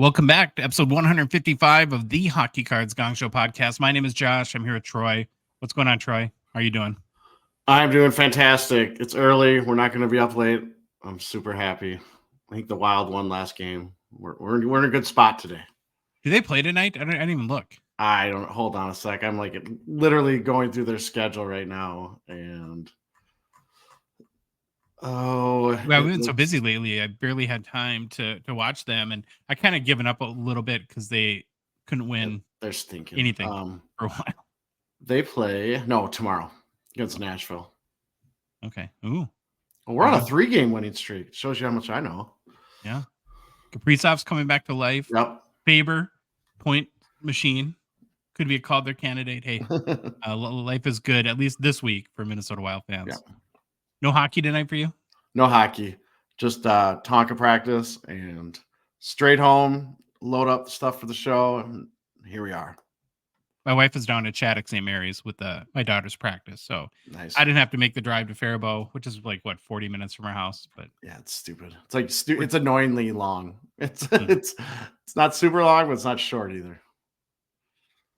Welcome back to episode 155 of the Hockey Cards Gongshow podcast. My name is Josh. I'm here with Troy. What's going on, Troy? How are you doing? I'm doing fantastic. It's early. We're not going to be up late. I'm super happy. I think the Wild won last game. We're in a good spot today. Do they play tonight? I didn't even look. I don't. Hold on a sec. I'm like literally going through their schedule right now, and we've been so busy lately. I barely had time to watch them, and I kind of given up a little bit because they couldn't win. They're stinking anything for a while. They play tomorrow against Nashville. Okay. Ooh. Well, we're on a 3-game winning streak. Shows you how much I know. Yeah. Kaprizov's coming back to life. Yep. Faber, point machine. Could be a Calder candidate. Hey, life is good, at least this week for Minnesota Wild fans. Yep. No hockey tonight for you? No hockey. Just Tonka practice and straight home, load up the stuff for the show, and here we are. My wife is down at Shattuck St. Mary's with my daughter's practice, so nice. I didn't have to make the drive to Faribault, which is like 40 minutes from our house. But yeah, it's stupid. It's like it's annoyingly long. It's not super long, but it's not short either.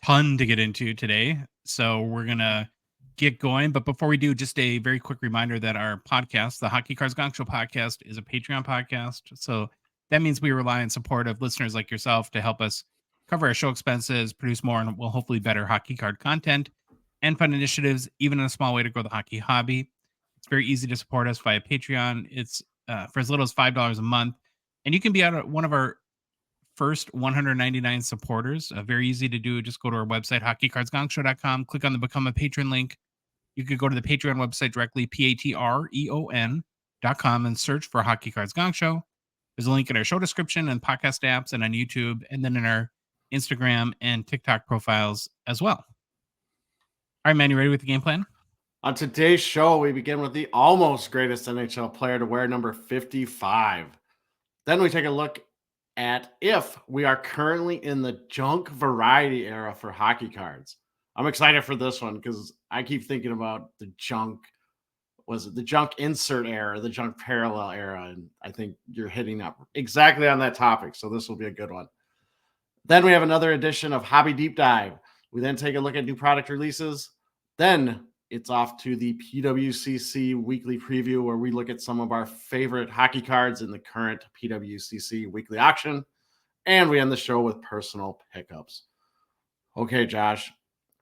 Ton to get into today, so we're gonna get going. But before we do, just a very quick reminder that our podcast, the Hockey Cards Gongshow podcast, is a Patreon podcast. So that means we rely on support of listeners like yourself to help us cover our show expenses, produce more and hopefully better hockey card content and fun initiatives, even in a small way to grow the hockey hobby. It's very easy to support us via Patreon. It's for as little as $5 a month. And you can be one of our first 199 supporters. Very easy to do. Just go to our website, hockeycardsgongshow.com, click on the Become a Patron link. You could go to the Patreon website directly, patreon.com, and search for Hockey Cards Gongshow. There's a link in our show description and podcast apps and on YouTube, and then in our Instagram and TikTok profiles as well. All right, man, you ready with the game plan? On today's show, we begin with the almost greatest NHL player to wear number 55. Then we take a look at if we are currently in the junk variety era for hockey cards. I'm excited for this one because I keep thinking about the junk. Was it the junk insert era, the junk parallel era? And I think you're hitting up exactly on that topic. So this will be a good one. Then we have another edition of Hobby Deep Dive. We then take a look at new product releases. Then it's off to the PWCC Weekly Preview, where we look at some of our favorite hockey cards in the current PWCC Weekly Auction. And we end the show with personal pickups. Okay, Josh.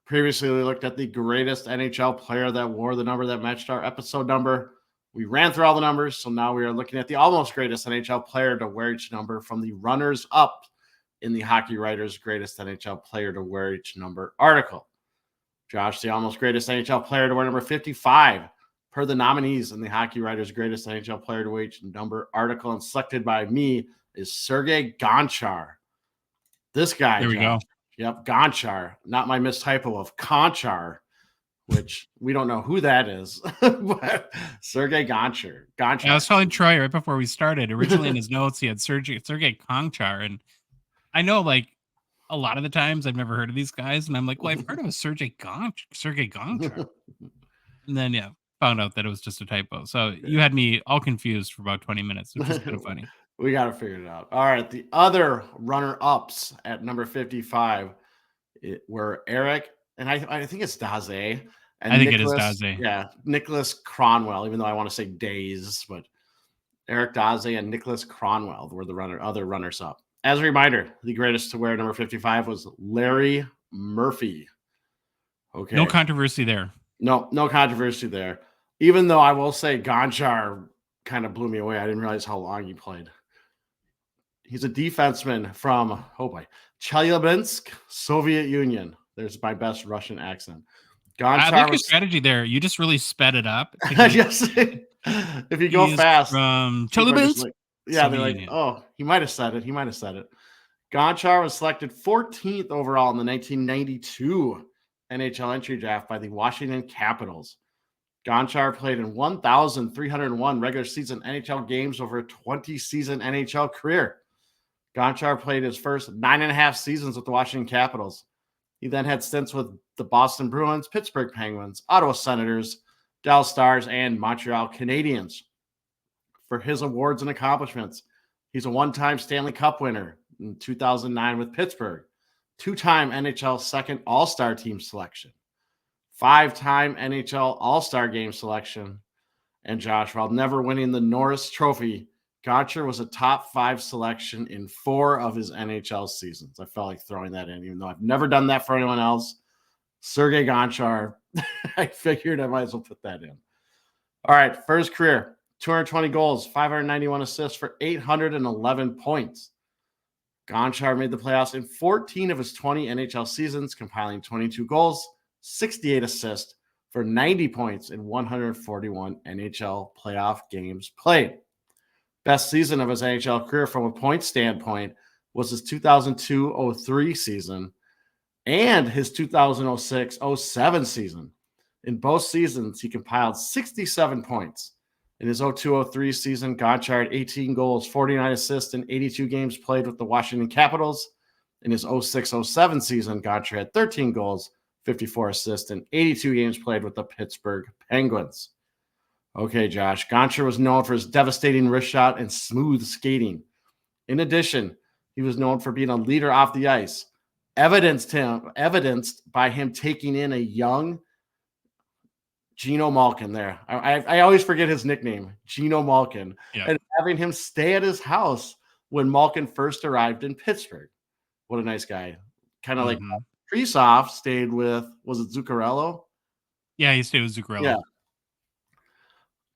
Previously, we looked at the greatest NHL player that wore the number that matched our episode number. We ran through all the numbers, so now we are looking at the almost greatest NHL player to wear each number from the runners-up in the Hockey Writers' Greatest NHL Player to Wear Each Number article. Josh, the almost greatest NHL player to wear number 55 per the nominees in the Hockey Writers' Greatest NHL Player to Wear Each Number article, and selected by me, is Sergei Gonchar. This guy, there we Josh, go. Yep, Gonchar, not my mistypo of Conchar, which we don't know who that is, but Sergei Gonchar. Yeah, I was telling Troy right before we started. Originally in his notes, he had Sergei Gonchar, and I know, like, a lot of the times I've never heard of these guys, and I'm like, well, I've heard of a Sergei Gonchar. And then, found out that it was just a typo. So you had me all confused for about 20 minutes, which is kind of funny. We got to figure it out. All right, the other runner-ups at number 55 were Eric, and I think it's Daze. And I think it is Daze. Yeah, Nicholas Cronwell, even though I want to say Daze, but Eric Daze and Nicholas Cronwell were the other runners-up. As a reminder, the greatest to wear number 55 was Larry Murphy. Okay. No controversy there. No controversy there. Even though I will say Gonchar kind of blew me away. I didn't realize how long he played. He's a defenseman from, Chelyabinsk, Soviet Union. There's my best Russian accent. I like your strategy there. You just really sped it up. Yes. If you go fast. From Chelyabinsk. Yeah, they're like, oh, he might have said it. Gonchar was selected 14th overall in the 1992 NHL entry draft by the Washington Capitals. Gonchar played in 1,301 regular season NHL games over a 20-season NHL career. Gonchar played his first 9.5 seasons with the Washington Capitals. He then had stints with the Boston Bruins, Pittsburgh Penguins, Ottawa Senators, Dallas Stars, and Montreal Canadiens. For his awards and accomplishments, he's a one-time Stanley Cup winner, in 2009 with Pittsburgh, 2-time NHL second All-Star team selection, 5-time NHL All-Star game selection. And Josh, while never winning the Norris Trophy, Gonchar was a top 5 selection in 4 of his NHL seasons. I felt like throwing that in, even though I've never done that for anyone else. Sergei Gonchar, I figured I might as well put that in. All right, for his career, 220 goals, 591 assists for 811 points. Gonchar made the playoffs in 14 of his 20 NHL seasons, compiling 22 goals, 68 assists for 90 points in 141 NHL playoff games played. Best season of his NHL career from a point standpoint was his 2002-03 season and his 2006-07 season. In both seasons, he compiled 67 points. In his 02-03 season, Gonchar had 18 goals, 49 assists, and 82 games played with the Washington Capitals. In his 06-07 season, Gonchar had 13 goals, 54 assists, and 82 games played with the Pittsburgh Penguins. Okay, Josh. Gonchar was known for his devastating wrist shot and smooth skating. In addition, he was known for being a leader off the ice, evidenced by him taking in a young Geno Malkin there. I always forget his nickname, Geno Malkin, and having him stay at his house when Malkin first arrived in Pittsburgh. What a nice guy. Kind of like Kaprizov stayed with, was it Zuccarello? Yeah, he stayed with Zuccarello. Yeah.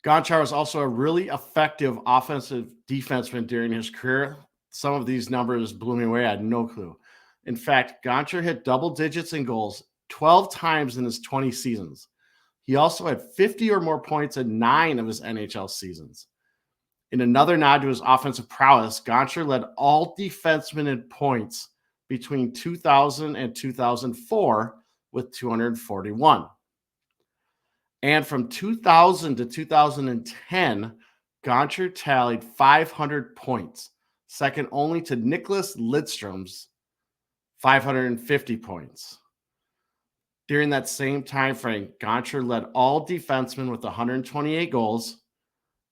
Gonchar was also a really effective offensive defenseman during his career. Some of these numbers blew me away. I had no clue. In fact, Gonchar hit double digits in goals 12 times in his 20 seasons. He also had 50 or more points in 9 of his NHL seasons. In another nod to his offensive prowess, Gonchar led all defensemen in points between 2000 and 2004 with 241. And from 2000 to 2010, Gonchar tallied 500 points, second only to Nicholas Lidstrom's 550 points. During that same time frame, Gonchar led all defensemen with 128 goals.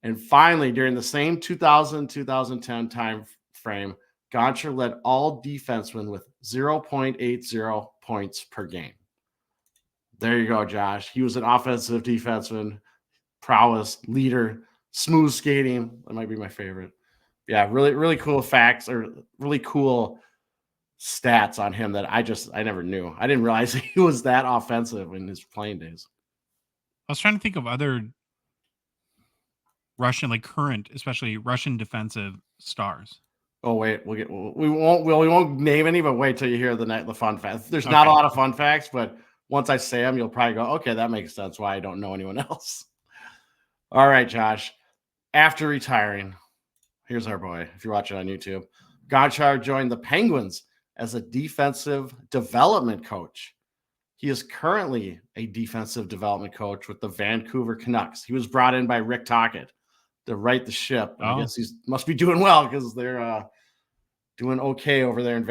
And finally, during the same 2000-2010 time frame, Gonchar led all defensemen with 0.80 points per game. There you go, Josh. He was an offensive defenseman, prowess, leader, smooth skating. That might be my favorite. Yeah, really, really cool facts or really cool stats on him that I never knew. I didn't realize he was that offensive in his playing days. I was trying to think of other Russian, like current, especially Russian defensive stars. Oh wait, we won't name any, but wait till you hear the fun facts. There's not a lot of fun facts, but once I say them, you'll probably go, okay, that makes sense why I don't know anyone else. All right, Josh. After retiring, here's our boy. If you're watching on YouTube, Gonchar joined the Penguins as a defensive development coach. He is currently a defensive development coach with the Vancouver Canucks. He was brought in by Rick Tocchet to right the ship. I guess he must be doing well because they're doing okay over there in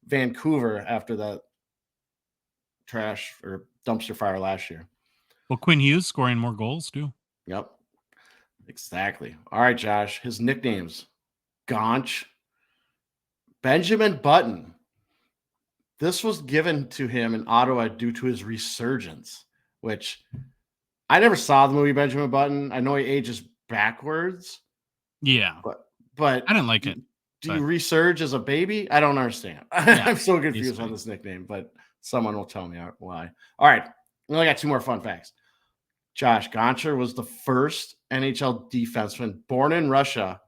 Vancouver after that trash or dumpster fire last year. Well, Quinn Hughes scoring more goals too. Yep, exactly. All right, Josh. His nicknames: Gonch, Benjamin Button. This was given to him in Ottawa due to his resurgence, which I never saw the movie Benjamin Button. I know he ages backwards. Yeah, but I didn't like it. Do you resurge as a baby? I don't understand. Yeah, I'm so confused on this nickname, but someone will tell me why. All right. We only got 2 more fun facts. Josh, Gonchar was the first NHL defenseman born in Russia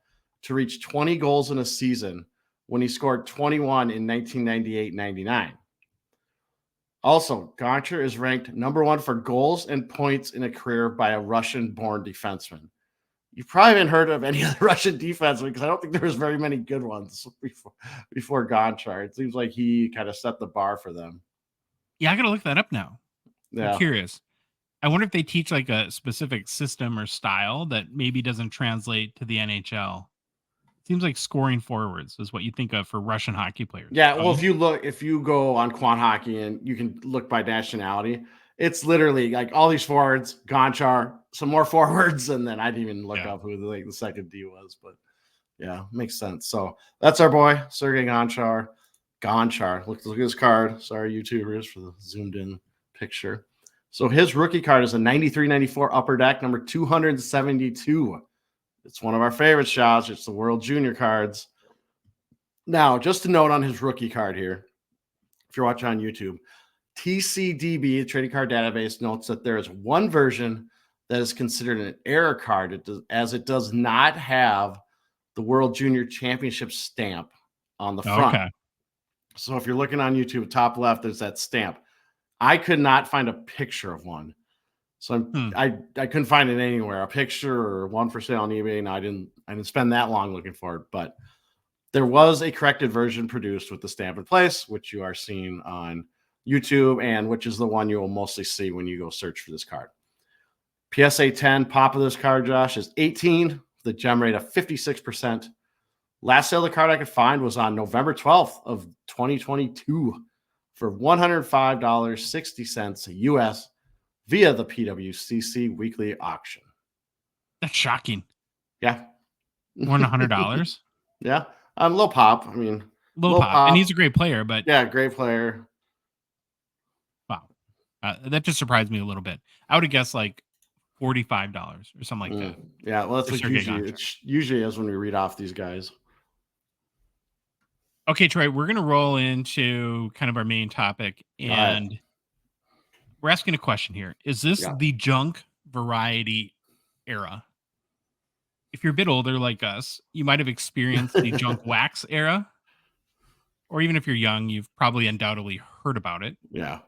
to reach 20 goals in a season when he scored 21 in 1998-99. Also, Gonchar is ranked number 1 for goals and points in a career by a Russian-born defenseman. You probably haven't heard of any other Russian defenseman because I don't think there was very many good ones before Gonchar. It seems like he kind of set the bar for them. Yeah, I got to look that up now. Yeah. I'm curious. I wonder if they teach like a specific system or style that maybe doesn't translate to the NHL. Seems like scoring forwards is what you think of for Russian hockey players. Yeah, well, if you go on Quant Hockey and you can look by nationality, it's literally like all these forwards, Gonchar, some more forwards, and then I didn't even look up who the second D was, but Yeah, makes sense. So that's our boy, Sergei Gonchar. Look at his card. Sorry, YouTubers, for the zoomed in picture. So his rookie card is a 93-94 Upper Deck, number 272. It's one of our favorite shots. It's the World Junior cards. Now, just a note on his rookie card here. If you're watching on YouTube, TCDB, the Trading Card Database, notes that there is one version that is considered an error card, as it does not have the World Junior Championship stamp on the front. Okay. So if you're looking on YouTube, top left, there's that stamp. I could not find a picture of one. So I couldn't find it anywhere, a picture or one for sale on eBay, and I didn't spend that long looking for it. But there was a corrected version produced with the stamp in place, which you are seeing on YouTube, and which is the one you will mostly see when you go search for this card. PSA 10 pop of this card, Josh, is 18, the gem rate of 56%. Last sale of the card I could find was on November 12th of 2022 for $105.60 US via the PWCC Weekly Auction. That's shocking. Yeah. More than $100. Yeah. Low pop. I mean, low pop. And he's a great player, but yeah, great player. Wow. That just surprised me a little bit. I would have guessed like $45 or something like that. Yeah. Well, that's what usually is when we read off these guys. Okay, Troy, we're going to roll into kind of our main topic, and we're asking a question here. Is this the junk variety era? If you're a bit older like us, you might have experienced the junk wax era, or even if you're young, you've probably undoubtedly heard about it. Yeah.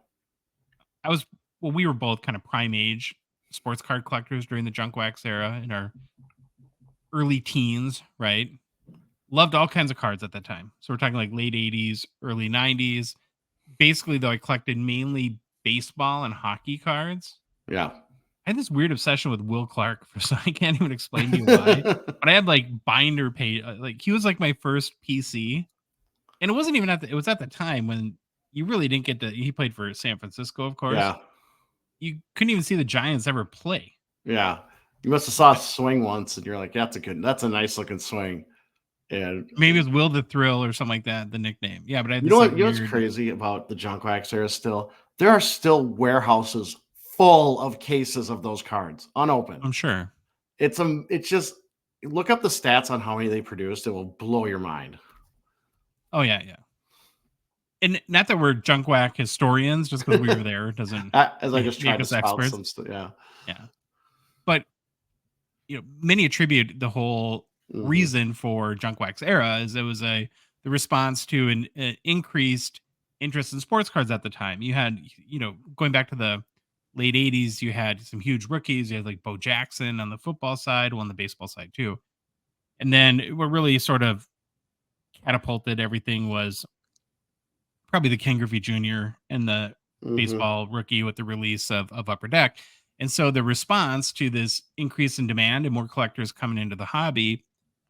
We were both kind of prime age sports card collectors during the junk wax era in our early teens, right? Loved all kinds of cards at that time. So we're talking like late 80s, early 90s. Basically, though, I collected mainly baseball and hockey cards. Yeah. I had this weird obsession with Will Clark, so I can't even explain to you why. But I had like binder page. Like he was like my first PC. And it wasn't even it was at the time when you really didn't get to, he played for San Francisco, of course. Yeah. You couldn't even see the Giants ever play. Yeah. You must have saw a swing once and you're like, that's a nice looking swing. And maybe it was Will the Thrill or something like that, the nickname. Yeah, but I had you know what's crazy about the junk wax era still? There are still warehouses full of cases of those cards unopened. I'm sure. It's just look up the stats on how many they produced. It will blow your mind. Oh yeah. And not that we're junk whack historians, just because we were there doesn't as I just tried to spout some stuff. Yeah. But many attribute the whole reason for junk wax era is it was the response to an increased interest in sports cards at the time. You had going back to the late 80s, you had some huge rookies. You had like Bo Jackson on the football side, on the baseball side too. And then what really sort of catapulted everything was probably the Ken Griffey Jr. and the baseball rookie with the release of Upper Deck. And so the response to this increase in demand and more collectors coming into the hobby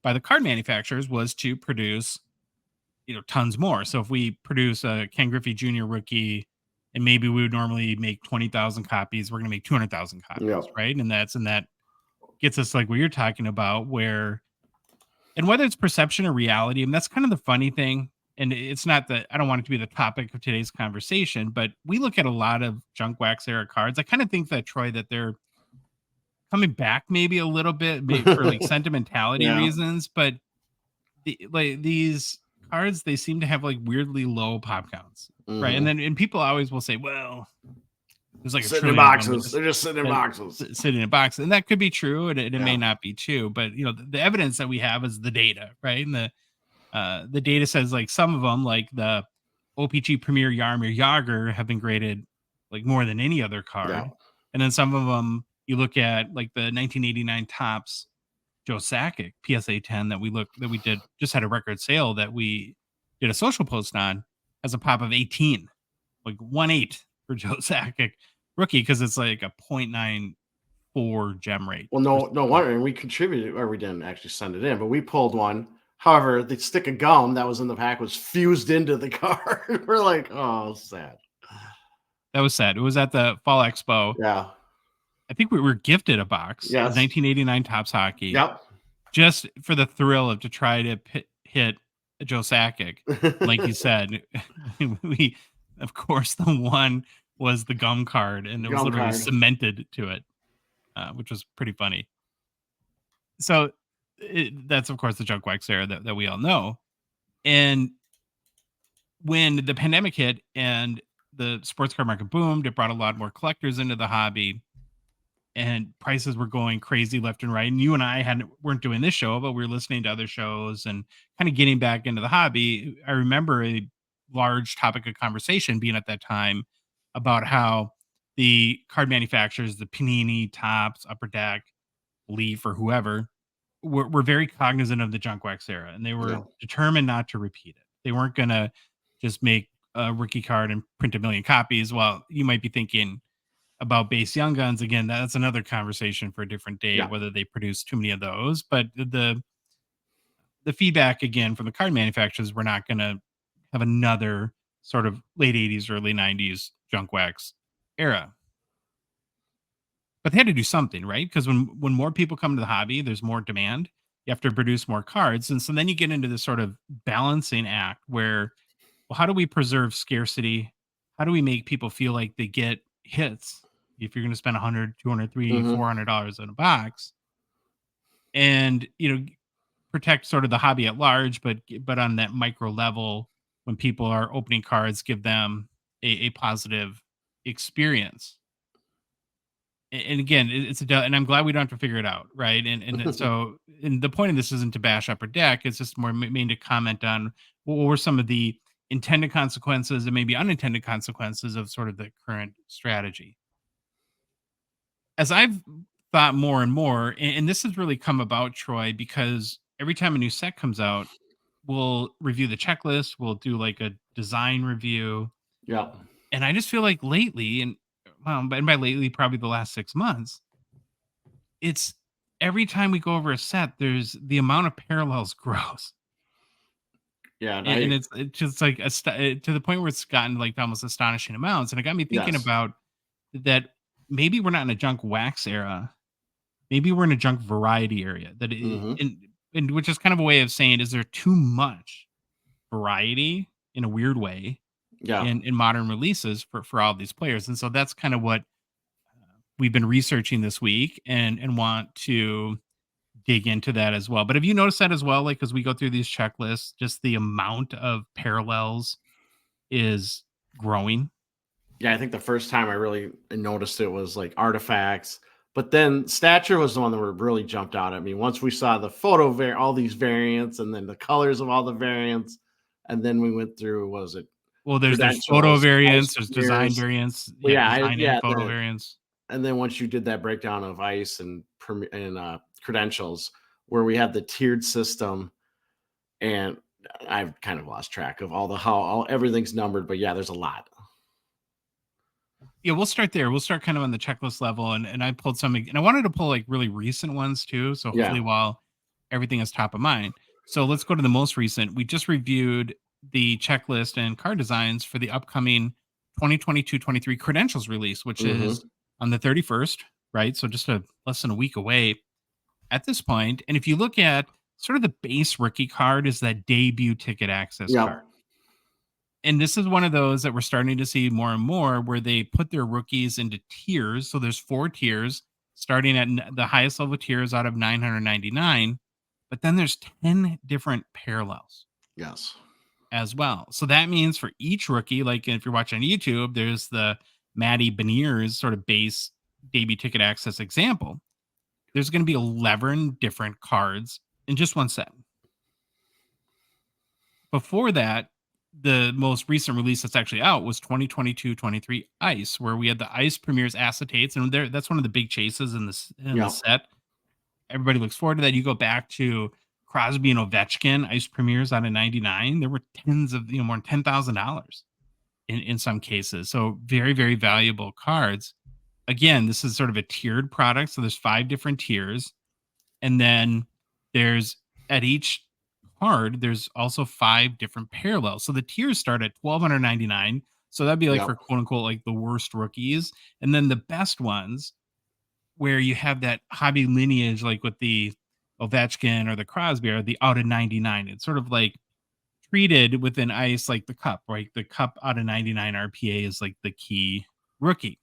by the card manufacturers was to produce, tons more. So if we produce a Ken Griffey Jr. rookie, and maybe we would normally make 20,000 copies, we're going to make 200,000 copies, right? And that gets us like what you're talking about, whether it's perception or reality, and that's kind of the funny thing. And it's not that I don't want it to be the topic of today's conversation, but we look at a lot of junk wax era cards. I kind of think that, Troy, that they're coming back maybe a little bit for like sentimentality reasons, but these cards, they seem to have like weirdly low pop counts, right? And people always will say, well, there's like sitting in boxes. They're just sitting in boxes. Sitting in boxes. And that could be true, and it may not be true, but the evidence that we have is the data, right? And the data says like some of them, like the OPG Premier Jaromir Jagr, have been graded like more than any other card. Yeah. And then some of them, you look at like the 1989 Topps Joe Sakic PSA 10 that we just had a record sale that we did a social post on, has a pop of 18, like 1.8 for Joe Sakic rookie, because it's like a 0.94 gem rate. Well, no wonder. And we contributed, or we didn't actually send it in, but we pulled one. However, the stick of gum that was in the pack was fused into the card. We're like, oh, sad. That was sad. It was at the Fall Expo. Yeah. I think we were gifted a box. Yes. 1989 Topps Hockey. Yep. just for the thrill of to try to hit Joe Sakic. Like you said, we, of course, the one was the gum card, and it was Gum literally card. cemented to it, which was pretty funny. So that's, of course, the junk wax era that we all know. And when the pandemic hit and the sports card market boomed, it brought a lot more collectors into the hobby, and prices were going crazy left and right. And you and I weren't doing this show, but we were listening to other shows and kind of getting back into the hobby. I remember a large topic of conversation being at that time about how the card manufacturers, the Panini, Topps, Upper Deck, Leaf, or whoever, were very cognizant of the junk wax era, and they were Yeah. determined not to repeat it. They weren't going to just make a rookie card and print a million copies. Well, you might be thinking about base young guns again. That's another conversation for a different day, Yeah. whether they produce too many of those. But the feedback again from the card manufacturers, we're not going to have another sort of late 80s, early 90s junk wax era. But they had to do something, right? Because when more people come to the hobby, there's more demand. You have to produce more cards, and so then you get into this sort of balancing act where, well, how do we preserve scarcity? How do we make people feel like they get hits if you're going to spend 100, 200, 300, Hmm. $400 on a box, and protect sort of the hobby at large, but on that micro level, when people are opening cards, give them a positive experience. And again, it's and I'm glad we don't have to figure it out, right? And the point of this isn't to bash Upper Deck. It's just more mean to comment on what were some of the intended consequences and maybe unintended consequences of sort of the current strategy. As I've thought more and more, and this has really come about, Troy, because every time a new set comes out, we'll review the checklist, we'll do like a design review, Yeah. and I just feel like lately, and well, and by lately, probably the last 6 months, it's every time we go over a set, there's the amount of parallels grows. Yeah. And And I, it's just like to the point where it's gotten like almost astonishing amounts. And it got me thinking yes. about that maybe we're not in a junk wax era. Maybe we're in a junk variety area Hmm. and which is kind of a way of saying, is there too much variety in a weird way Yeah. in modern releases for all these players? And so that's kind of what we've been researching this week and want to dig into that as well. But have you noticed that as well? Like, as we go through these checklists, just the amount of parallels is growing. Yeah. I think the first time I really noticed it was like artifacts, but then stature was the one that really jumped out at me. Once we saw the all these variants, and then the colors of all the variants, and then we went through, what was it, Well, there's photo credentials, ice variants, there's design premieres. variants, Well, yeah, yeah, design and yeah. photo variants. And then once you did that breakdown of ice and credentials, where we have the tiered system, and I've kind of lost track of everything's numbered, but yeah, there's a lot. Yeah, we'll start there. We'll start kind of on the checklist level, and I pulled some, and I wanted to pull like really recent ones too. So Yeah. hopefully, while everything is top of mind, so let's go to the most recent. We just reviewed the checklist and card designs for the upcoming 2022-23 credentials release, which is Hmm. on the 31st, right? So just less than a week away at this point. And if you look at sort of the base rookie card, is that debut ticket access card. Yep. And this is one of those that we're starting to see more and more where they put their rookies into tiers. So there's 4 tiers, starting at the highest level tiers out of 999, but then there's 10 different parallels Yes. as well. So that means for each rookie, like if you're watching on YouTube, there's the Matty Beniers sort of base debut ticket access example. There's going to be 11 different cards in just one set. Before that, the most recent release that's actually out was 2022-23 Ice, where we had the Ice Premieres acetates, and that's one of the big chases in the Yep. set. Everybody looks forward to that. You go back to Crosby and Ovechkin Ice Premieres out of '99. There were tens of more than $10,000 in some cases. So very very valuable cards. Again, this is sort of a tiered product. So there's 5 different tiers, and then there's at each card, there's also 5 different parallels. So the tiers start at 1,299. So that'd be like Yep. for quote unquote like the worst rookies. And then the best ones where you have that hobby lineage, like with the Ovechkin or the Crosby are the out of 99. It's sort of like treated within ice like the cup, right? The cup out of 99 RPA is like the key rookie.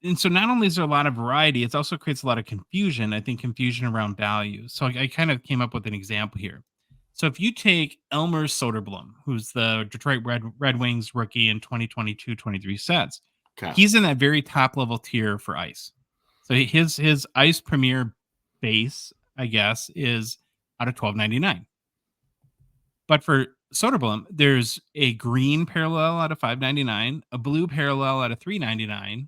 And so not only is there a lot of variety, it also creates a lot of confusion. I think confusion around value. So I kind of came up with an example here. So if you take Elmer Soderblom, who's the Detroit Red Wings rookie in 2022-23 sets, Okay. he's in that very top level tier for ice. So his ice premier base, I guess, is out of 12.99. But for Soderblom, there's a green parallel out of 5.99, a blue parallel out of 3.99,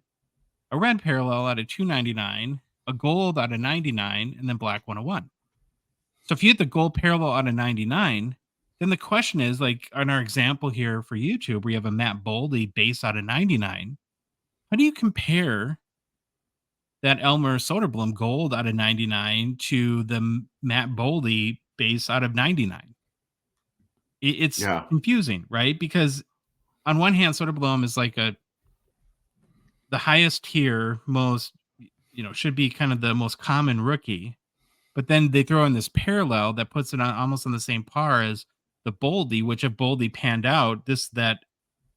a red parallel out of 2.99, a gold out of 99, and then black 101. So if you hit the gold parallel out of 99, then the question is, like on our example here for YouTube, where you have a Matt Boldy base out of 99, how do you compare that Elmer Soderblom gold out of 99 to the Matt Boldy base out of 99? It's Yeah. confusing, right? Because on one hand, Soderblom is like the highest tier, most, should be kind of the most common rookie. But then they throw in this parallel that puts it on almost on the same par as the Boldy, which if Boldy panned out, that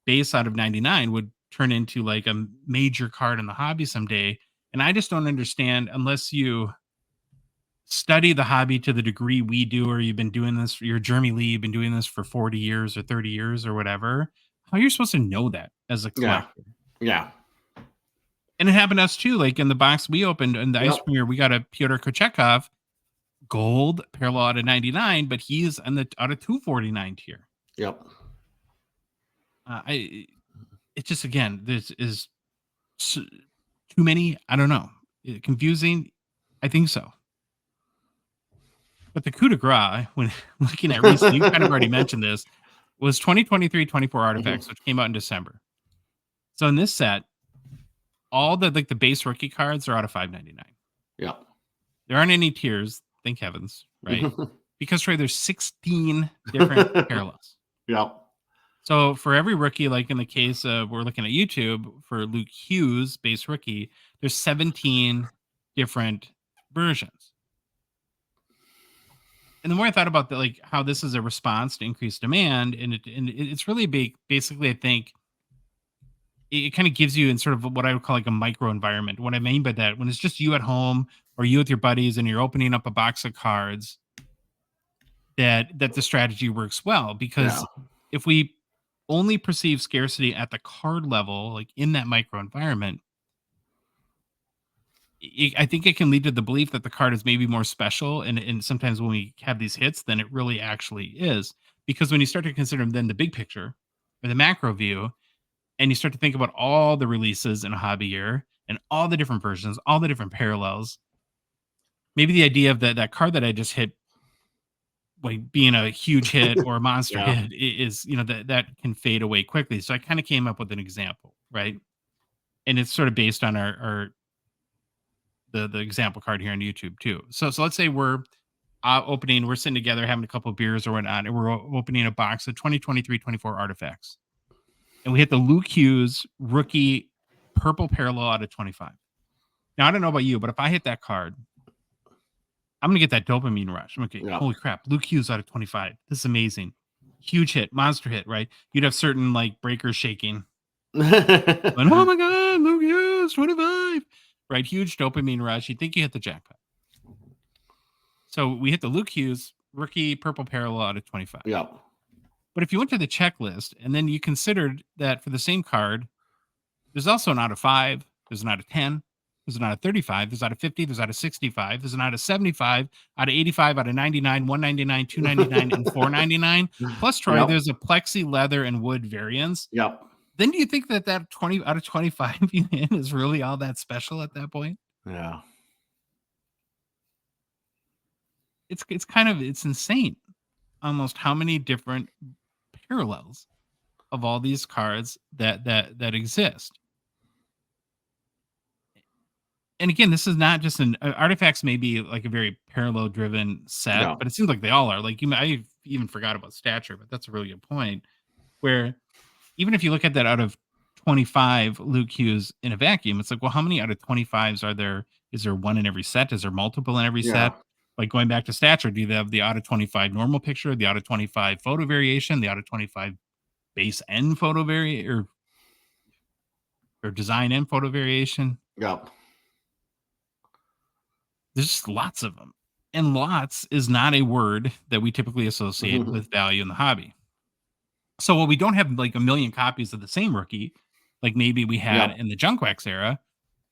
base out of 99 would turn into like a major card in the hobby someday. And I just don't understand, unless you study the hobby to the degree we do, or you've been doing this, you're Jeremy Lee, you've been doing this for 40 years or 30 years or whatever, how you're supposed to know that as a collector. Yeah. And it happened to us too. Like in the box we opened in the ice premiere, we got a Pyotr Kochetkov gold parallel out of 99, but he's on the out of 249 tier. Yep. It just, again, this is too many. I don't know. Confusing. I think so. But the coup de grace, when looking at recent, you kind of already mentioned this, was 2023-24 Artifacts, which came out in December. So in this set, all the base rookie cards are out of 5.99. Yep. There aren't any tiers, thank heavens, right? Because, Trey, there's 16 different parallels. Yep. So for every rookie, like in the case of, we're looking at YouTube for Luke Hughes, base rookie, there's 17 different versions. And the more I thought about like how this is a response to increased demand, and it's really basically, I think, it kind of gives you in sort of what I would call like a micro environment. What I mean by that, when it's just you at home or you with your buddies and you're opening up a box of cards, that the strategy works well. Because if we only perceive scarcity at the card level, like in that micro environment, I think it can lead to the belief that the card is maybe more special. And sometimes when we have these hits, then it really actually is. Because when you start to consider then the big picture or the macro view, and you start to think about all the releases in a hobby year and all the different versions, all the different parallels, maybe the idea of that card that I just hit, like being a huge hit or a monster hit, is, that can fade away quickly. So I kind of came up with an example, right? And it's sort of based on the example card here on YouTube too. So let's say we're sitting together having a couple of beers or whatnot, and we're opening a box of 2023-24 Artifacts. And we hit the Luke Hughes rookie purple parallel out of 25. Now, I don't know about you, but if I hit that card, I'm going to get that dopamine rush. I'm going to holy crap, Luke Hughes out of 25. This is amazing. Huge hit, monster hit, right? You'd have certain like breakers shaking. But, oh my God, Luke Hughes, 25. Right? Huge dopamine rush. You'd think you hit the jackpot. So we hit the Luke Hughes rookie purple parallel out of 25. Yep. But if you went to the checklist and then you considered that for the same card, there's also an out of 5, there's an out of 10, there's an out of 35, there's out of 50, there's out of 65, there's an out of 75, out of 85, out of 99, 199, 299, and 499. Plus, Troy, there's a plexi, leather, and wood variants. Yep. Then do you think that 20 out of 25 is really all that special at that point? Yeah. It's insane almost how many different parallels of all these cards that exist. And again, this is not just an Artifacts may be like a very parallel driven set, but it seems like they all are. Like I even forgot about stature, but that's a really good point. Where even if you look at that out of 25 Luke Hughes in a vacuum, it's like, well, how many out of 25s are there Is there one in every set? Is there multiple in every Yeah. set? Like going back to stature, do you have the out of 25 normal picture, the out of 25 photo variation, the out of 25 base end photo or design end photo variation? Yep. There's just lots of them. And lots is not a word that we typically associate with value in the hobby. So while we don't have like a million copies of the same rookie, like maybe we had Yep. in the junk wax era,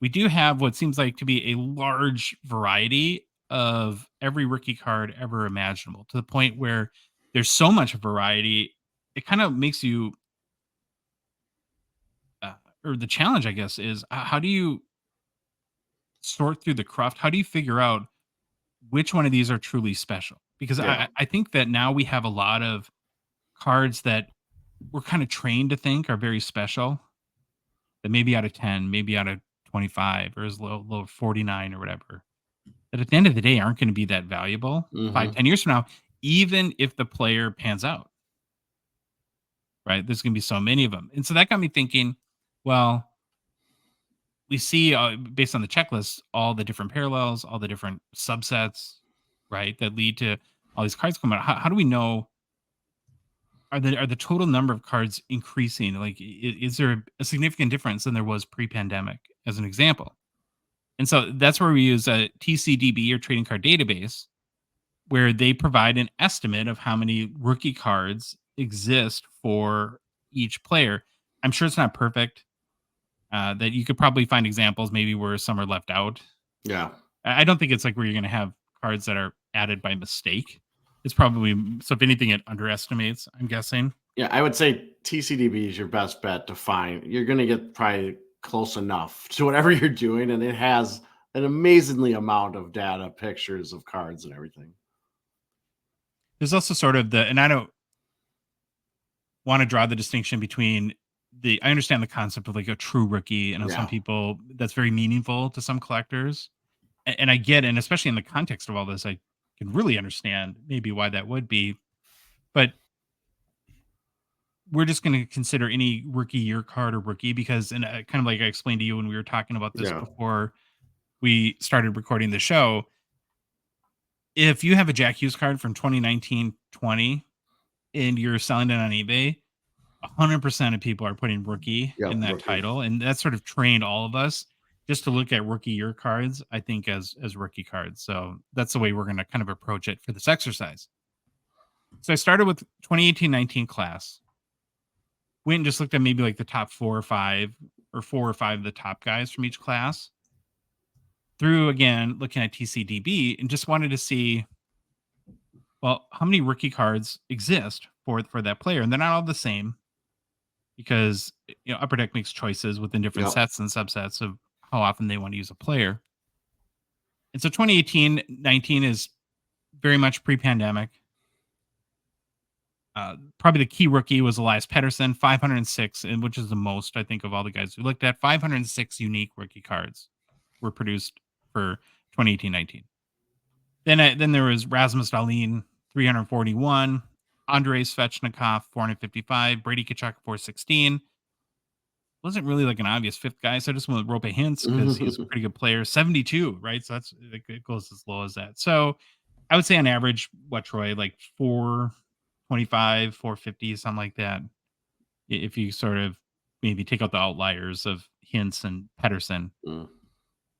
we do have what seems like to be a large variety of every rookie card ever imaginable, to the point where there's so much variety, it kind of makes you, uh, or the challenge, I guess, is how do you sort through the craft? How do you figure out which one of these are truly special? Because Yeah. I think that now we have a lot of cards that we're kind of trained to think are very special, that maybe out of 10, maybe out of 25, or as low 49 or whatever, that at the end of the day aren't going to be that valuable 5, Hmm. 10 years from now, even if the player pans out, right? There's going to be so many of them. And so that got me thinking, well, we see based on the checklist, all the different parallels, all the different subsets, right? That lead to all these cards coming out. How do we know, are the total number of cards increasing? Like, is there a significant difference than there was pre-pandemic, as an example? And so that's where we use a TCDB, or trading card database, where they provide an estimate of how many rookie cards exist for each player. I'm sure it's not perfect. That you could probably find examples maybe where some are left out. Yeah. I don't think it's like where you're going to have cards that are added by mistake. It's probably, so if anything, it underestimates, I'm guessing. Yeah. I would say TCDB is your best bet to find. You're going to get probably close enough to whatever you're doing, and it has an amazingly amount of data, pictures of cards, and everything. There's also sort of and I don't want to draw the distinction between I understand the concept of like a true rookie, and some Yeah. people that's very meaningful to some collectors. And I get, and especially in the context of all this, I can really understand maybe why that would be. But we're just going to consider any rookie year card a rookie because, and kind of like I explained to you when we were talking about this Yeah. before we started recording the show, if you have a Jack Hughes card from 2019-20 and you're selling it on eBay, 100% of people are putting rookie Yep. in that Rookie. title, and that sort of trained all of us just to look at rookie year cards, I think, as rookie cards. So that's the way we're going to kind of approach it for this exercise. So I started with 2018-19 class, went and just looked at maybe like the top 4 or 5 of the top guys from each class, through again looking at TCDB, and just wanted to see, well, how many rookie cards exist for that player, and they're not all the same, because Upper Deck makes choices within different Yep. sets and subsets of how often they want to use a player. And so 2018-19 is very much pre-pandemic. Probably the key rookie was Elias Pettersson, 506, and which is the most, I think, of all the guys we looked at. 506 unique rookie cards were produced for 2018-19. Then there was Rasmus Dahlin, 341, Andrei Svechnikov, 455, Brady Tkachuk, 416. Wasn't really like an obvious fifth guy, so I just went with Rope Hintz because he's a pretty good player. 72, right? So it goes as low as that. So I would say on average, what, Troy, like 425, 450, something like that. If you sort of maybe take out the outliers of Hintz and Pedersen. Mm.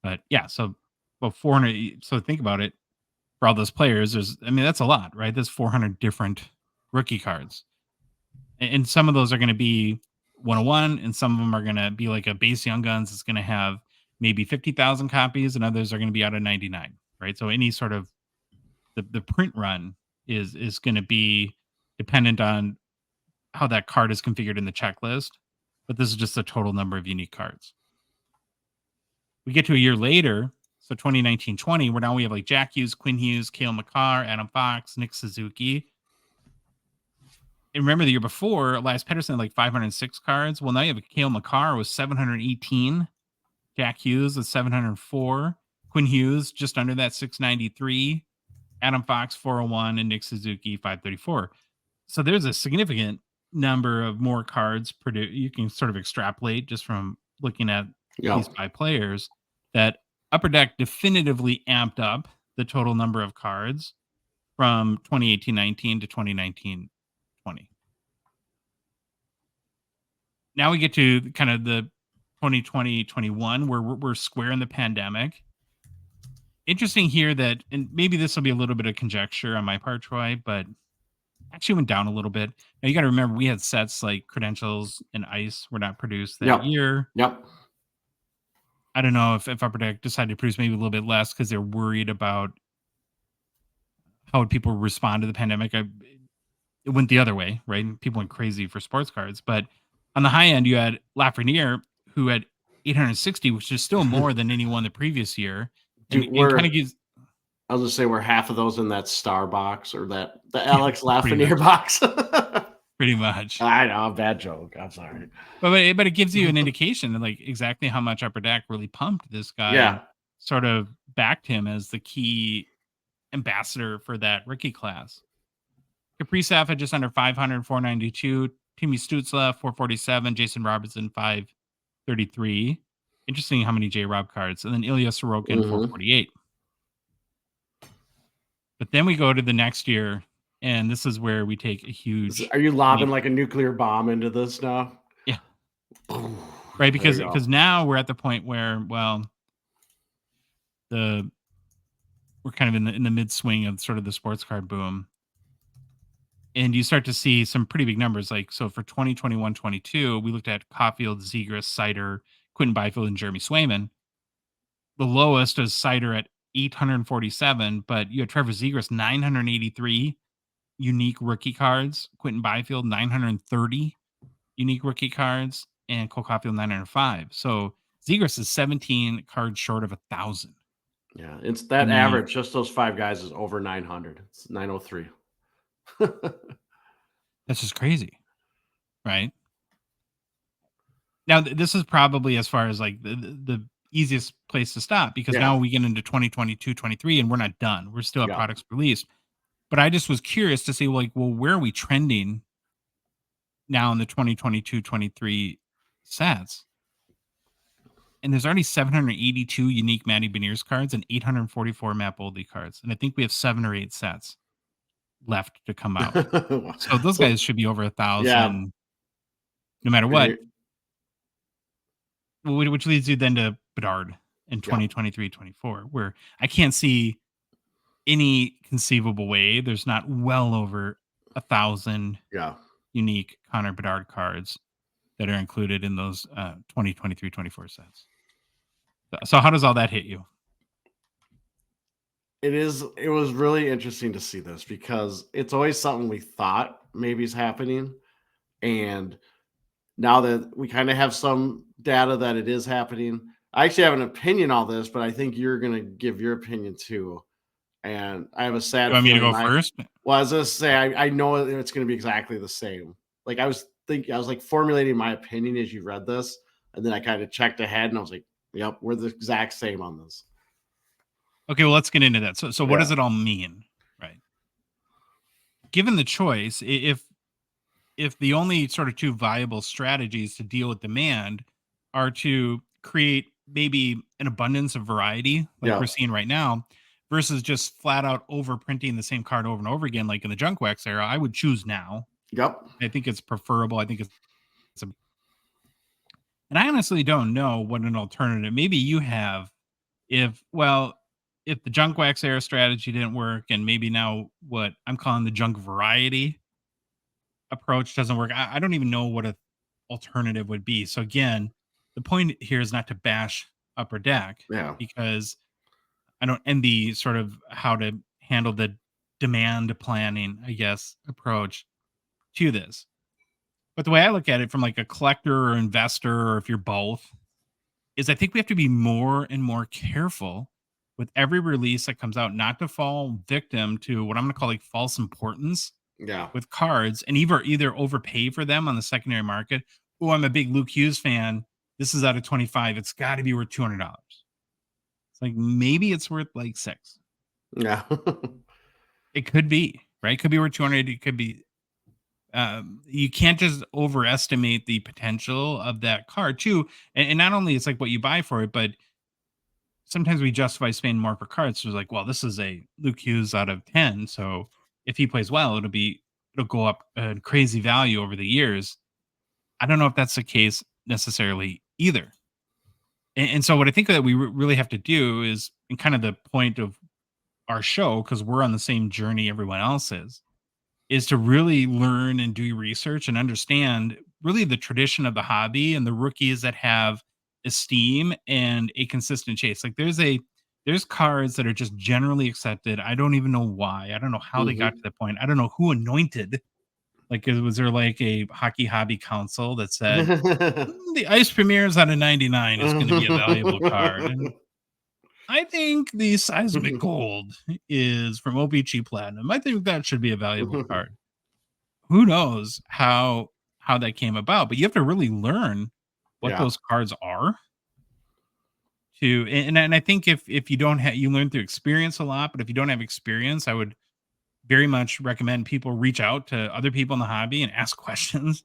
But yeah, so about 400. So think about it. For all those players, that's a lot, right? There's 400 different rookie cards. And some of those are going to be 101, and some of them are going to be like a base Young Guns. It's going to have maybe 50,000 copies, and others are going to be out of 99, right? So any sort of the print run is going to be dependent on how that card is configured in the checklist. But this is just the total number of unique cards. We get to a year later, so 2019-20, where now we have like Jack Hughes, Quinn Hughes, Cale Makar, Adam Fox, Nick Suzuki. And remember the year before, Elias Pettersson had like 506 cards. Well, now you have Cale Makar with 718, Jack Hughes with 704, Quinn Hughes just under that 693, Adam Fox 401, and Nick Suzuki 534. So there's a significant number of more cards produced. You can sort of extrapolate just from looking at Yep. these 5 players that Upper Deck definitively amped up the total number of cards from 2018-19 to 2019-20. Now we get to kind of the 2020-21 where we're square in the pandemic. Interesting here that, and maybe this will be a little bit of conjecture on my part, Troy, but actually went down a little bit. Now you got to remember we had sets like Credentials and Ice were not produced that year. Yep. I don't know if Upper Deck decided to produce maybe a little bit less because they're worried about how would people respond to the pandemic. It went the other way, right? People went crazy for sports cards. But on the high end, you had Lafreniere, who had 860, which is still more than anyone the previous year. And kind of gives. I'll just say we're half of those in that star box or the Alex Lafreniere box. Pretty much. I know, bad joke. I'm sorry. But it gives you an indication of like exactly how much Upper Deck really pumped this guy. Yeah. Sort of backed him as the key ambassador for that rookie class. Kaprizov had just under 500, 492. Timmy Stützle, 447. Jason Robertson, 533. Interesting how many J-Rob cards. And then Ilya Sorokin, 448. But then we go to the next year, and this is where we take a huge... Are you lobbing like a nuclear bomb into this now? Yeah. Right, because now we're at the point where, well, we're kind of in the mid-swing of sort of the sports card boom. And you start to see some pretty big numbers. Like, so for 2021-22, we looked at Caulfield, Zegras, Sider, Quentin Byfield, and Jeremy Swayman. The lowest is Sider at 847, but you had Trevor Zegras, 983 unique rookie cards. Quentin Byfield, 930 unique rookie cards. And Cole Caulfield, 905. So Zegras is 17 cards short of 1,000. Yeah, it's that average. Just those 5 guys is over 900. It's 903. That's just crazy, right? Now, this is probably as far as like the easiest place to stop, because now we get into 2022-23 and we're not done. We're still at products released. But I just was curious to see, like, well, where are we trending now in the 2022-23 sets? And there's already 782 unique Matty Beniers cards and 844 Matt Boldy cards. And I think we have 7 or 8 sets left to come out. So those guys should be over 1,000 no matter what. Which leads you then to Bedard in 2023-24, where I can't see any conceivable way there's not well over 1,000 unique Connor Bedard cards that are included in those 2023-24 sets. So how does all that hit you? It was really interesting to see this, because it's always something we thought maybe is happening. And now that we kind of have some data that it is happening, I actually have an opinion on this, but I think you're going to give your opinion too. And I have a sad. You want me to go first? Well, I was going to say, I know it's going to be exactly the same. Like I was like formulating my opinion as you read this, and then I kind of checked ahead and I was like, yep, we're the exact same on this. Okay, well, let's get into that. So what does it all mean, right? Given the choice, if the only sort of 2 viable strategies to deal with demand are to create maybe an abundance of variety, like we're seeing right now, versus just flat out overprinting the same card over and over again, like in the junk wax era, I would choose now. Yep. I think it's preferable. I think and I honestly don't know what an alternative. Maybe you have, if the junk wax era strategy didn't work, and maybe now what I'm calling the junk variety approach doesn't work, I don't even know what an alternative would be. So again, the point here is not to bash Upper Deck, because I don't envy sort of how to handle the demand planning, I guess, approach to this. But the way I look at it from like a collector or investor, or if you're both, is I think we have to be more and more careful with every release that comes out, not to fall victim to what I'm going to call like false importance with cards, and either overpay for them on the secondary market. Oh, I'm a big Luke Hughes fan. This is out of 25. It's got to be worth $200. It's like, maybe it's worth like $6. Yeah. It could be, right? It could be worth 200. It could be. You can't just overestimate the potential of that card too. And not only it's like what you buy for it, but sometimes we justify spending more for cards. So it's like, well, this is a Luke Hughes out of 10. So if he plays well, it'll go up a crazy value over the years. I don't know if that's the case necessarily either. And so what I think that we really have to do is, and kind of the point of our show, because we're on the same journey everyone else is to really learn and do research and understand really the tradition of the hobby and the rookies that have esteem and a consistent chase. Like there's cards that are just generally accepted. I don't even know why. I don't know how they got to that point. I don't know who anointed. Like, was there like a hockey hobby council that said the Ice Premieres out of 99 is going to be a valuable card? And I think the Seismic Gold is from OPG Platinum. I think that should be a valuable card. Who knows how that came about, but you have to really learn what Yeah. those cards are to and I think if you don't have you learn through experience a lot, but if you don't have experience, I would very much recommend people reach out to other people in the hobby and ask questions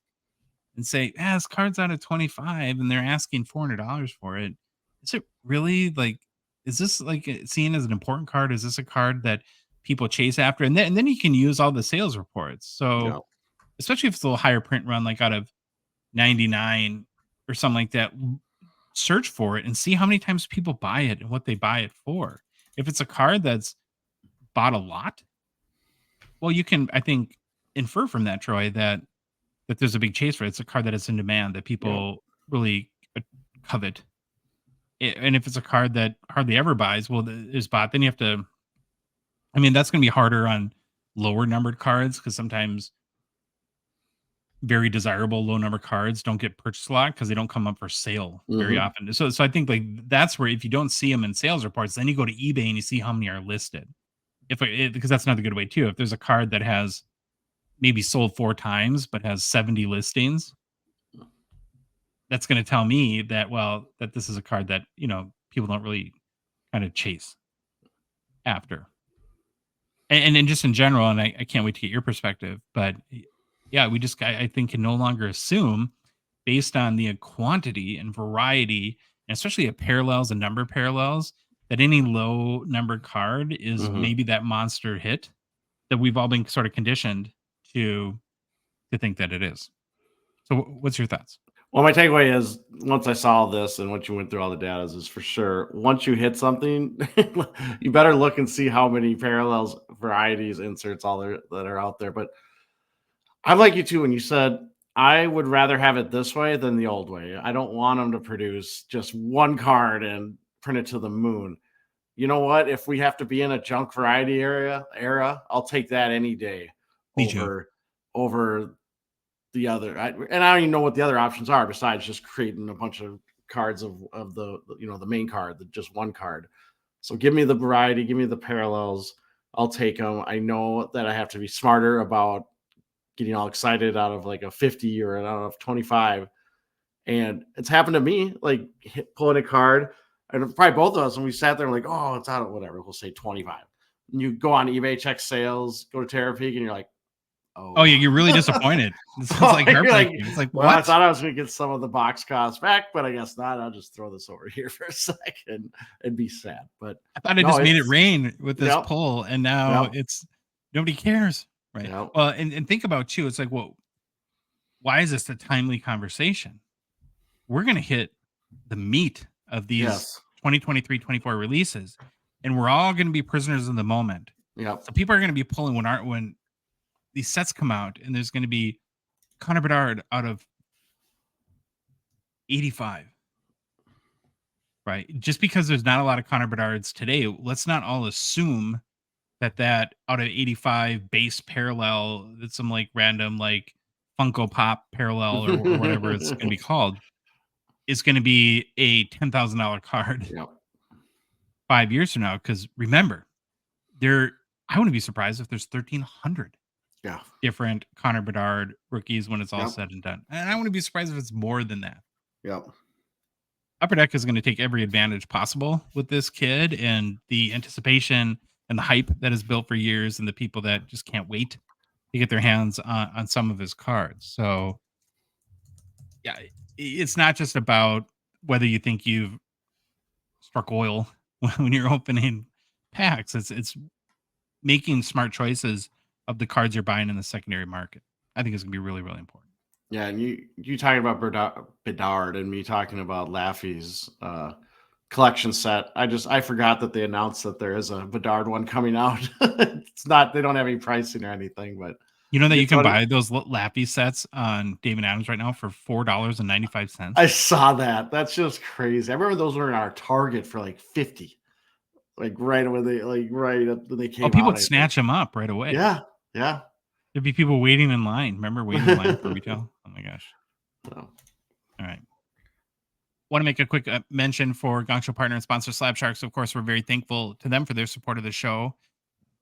and say, "Ah, this card's out of 25 and they're asking $400 for it. Is it really like is this like seen as an important card? Is this a card that people chase after?" And then you can use all the sales reports. So Yeah. especially if it's a little higher print run, like out of 99 or something like that, search for it and see how many times people buy it and what they buy it for. If it's a card that's bought a lot, well, you can, I think, infer from that, Troy, that there's a big chase for it. It's a card that is in demand that Yeah. people really covet. And if it's a card that hardly ever buys, well, is bought, then you have to. I mean, that's going to be harder on lower numbered cards because sometimes very desirable low number cards don't get purchased a lot because they don't come up for sale very Mhm. often. So I think like that's where if you don't see them in sales reports, then you go to eBay and you see how many are listed. Because that's another good way too. If there's a card that has maybe sold 4 times but has 70 listings, that's going to tell me that that this is a card that people don't really kind of chase after. And just in general, and I can't wait to get your perspective, but yeah, I think can no longer assume based on the quantity and variety, and especially at parallels and number parallels, that any low numbered card is Mhm. maybe that monster hit that we've all been sort of conditioned to think that it is. So what's your thoughts? Well, my takeaway is once I saw this and once you went through all the data is for sure, once you hit something, you better look and see how many parallels, varieties, inserts, all there that are out there. But I'm like you too when you said I would rather have it this way than the old way. I don't want them to produce just one card and print it to the moon. You know what? If we have to be in a junk variety era, I'll take that any day Me too. over the other. And I don't even know what the other options are besides just creating a bunch of cards of the main card, just one card. So give me the variety, give me the parallels. I'll take them. I know that I have to be smarter about getting all excited out of like a 50 or out of 25. And it's happened to me, like pulling a card, and probably both of us, and we sat there like, oh, it's out of whatever, we'll say 25. And you go on eBay, check sales, go to Terra Peak, and you're like, Oh oh. yeah, you're really disappointed. It sounds like You're like, heartbreaking. It's like well, I what? thought I was going to get some of the box costs back, but I guess not. I'll just throw this over here for a second and be sad. But I thought I no, just made it it's, rain with this yep, pull, and now yep, it's nobody cares, right? yep, Well, and think about too. It's like, well, why is this a timely conversation? We're gonna hit the meat of these yes, 2023, 24 releases, and we're all gonna be prisoners in the moment. yep, So people are gonna be pulling when these sets come out, and there's gonna be Connor Bedard out of 85. Right. Just because there's not a lot of Connor Bedards today, let's not all assume that out of 85 base parallel, that's some like random like Funko Pop parallel or whatever it's going to be called, is going to be a $10,000 card yep, 5 years from now. Because remember, I wouldn't be surprised if there's 1,300 yeah, different Connor Bedard rookies when it's all yep, said and done. And I wouldn't be surprised if it's more than that. yep. Upper Deck is going to take every advantage possible with this kid and the anticipation and the hype that is built for years and the people that just can't wait to get their hands on some of his cards. So, yeah, it's not just about whether you think you've struck oil when you're opening packs. It's making smart choices of the cards you're buying in the secondary market. I think it's gonna be really, really important. Yeah, and you talking about Bedard and me talking about Laffy's collection set. I forgot that they announced that there is a Bedard one coming out. It's not, they don't have any pricing or anything, but You know that you it's can what buy those Lappy sets on David Adams right now for $4.95. I saw that. That's just crazy. I remember those were in our Target for like 50. Like right when they when they came People out. would snatch them up right away. Yeah. Yeah. There'd be people waiting in line. Remember waiting in line for retail? Oh my gosh. So. All right. Want to make a quick mention for Gongshow partner and sponsor Slab Sharks. Of course, we're very thankful to them for their support of the show.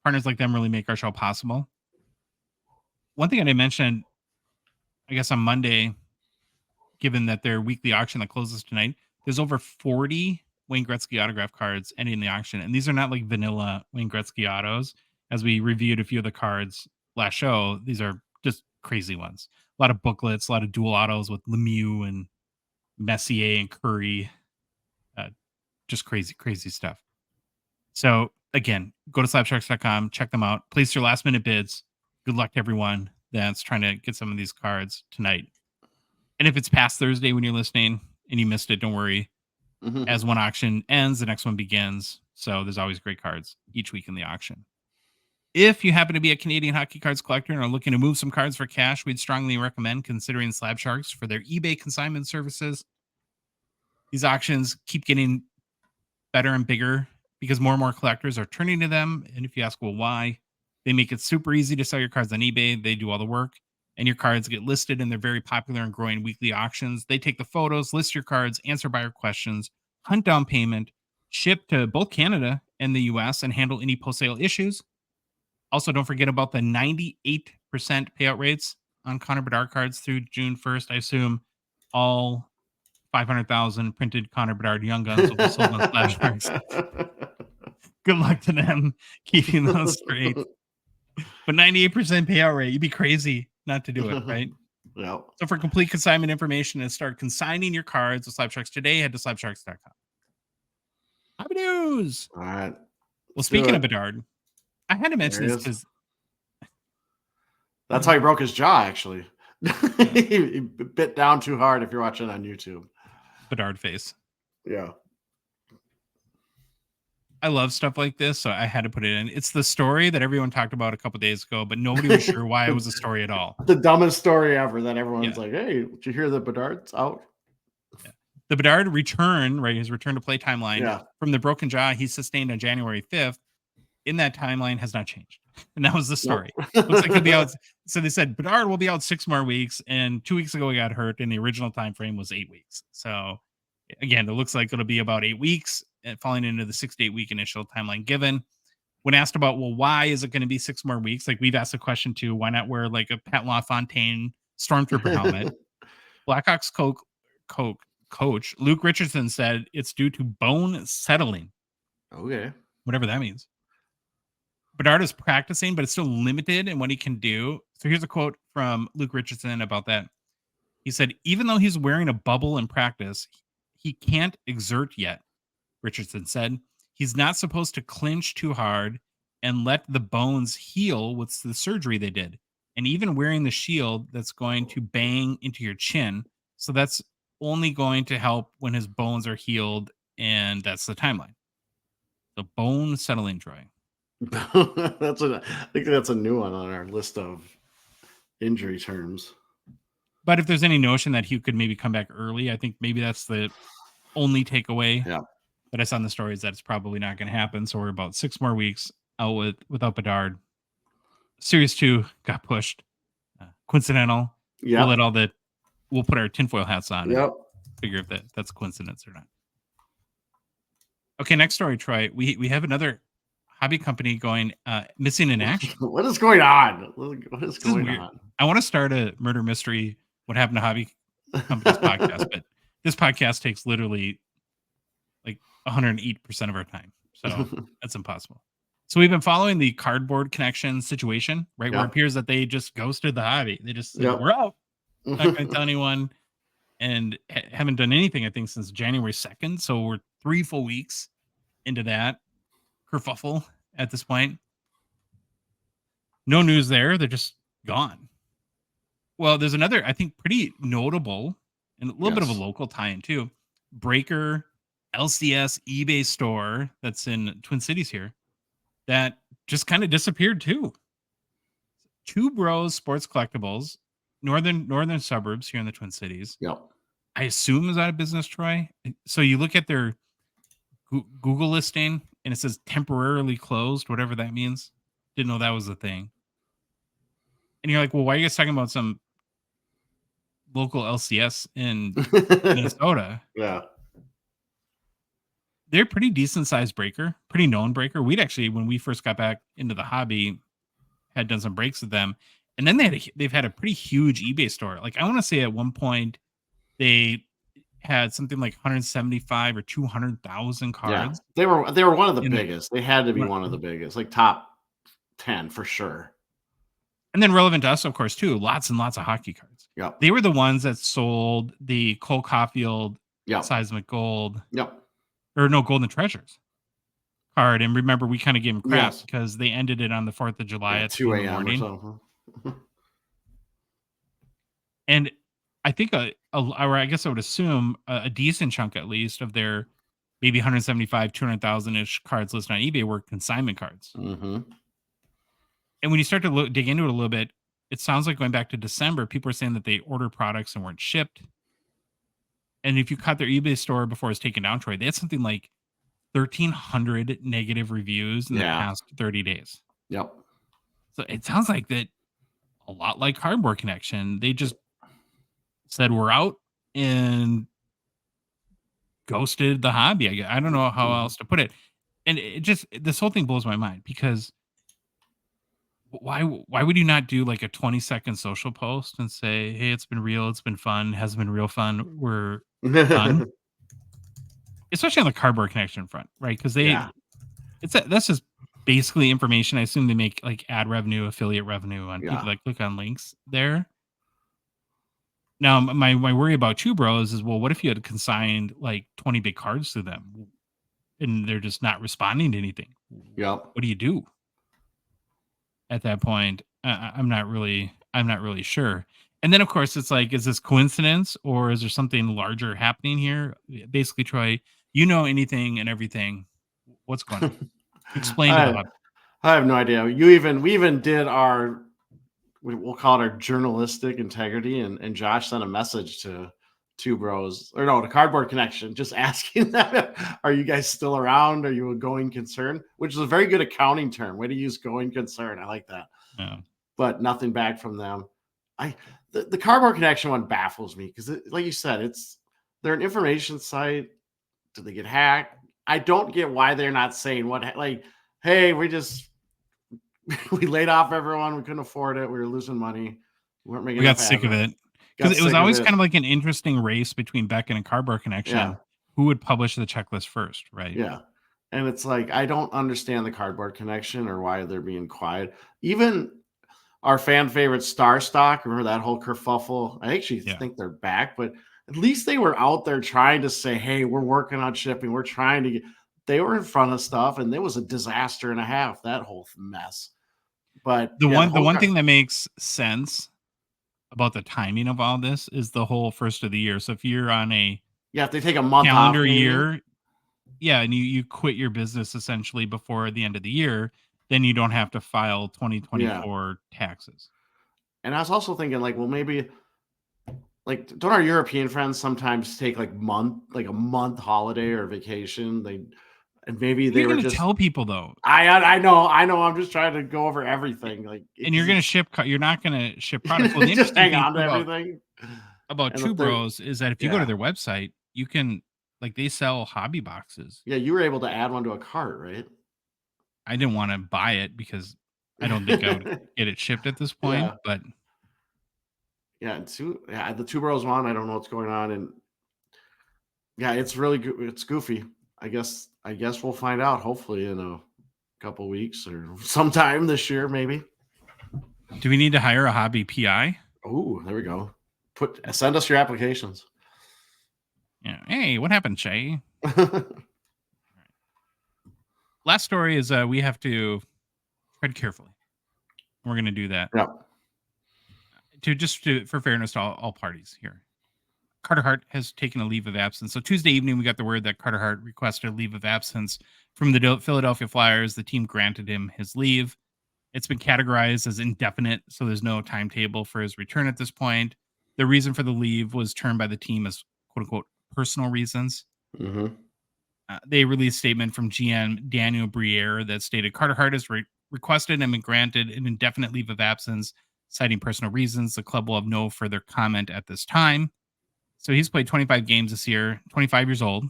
Partners like them really make our show possible. One thing I didn't mention, I guess on Monday, given that their weekly auction that closes tonight, there's over 40 Wayne Gretzky autograph cards ending the auction. And these are not like vanilla Wayne Gretzky autos. As we reviewed a few of the cards last show, these are just crazy ones. A lot of booklets, a lot of dual autos with Lemieux and Messier and Curry. Just crazy stuff. So again, go to slabsharks.com, check them out, place your last minute bids. Good luck to everyone that's trying to get some of these cards tonight. And if it's past Thursday when you're listening and you missed it, don't worry. As one auction ends, the next one begins. So there's always great cards each week in the auction. If you happen to be a Canadian hockey cards collector and are looking to move some cards for cash, we'd strongly recommend considering Slab Sharks for their eBay consignment services. These auctions keep getting better and bigger because more and more collectors are turning to them. And if you ask, well, why? They make it super easy to sell your cards on eBay. They do all the work, and your cards get listed in their very popular and growing weekly auctions. They take the photos, list your cards, answer buyer questions, hunt down payment, ship to both Canada and the US, and handle any post-sale issues. Also, don't forget about the 98% payout rates on Connor Bedard cards through June 1st. I assume all 500,000 printed Connor Bedard Young Guns will be sold on Slab Sharks. Good luck to them keeping those straight. But 98% payout rate, you'd be crazy not to do it, right? Yeah. So for complete consignment information and start consigning your cards with Slab Sharks today, head to slabsharks.com. Happy news! All right. Well, speaking of Bedard, I had to mention this because that's how he broke his jaw, actually. He bit down too hard if you're watching on YouTube. Bedard face. Yeah. I love stuff like this, so I had to put it in. It's the story that everyone talked about a couple days ago, but nobody was sure why it was a story at all. The dumbest story ever that everyone's like, hey, did you hear that Bedard's out? Yeah. The Bedard return, right, his return to play timeline from the broken jaw he sustained on January 5th, in that timeline has not changed. And that was the story. Looks like he'll be out. So they said Bedard will be out 6 more weeks, and 2 weeks ago he got hurt, and the original time frame was 8 weeks. So again, it looks like it'll be about 8 weeks, falling into the 6 to 8 week initial timeline given. When asked about, well, why is it going to be 6 more weeks? Like we've asked the question too, why not wear like a Pat LaFontaine Stormtrooper helmet? Blackhawks coach Luke Richardson said it's due to bone settling. Okay. Whatever that means. Bedard is practicing, but it's still limited in what he can do. So here's a quote from Luke Richardson about that. He said, even though he's wearing a bubble in practice, he can't exert yet. Richardson said, he's not supposed to clinch too hard and let the bones heal with the surgery they did. And even wearing the shield that's going to bang into your chin. So that's only going to help when his bones are healed. And that's the timeline. The bone settling dry. I think that's a new one on our list of injury terms. But if there's any notion that he could maybe come back early, I think maybe that's the only takeaway that I saw in the story is that it's probably not going to happen. So we're about 6 more weeks out without Bedard. Series 2 got pushed. Coincidental. Yeah. We'll put our tinfoil hats on. Yep. Figure if that's a coincidence or not. Okay, next story, Troy. We have another hobby company going missing in action. What is going on? What is going on? I want to start a murder mystery, what happened to hobby companies podcast, but this podcast takes literally like 108% of our time. So that's impossible. So we've been following the Cardboard Connection situation, right? Where it appears that they just ghosted the hobby. They just said, we're out. Not going to tell anyone. And haven't done anything, I think, since January 2nd. So we're 3 full weeks into that kerfuffle at this point. No news there. They're just gone. Well, there's another, I think, pretty notable and a little bit of a local tie-in too. Breaker LCS eBay store that's in Twin Cities here that just kind of disappeared too. Two Bros Sports Collectibles, northern suburbs here in the Twin Cities. Yep. I assume is out of business, Troy. So you look at their Google listing and it says temporarily closed, whatever that means. Didn't know that was a thing. And you're like, well, why are you guys talking about some local LCS in Minnesota? Yeah. They're pretty decent sized breaker, pretty known breaker. We'd actually, when we first got back into the hobby, had done some breaks with them. And then they've had a pretty huge eBay store. Like I want to say at one point they had something like 175 or 200,000 cards. Yeah. They were one of the biggest. They had to be one of the biggest, like top 10 for sure. And then relevant to us, of course, too, lots and lots of hockey cards. Yep. They were the ones that sold the Cole Caulfield Seismic Gold. Yep. Or no, Golden Treasures card. And remember, we kind of gave them crap because they ended it on the 4th of July at 2 a.m. or something. And I think, or I guess I would assume a decent chunk, at least, of their maybe 175, 200,000-ish cards listed on eBay were consignment cards. Mm-hmm. And when you start to dig into it a little bit, it sounds like going back to December, people are saying that they ordered products and weren't shipped. And if you caught their eBay store before it was taken down, Troy, they had something like 1,300 negative reviews in the past 30 days. Yep. So it sounds like that a lot like Cardboard Connection. They just said we're out and ghosted the hobby. I don't know how else to put it. And it just, this whole thing blows my mind because why would you not do like a 20-second social post and say, hey, it's been real, it's been fun, has been real fun, we're done. Especially on the Cardboard Connection front, right? Because that's just basically information. I assume they make like ad revenue, affiliate revenue on people that click on links there. Now, my worry about Two Bros is, well, what if you had consigned like 20 big cards to them and they're just not responding to anything? Yep. What do you do at that point? I'm not really sure. And then, of course, it's like, is this coincidence or is there something larger happening here? Basically, Troy, you know anything and everything. What's going on? Explain to the hub. I have no idea. We even did we'll call it our journalistic integrity, and Josh sent a message to Two Bros, or no, to Cardboard Connection, just asking them, are you guys still around? Are you a going concern? Which is a very good accounting term. Way to use going concern. I like that. Yeah. But nothing back from them. The Cardboard Connection one baffles me because, like you said, they're an information site. Did they get hacked? I don't get why they're not saying hey, we laid off everyone. We couldn't afford it. We were losing money. We got sick of it. Because it was always kind of like an interesting race between Beckett and Cardboard Connection. Who would publish the checklist first, right? Yeah. And it's like, I don't understand the Cardboard Connection or why they're being quiet. Even our fan favorite Star Stock, remember that whole kerfuffle? I actually think they're back, but at least they were out there trying to say, hey, we're working on shipping. We're trying to they were in front of stuff, and it was a disaster and a half, that whole mess. But the one thing that makes sense about the timing of all this is the whole first of the year. So if you're on if they take a month calendar off, year, and you quit your business essentially before the end of the year, then you don't have to file 2024 taxes. And I was also thinking, like, well, maybe don't our European friends sometimes take a month holiday or vacation? Maybe they were just tell people though. I know. I'm just trying to go over everything. And you're going to ship. You're not going to ship product. Well, just hang on to everything. About Two Bros is that if you go to their website, you can they sell hobby boxes. Yeah, you were able to add one to a cart, right? I didn't want to buy it because I don't think I would get it shipped at this point. But the Two Bros one, I don't know what's going on, and it's really it's goofy. I guess we'll find out hopefully in a couple weeks or sometime this year, maybe. Do we need to hire a hobby PI? Oh, there we go. Send us your applications. Yeah. Hey, what happened, Shay? last story is we have to tread carefully. We're going to do that. Yeah. For fairness to all parties here. Carter Hart has taken a leave of absence. So Tuesday evening, we got the word that Carter Hart requested a leave of absence from the Philadelphia Flyers. The team granted him his leave. It's been categorized as indefinite, so there's no timetable for his return at this point. The reason for the leave was termed by the team as "quote unquote" personal reasons. Mm-hmm. They released a statement from GM Daniel Briere that stated Carter Hart has requested and been granted an indefinite leave of absence, citing personal reasons. The club will have no further comment at this time. So he's played 25 games this year, 25 years old.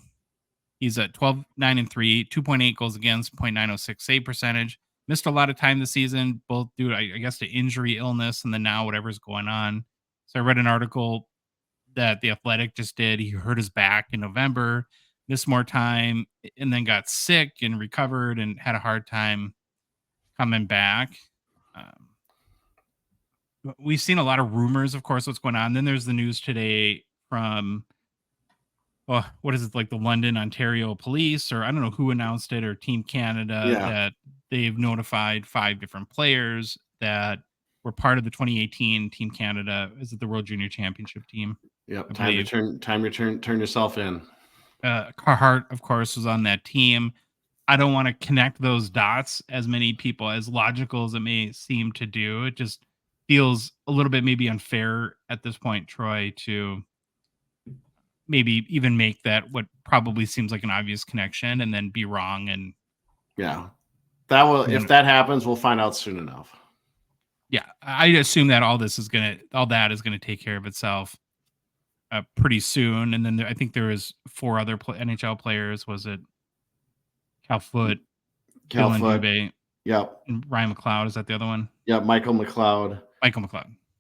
He's at 12, 9, and 3, 2.8 goals against, 0.906 save percentage. Missed a lot of time this season, both due, I guess, to injury, illness, and then now whatever's going on. So I read an article that The Athletic just did. He hurt his back in November, missed more time, and then got sick and recovered and had a hard time coming back. We've seen a lot of rumors, of course, what's going on. Then there's the news today from, what is it, like the London, Ontario police, or I don't know who announced it, or Team Canada, that they've notified 5 different players that were part of the 2018 Team Canada. Is it the World Junior Championship team? Yep. Time to turn yourself in. Hart, of course, was on that team. I don't want to connect those dots as many people, as logical as it may seem to do. It just feels a little bit maybe unfair at this point, Troy, to maybe even make that what probably seems like an obvious connection and then be wrong. And if that happens, we'll find out soon enough. Yeah, I assume that all that is gonna take care of itself pretty soon. And then I think there was 4 other NHL players. Was it Cal Foote, Dubé, yep, and Ryan McLeod? Is that the other one? Yeah, Michael McLeod.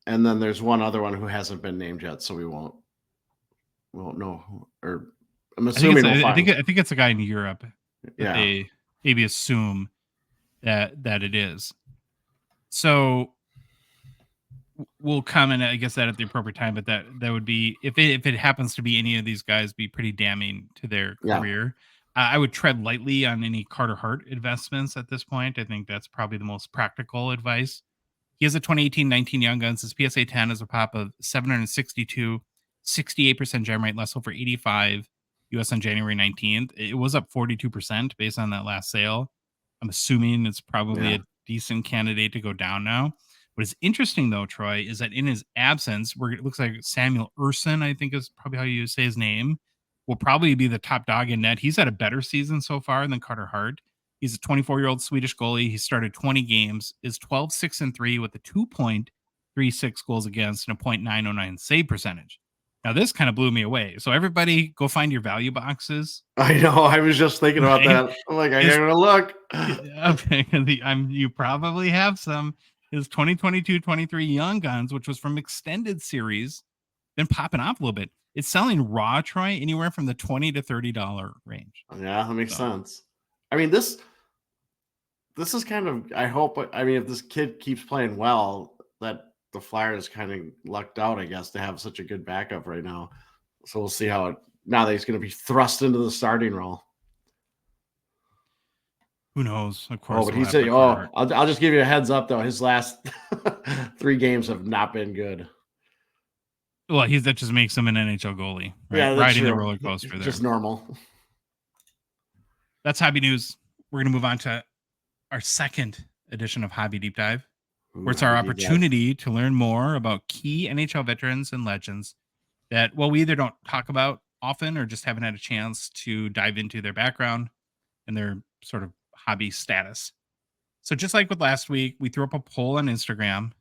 And then there's one other one who hasn't been named yet, so we won't know. Or I'm assuming I think it's a guy in Europe. Yeah, they maybe assume that it is. So we'll comment, I guess, that at the appropriate time. But that would be, if it happens to be any of these guys, be pretty damning to their career. I would tread lightly on any Carter Hart investments at this point. I think that's probably the most practical advice. He has a 2018-19 Young Guns. His PSA 10 is a pop of 762, 68% gem rate, less over 85 US on January 19th. It was up 42% based on that last sale. I'm assuming it's probably a decent candidate to go down now. What is interesting, though, Troy, is that in his absence, where it looks like Samuel Ersson, I think is probably how you say his name, will probably be the top dog in net. He's had a better season so far than Carter Hart. He's a 24-year-old Swedish goalie. He started 20 games, is 12-6-3 with a 2.36 goals against and a 0.909 save percentage. Now, this kind of blew me away. So everybody go find your value boxes. I know. I was just thinking about that. I'm like, I gotta look. Okay. You probably have some. His 2022-23 Young Guns, which was from extended series, been popping off a little bit. It's selling raw, Troy, anywhere from the $20 to $30 range. Yeah, that makes sense. I mean, this is kind of, I hope, I mean, if this kid keeps playing well, that the Flyers kind of lucked out, I guess, to have such a good backup right now. So we'll see now that he's going to be thrust into the starting role. Who knows? Of course. But he said, I'll just give you a heads up, though. His last 3 games have not been good. Well, that just makes him an NHL goalie, right? Yeah, riding the roller coaster there. Just normal. That's Hobby News. We're going to move on to our second edition of Hobby Deep Dive, where it's our opportunity to learn more about key NHL veterans and legends that, well, we either don't talk about often or just haven't had a chance to dive into their background and their sort of hobby status. So just like with last week, we threw up a poll on Instagram,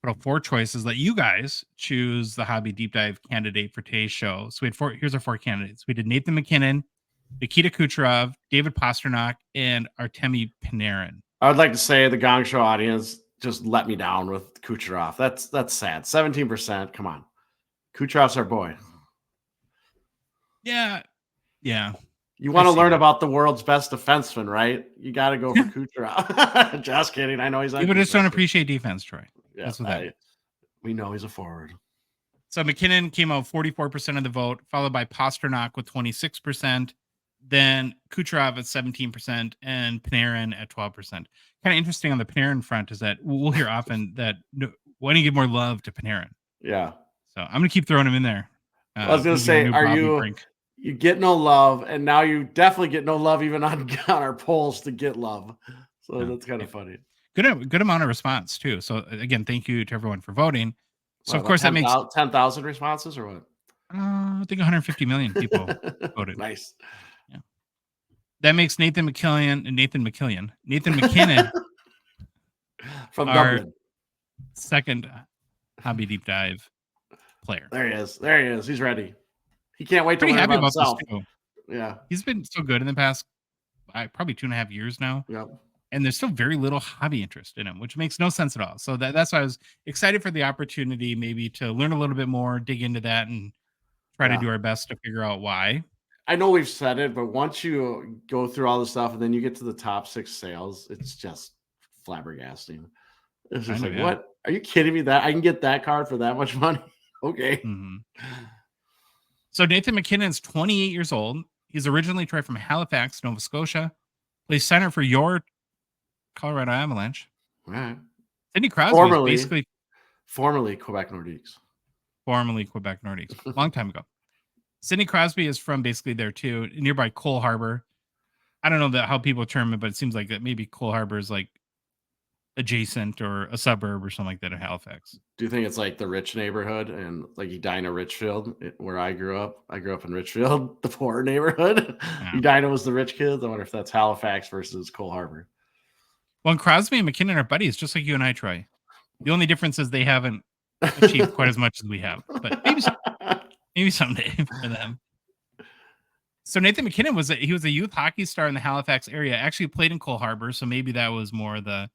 put up 4 choices, let you guys choose the Hobby Deep Dive candidate for today's show. So we had here's our 4 candidates. We did Nathan MacKinnon, Nikita Kucherov, David Pastrnak, and Artemi Panarin. I would like to say the Gong Show audience just let me down with Kucherov. That's sad. 17%. Come on. Kucherov's our boy. Yeah. You want to learn about the world's best defenseman, right? You got to go for Kucherov. Just kidding. I know he's. People just don't appreciate defense, Troy. Yeah, that's what that is. We know he's a forward. So McKinnon came out 44% of the vote, followed by Pastrnak with 26%, Then Kucherov at 17% and Panarin at 12%. Kind of interesting on the Panarin front is that we'll hear often that why don't you give more love to Panarin? Yeah. So I'm going to keep throwing him in there. I was going to say, are you get no love, and now you definitely get no love even on our polls to get love. So that's kind of funny. Good amount of response too. So again, thank you to everyone for voting. So of course 10, that makes 10,000 responses or what? I think 150 million people voted. Nice. Yeah. That makes Nathan MacKinnon from our Dublin. Second hobby deep dive player. There he is. He's ready. He can't wait to Pretty learn happy about this himself. too. Yeah. He's been so good in the past probably 2.5 years now. Yep. And there's still very little hobby interest in him, which makes no sense at all. So that's why I was excited for the opportunity maybe to learn a little bit more, dig into that, and try to do our best to figure out why. I know we've said it, but once you go through all the stuff and then you get to the top 6 sales, it's just flabbergasting. It's just what? Are you kidding me? That I can get that card for that much money? Okay. Mm-hmm. So Nathan MacKinnon's 28 years old. He's originally tried from Halifax, Nova Scotia. Plays center for your Colorado Avalanche. All right. Sidney Crosby is formerly Quebec Nordiques. Formerly Quebec Nordiques. Long time ago. Sidney Crosby is from basically there too, nearby Cole Harbor. I don't know how people term it, but it seems like that maybe Cole Harbor is like adjacent or a suburb or something like that of Halifax. Do you think it's like the rich neighborhood and like Edina, Richfield, where I grew up? I grew up in Richfield, the poor neighborhood. Yeah. Edina was the rich kids. I wonder if that's Halifax versus Cole Harbor. Well, Crosby and MacKinnon are buddies, just like you and I, Troy. The only difference is they haven't achieved quite as much as we have, but maybe someday for them. So Nathan MacKinnon was a youth hockey star in the Halifax area. Actually played in Cole Harbor, so maybe that was more the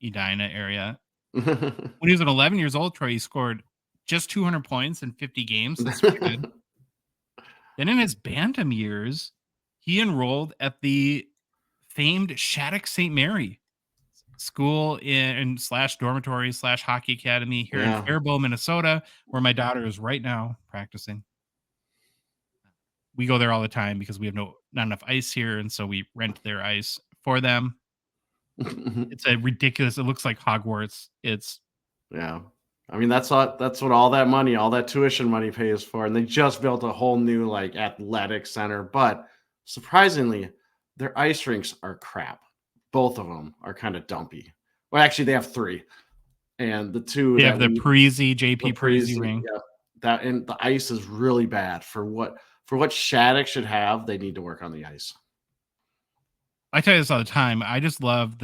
Edina area. When he was 11 years old, Troy, he scored just 200 points in 50 games. That's pretty good. Then in his bantam years, he enrolled at the famed Shattuck St. Mary school in / dormitory / hockey academy here in Faribault, Minnesota, where my daughter is right now practicing. We go there all the time because we have not enough ice here, and so we rent their ice for them. It's a ridiculous. It looks like Hogwarts. I mean, that's what all that money, all that tuition money pays for. And they just built a whole new like athletic center, but surprisingly, their ice rinks are crap. Both of them are kind of dumpy. Well, actually, they have 3, and the 2 they have the JP Parisi ring. Yeah, that and the ice is really bad for what Shattuck should have. They need to work on the ice. I tell you this all the time. I just love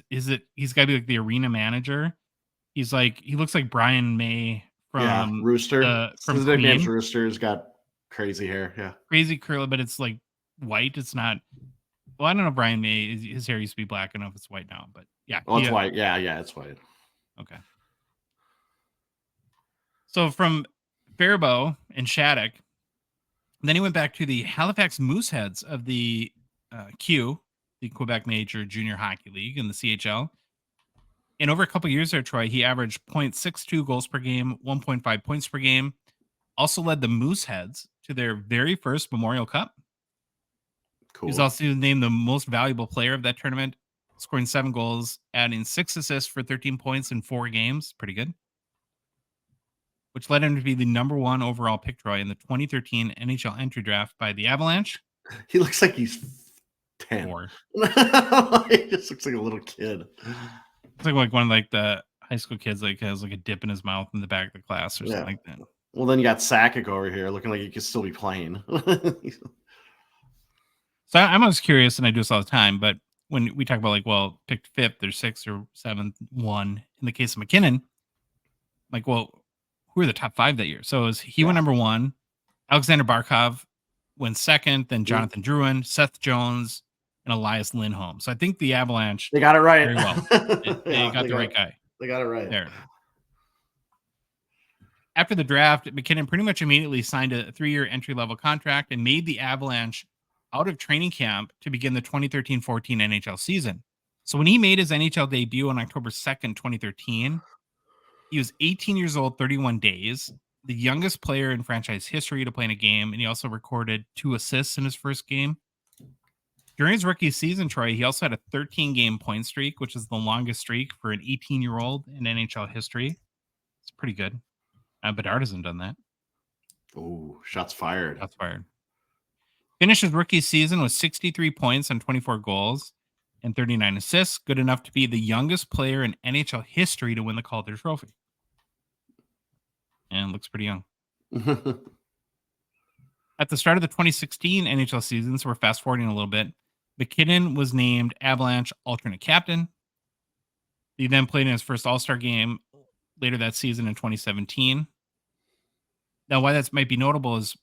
he's got to be like the arena manager. He looks like Brian May from Rooster. His nickname's Rooster. He's got crazy hair. Yeah. Crazy curly, but it's like white. It's not. Well, I don't know. Brian May, his hair used to be black. I don't know if it's white now, but yeah. Oh, it's white. Yeah, it's white. Okay. So from Faribault and Shattuck, then he went back to the Halifax Mooseheads of the Q, the Quebec Major Junior Hockey League in the CHL. And over a couple of years there, Troy, he averaged 0.62 goals per game, 1.5 points per game. Also led the Mooseheads to their very first Memorial Cup. Cool. He was also named the most valuable player of that tournament, scoring 7 goals, adding 6 assists for 13 points in 4 games. Pretty good. Which led him to be the #1 overall pick, Troy, in the 2013 NHL entry draft by the Avalanche. He looks like he's 10. He just looks like a little kid. It's like one of like the high school kids like has like a dip in his mouth in the back of the class or something like that. Well, then you got Sakic over here looking like he could still be playing. So I'm always curious, and I do this all the time, but when we talk about picked 5th or 6th or 7th, 1, in the case of MacKinnon, who are the top 5 that year? So he went #1, Alexander Barkov went 2nd, then Jonathan Drouin, Seth Jones, and Elias Lindholm. So I think the Avalanche, they got it right very well. They got the right guy. They got it right there. After the draft, MacKinnon pretty much immediately signed a 3-year entry-level contract and made the Avalanche out of training camp to begin the 2013-14 NHL season. So when he made his NHL debut on October 2nd, 2013, he was 18 years old, 31 days, the youngest player in franchise history to play in a game, and he also recorded 2 assists in his first game. During his rookie season, Troy, he also had a 13-game point streak, which is the longest streak for an 18-year-old in NHL history. It's pretty good. Bedard hasn't done that. Oh, shots fired. Shots fired. Finished his rookie season with 63 points on 24 goals and 39 assists, good enough to be the youngest player in NHL history to win the Calder Trophy. And looks pretty young. At the start of the 2016 NHL season, so we're fast forwarding a little bit, MacKinnon was named Avalanche alternate captain. He then played in his first All-Star game later that season in 2017. Now, why that might be notable is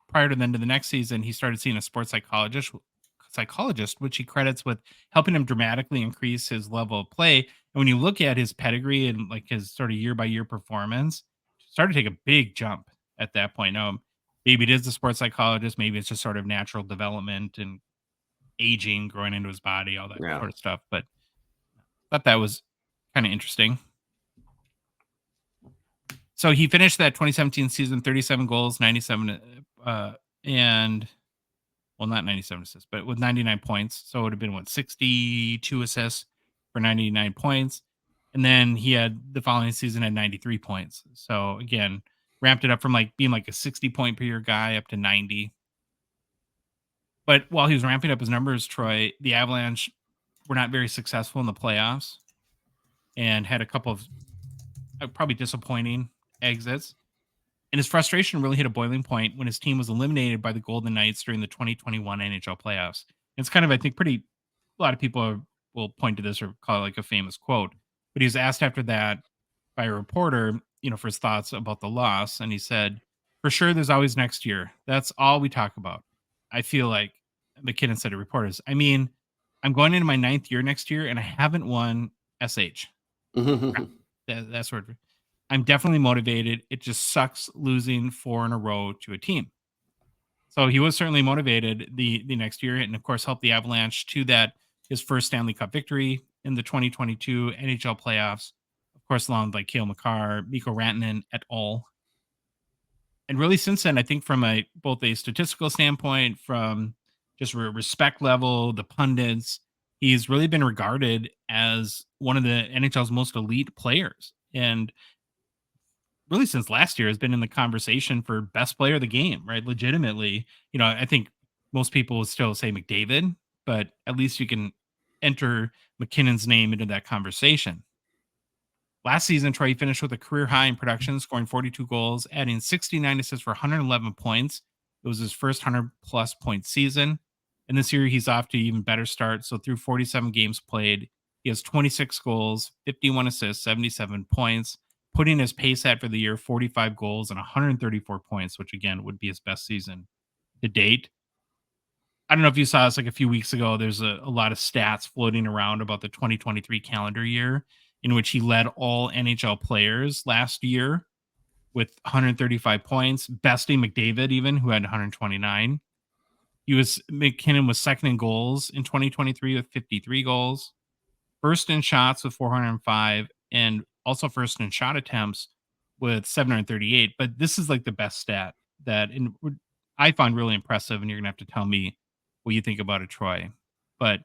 prior to the next season, he started seeing a sports psychologist, which he credits with helping him dramatically increase his level of play. And when you look at his pedigree and like his sort of year-by-year performance, started to take a big jump at that point. Now, maybe it is the sports psychologist, maybe it's just sort of natural development and aging, growing into his body, all that sort of stuff. But I thought that was kind of interesting. So he finished that 2017 season, 37 goals, 97, and well, not 97 assists, but with 99 points. So it would have been 62 assists for 99 points. And then he had the following season at 93 points. So again, ramped it up from like being like a 60 point per year guy up to 90. But while he was ramping up his numbers, Troy, the Avalanche were not very successful in the playoffs and had a couple of probably disappointing exits. And his frustration really hit a boiling point when his team was eliminated by the Golden Knights during the 2021 NHL playoffs. It's kind of, I think, a lot of people will point to this or call it like a famous quote. But he was asked after that by a reporter, for his thoughts about the loss. And he said, "For sure, there's always next year. That's all we talk about. I feel like," MacKinnon said to reporters, "I mean, I'm going into my 9th year next year and I haven't won SH. That sort of. I'm definitely motivated. It just sucks losing 4 in a row to a team." So he was certainly motivated the next year, and of course helped the Avalanche to that his first Stanley Cup victory in the 2022 NHL playoffs. Of course, along with like Cale Makar, Mikko Rantanen et al. And really since then, I think from both a statistical standpoint, from just respect level, the pundits, he's really been regarded as one of the NHL's most elite players. And really since last year has been in the conversation for best player of the game, right? Legitimately, I think most people would still say McDavid, but at least you can enter MacKinnon's name into that conversation. Last season, Troy finished with a career high in production, scoring 42 goals, adding 69 assists for 111 points. It was his first 100-plus point season. And this year, he's off to an even better start. So through 47 games played, he has 26 goals, 51 assists, 77 points, putting his pace at for the year 45 goals and 134 points, which again would be his best season to date. I don't know if you saw this like a few weeks ago. There's a lot of stats floating around about the 2023 calendar year in which he led all NHL players last year with 135 points, besting McDavid even, who had 129. MacKinnon was second in goals in 2023 with 53 goals, first in shots with 405, and also first in shot attempts with 738. But this is like the best stat that I find really impressive, and you're going to have to tell me what you think about it, Troy. But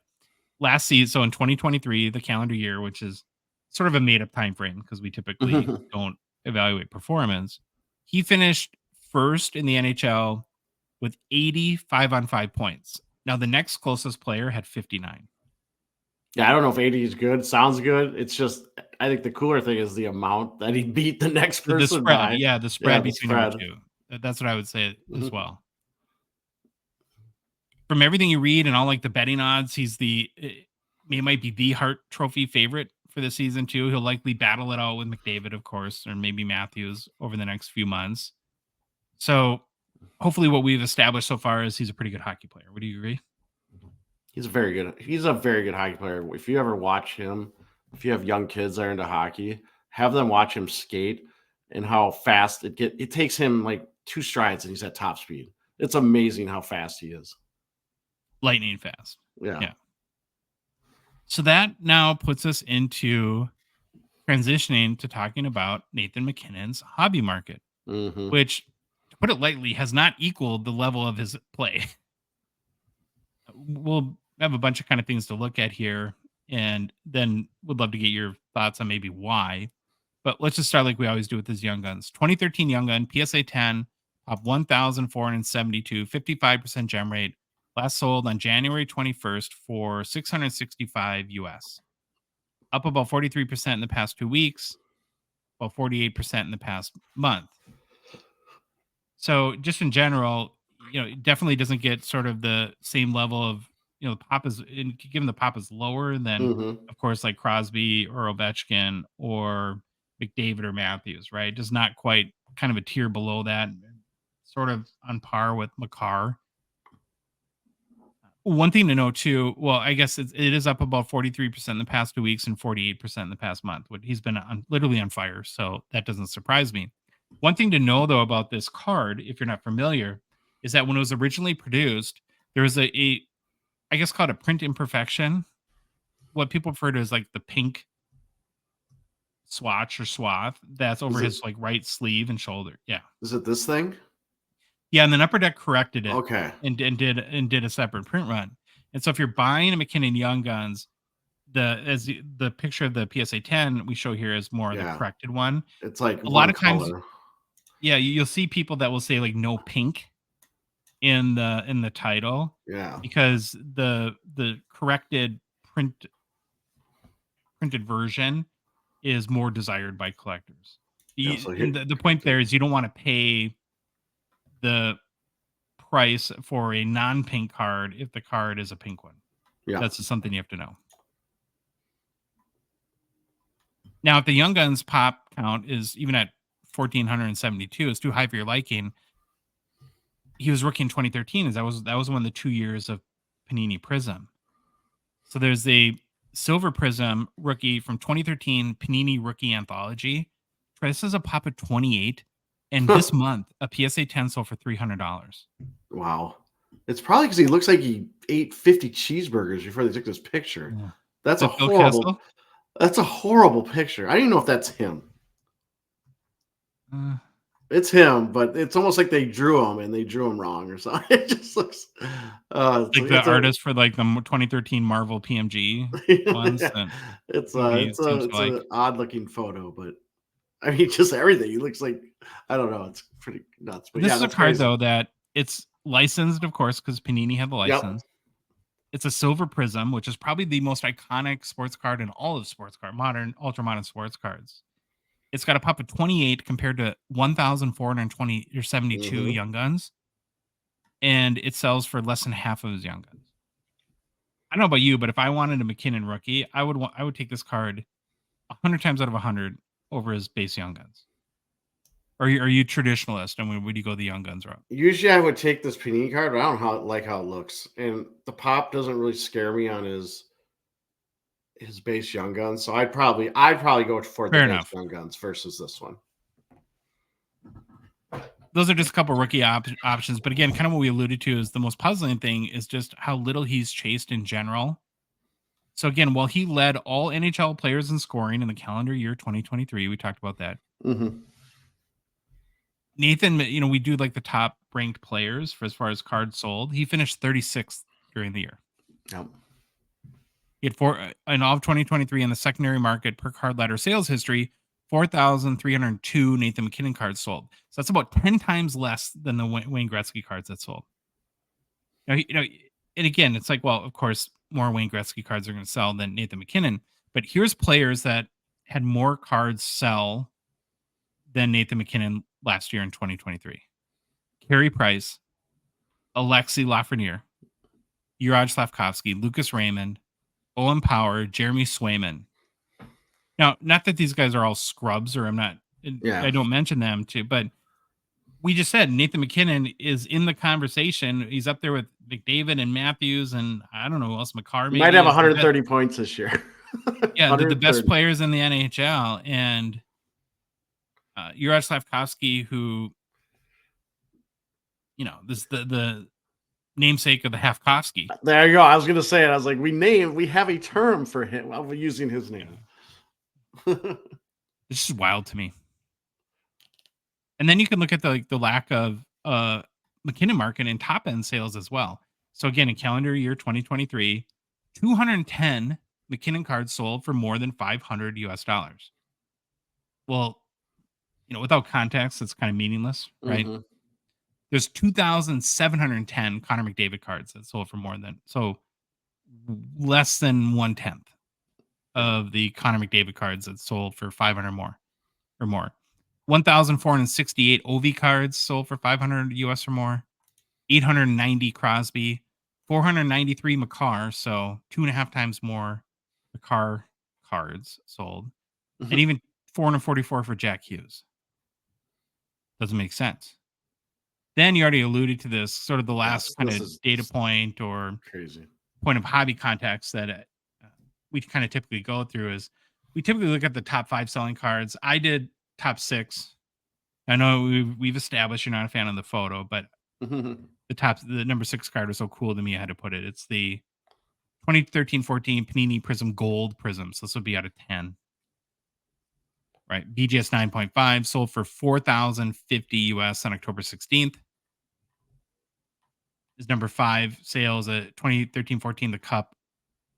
last season, so in 2023, the calendar year, which is sort of a made-up time frame because we typically don't evaluate performance, he finished first in the NHL with 85 on 5 points. Now, the next closest player had 59. Yeah, I don't know if 80 is good. Sounds good. It's just, I think the cooler thing is the amount that he beat the next person the spread, by. Yeah, the spread between number two. That's what I would say as well. From everything you read and all like the betting odds, he might be the Hart Trophy favorite for the season too. He'll likely battle it out with McDavid, of course, or maybe Matthews over the next few months. So hopefully what we've established so far is he's a pretty good hockey player. Would you agree? He's a very good hockey player. If you ever watch him, if you have young kids that are into hockey, have them watch him skate and how fast it takes him like 2 strides and he's at top speed. It's amazing how fast he is. Lightning fast. Yeah. So that now puts us into transitioning to talking about Nathan MacKinnon's hobby market, which, put it lightly, has not equaled the level of his play. We'll I have a bunch of kind of things to look at here, and then would love to get your thoughts on maybe why. But let's just start like we always do with these Young Guns. 2013 Young Gun, PSA 10, top 1,472, 55% gem rate. Last sold on January 21st for 665 US. Up about 43% in the past 2 weeks, about 48% in the past month. So just in general, it definitely doesn't get sort of the same level of, the pop is given the pop is lower than, Mm-hmm. of course, like Crosby or Ovechkin or McDavid or Matthews, right? Just not quite kind of a tier below that, sort of on par with Makar. One thing to know too, well, I guess it is up about 43% in the past 2 weeks and 48% in the past month. He's been literally on fire, so that doesn't surprise me. One thing to know though about this card, if you're not familiar, is that when it was originally produced, there was a I guess called a print imperfection. What people refer to as like the pink swatch or swath that's over Is it his like right sleeve and shoulder. Yeah. is it this thing? Yeah, and then Upper Deck corrected it Okay. and did a separate print run. And so if you're buying a MacKinnon Young Guns, the picture of the PSA 10 we show here is more the Yeah. corrected one. It's like A lot one of times, color. yeah, you'll see people that will say like no pink in the title Yeah. because the corrected printed version is more desired by collectors. Yeah. So And the point there is you don't want to pay the price for a non-pink card if the card is a pink one. yeah. That's just something you have to know. Now, if the Young Guns pop count is even at 1,472, it's too high for your liking. He was rookie in 2013, as that was one of the 2 years of Panini Prism. So there's a Silver Prism rookie from 2013 Panini Rookie Anthology. This is a pop of 28, and this month a PSA 10 sold for $300. Wow. It's probably because he looks like he ate 50 cheeseburgers before they took this picture. Yeah. That's Is a that Phil horrible. Kessel? That's a horrible picture. I don't even know if that's him. Uh, It's him, but it's almost like they drew him wrong or something. It just looks. like the artist for like the 2013 Marvel PMG ones that nobody it's seems to like. an odd looking photo, but I mean, just everything. He looks like I don't know. It's pretty nuts. But This yeah, is a that's card crazy. though that it's licensed, of course, because Panini had the Yep. license. It's a Silver Prism, which is probably the most iconic sports card in all of sports card, ultra modern sports cards. It's got a pop of 28 compared to 1,420 or 72 Mhm. Young Guns, and it sells for less than half of his Young Guns. I don't know about you, but if I wanted a MacKinnon rookie, I would take this card 100 times out of 100 over his base Young Guns. Are you traditionalist, and would you go the Young Guns route? Usually, I would take this Panini card, but I don't like how it looks, and the pop doesn't really scare me on his base Young Guns. So I'd probably go for the Fair base enough. Young Guns versus this one. Those are just a couple rookie options, but again, kind of what we alluded to is the most puzzling thing is just how little he's chased in general. So again, while he led all NHL players in scoring in the calendar year 2023, we talked about that. Mm-hmm. Nathan, we do like the top ranked players for as far as cards sold. He finished 36th during the year. Yep. He had in all of 2023 in the secondary market per card ladder sales history, 4,302 Nathan MacKinnon cards sold. So that's about 10 times less than the Wayne Gretzky cards that sold. Now, and again, it's like, well, of course, more Wayne Gretzky cards are going to sell than Nathan MacKinnon. But here's players that had more cards sell than Nathan MacKinnon last year in 2023. Carey Price, Alexei Lafreniere, Juraj Slavkovsky, Lucas Raymond, Owen Power, Jeremy Swayman. Now, not that these guys are all scrubs, or I don't mention them too, but we just said Nathan MacKinnon is in the conversation. He's up there with McDavid and Matthews, and I don't know who else, Makar maybe. Might have 130 points this year. Yeah, the best players in the NHL, and Juraj Slavkovsky, who, this the namesake of the Hafkovsky. There you go. I was going to say it. I was like, we have a term for him. I'll be using his name. It's just wild to me. And then you can look at the lack of MacKinnon market and top end sales as well. So again, in calendar year 2023, 210 MacKinnon cards sold for more than $500 US. Well, without context, it's kind of meaningless, right? Mhm. There's 2,710 Connor McDavid cards that sold for more than less than 1/10 Yeah. of the Connor McDavid cards that sold for 500 more or more. 1,468 OV cards sold for 500 US or more. 890 Crosby, 493 McCarr, so 2.5 times more McCarr cards sold, and Mhm. even 444 for Jack Hughes. Doesn't make sense. Then you already alluded to this, sort of the last Yes, kind this of is data point or crazy. point of hobby context that we kind of typically go through is we typically look at the top 5 selling cards. I did top 6. I know we've established you're not a fan of the photo, but the number 6 card was so cool to me I had to put it. It's the 2013-14 Panini Prism Gold Prism. So this would be out of 10. Right. BGS 9.5 sold for 4,050 US on October 16th. Is number 5 sales at 2013-14 the Cup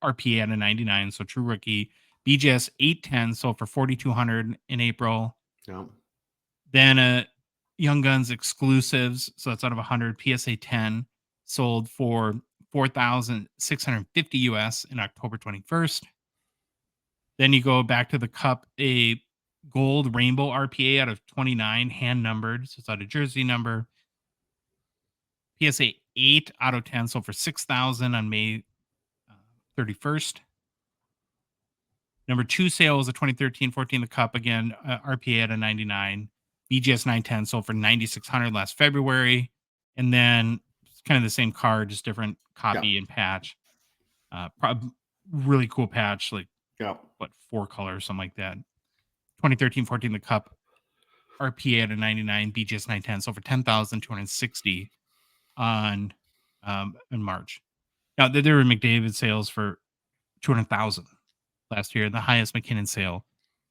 RPA at a 99, so true rookie. BGS 810 sold for 4,200 in April. Yeah. Then Young Guns exclusives, so that's out of 100. PSA 10 sold for 4,650 US in October 21st. Then you go back to the Cup, a gold rainbow RPA out of 29, hand numbered, so it's out of jersey number. PSA 8 out of 10 sold for 6,000 on May 31st. Number 2 sale was a 2013-14 the Cup again, RPA at a 99. BGS 910 sold for 9,600 last February, and then it's kind of the same card, just different Yeah. copy and patch. Really cool patch, like Yeah. 4 colors, something like that. 2013-14 the Cup RPA at a 99, BGS 910 sold for 10,260 on in March. Now there were McDavid sales for 200,000 last year. The highest McKinnon sale,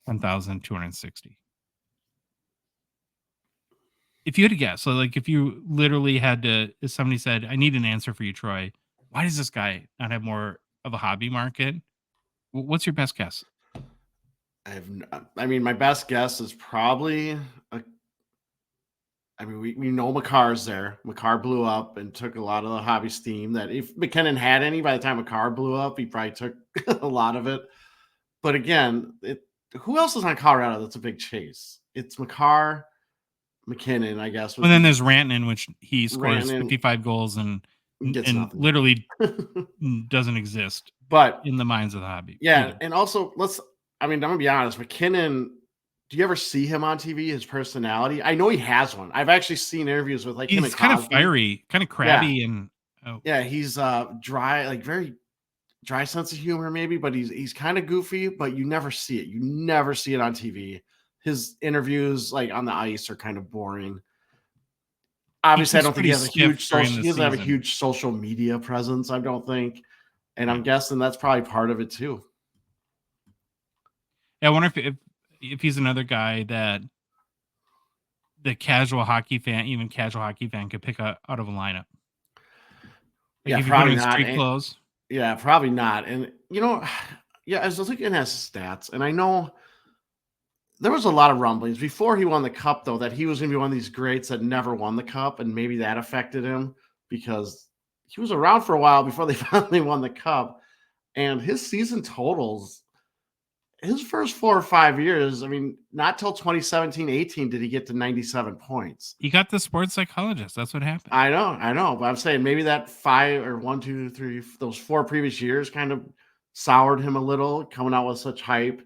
1,260. If you had to guess, so like if you literally had to, if somebody said, "I need an answer for you, Troy. Why does this guy not have more of a hobby market?" What's your best guess? I mean, my best guess is probably I mean, we know McCarr's there. McCarr blew up and took a lot of the hobby steam that if McKinnon had any by the time McCarr blew up, he probably took a lot of it. But again, who else is on Colorado that's a big chase? It's McCarr, McKinnon, I guess, would And then be there's Rantanen, which he scores Rantanen 55 goals and gets nothing. literally doesn't exist But in the minds of the hobby yeah, either. and also I mean, I'm gonna be honest, McKinnon, do you ever see him on TV, his personality? I know he has one. I've actually seen interviews with like him and He's kind of Cosby. fiery, kind of Yeah. crabby, and oh, Yeah, he's dry, like very dry sense of humor, maybe, but he's kind of goofy, but you never see it. You never see it on TV. His interviews, like on the ice, are kind of boring. he Obviously, I keeps don't think he pretty has a stiff huge during social. the He doesn't have a season. huge social media presence. I don't think, and I'm Yeah. guessing that's probably part of it too. Yeah, I wonder if he's another guy that the casual hockey fan, even casual hockey fan, could pick out of a lineup. Like Yeah, if you put him probably in not. street clothes, Yeah, probably not. And yeah, I was looking at his stats, and I know there was a lot of rumblings before he won the cup, though, that he was going to be one of these greats that never won the cup, and maybe that affected him because he was around for a while before they finally won the cup. And his season totals, his first 4 or 5 years, I mean, not till 2017-18 did he get to 97 points. he got the sports psychologist. That's what happened. I know, but I'm saying maybe that 5 or 1, 2, 3, those 4 previous years kind of soured him a little, coming out with such hype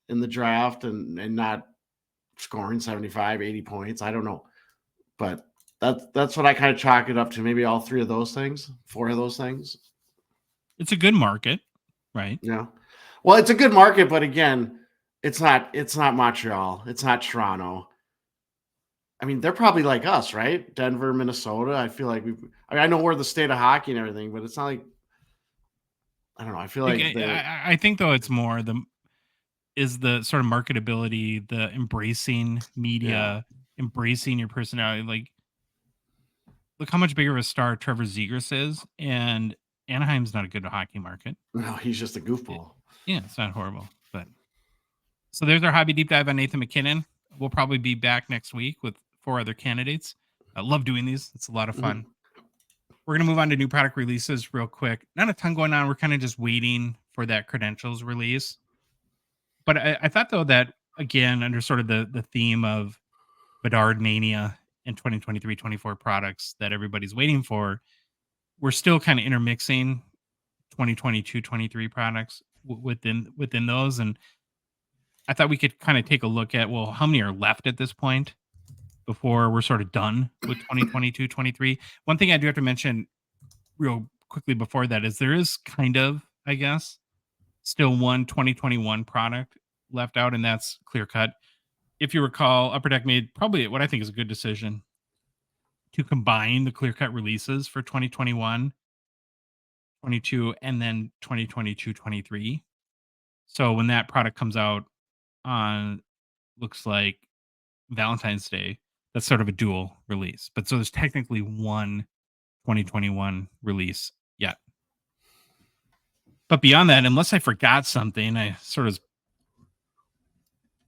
in the draft and not scoring 75, 80 points. I don't know. But that's what I kind of chalk it up to. Maybe all 3 of those things, 4 of those things. It's a good market, right? Yeah. Well, it's a good market, but again, it's not Montreal. It's not Toronto. I mean, they're probably like us, right? Denver, Minnesota. I feel like I know we're the state of hockey and everything, but it's not like I don't know. I feel Like, like the I think though it's more the sort of marketability, the embracing yeah. media, embracing your personality. Like look how much bigger of a star Trevor Zegras is, and Anaheim's not a good hockey market. No, he's just a goofball. Yeah, it's not horrible. But so there's our hobby deep dive on Nathan MacKinnon. We'll probably be back next week with 4 other candidates. I love doing these. It's a lot of fun. We're going to move on to new product releases real quick. Not a ton going on. We're kind of just waiting for that credentials release. But I thought, though, that, again, under sort of the theme of Bedard Mania and 2023-24 products that everybody's waiting for, we're still kind of intermixing 2022-23 products within those. And I thought we could kind of take a look at, well, how many are left at this point before we're sort of done with 2022-23. One thing I do have to mention real quickly before that is there is kind of, I guess, still one 2021 product left out, and that's Clear Cut. If you recall, Upper Deck made probably what I think is a good decision to combine the Clear Cut releases for 2021, 22, and then 2022-23. So when that product comes out on, looks like Valentine's Day, that's sort of a dual release. But so there's technically one 2021 release yet. But beyond that, unless I forgot something, I sort of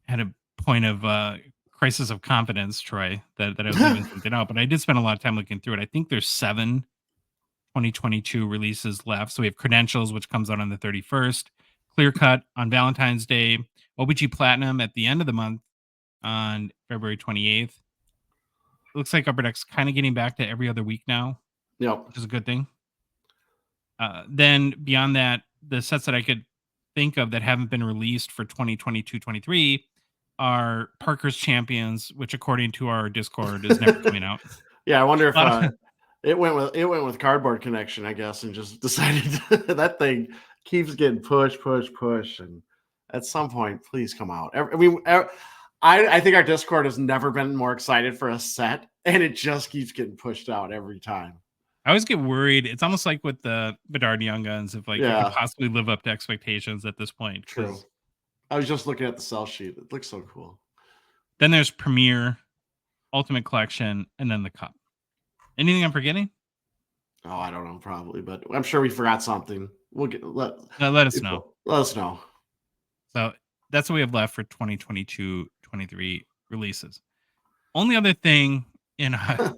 had a point of crisis of confidence, Troy, that I was leaving something out. But I did spend a lot of time looking through it. I think there's 7 2022 releases left. So we have Credentials, which comes out on the 31st, Clear Cut on Valentine's Day, OBG Platinum at the end of the month on February 28th. It looks like Upper Deck's kind of getting back to every other week now, which is a good thing. Then beyond that, the sets that I could think of that haven't been released for 2022-23 are Parker's Champions, which according to our Discord is never coming out. Yeah, I wonder if it went with Cardboard Connection, I guess, and just decided that thing keeps getting pushed, and at some point, please come out. I think our Discord has never been more excited for a set, and it just keeps getting pushed out every time. I always get worried. It's almost like with the Bedard Young Guns, if you can possibly live up to expectations at this point. True. I was just looking at the sell sheet. It looks so cool. Then there's Premier, Ultimate Collection, and then the Cup. Anything I'm forgetting? Oh, I don't know, probably, but I'm sure we forgot something. Let us know. Let us know. So that's what we have left for 2022-23 releases. Only other thing in I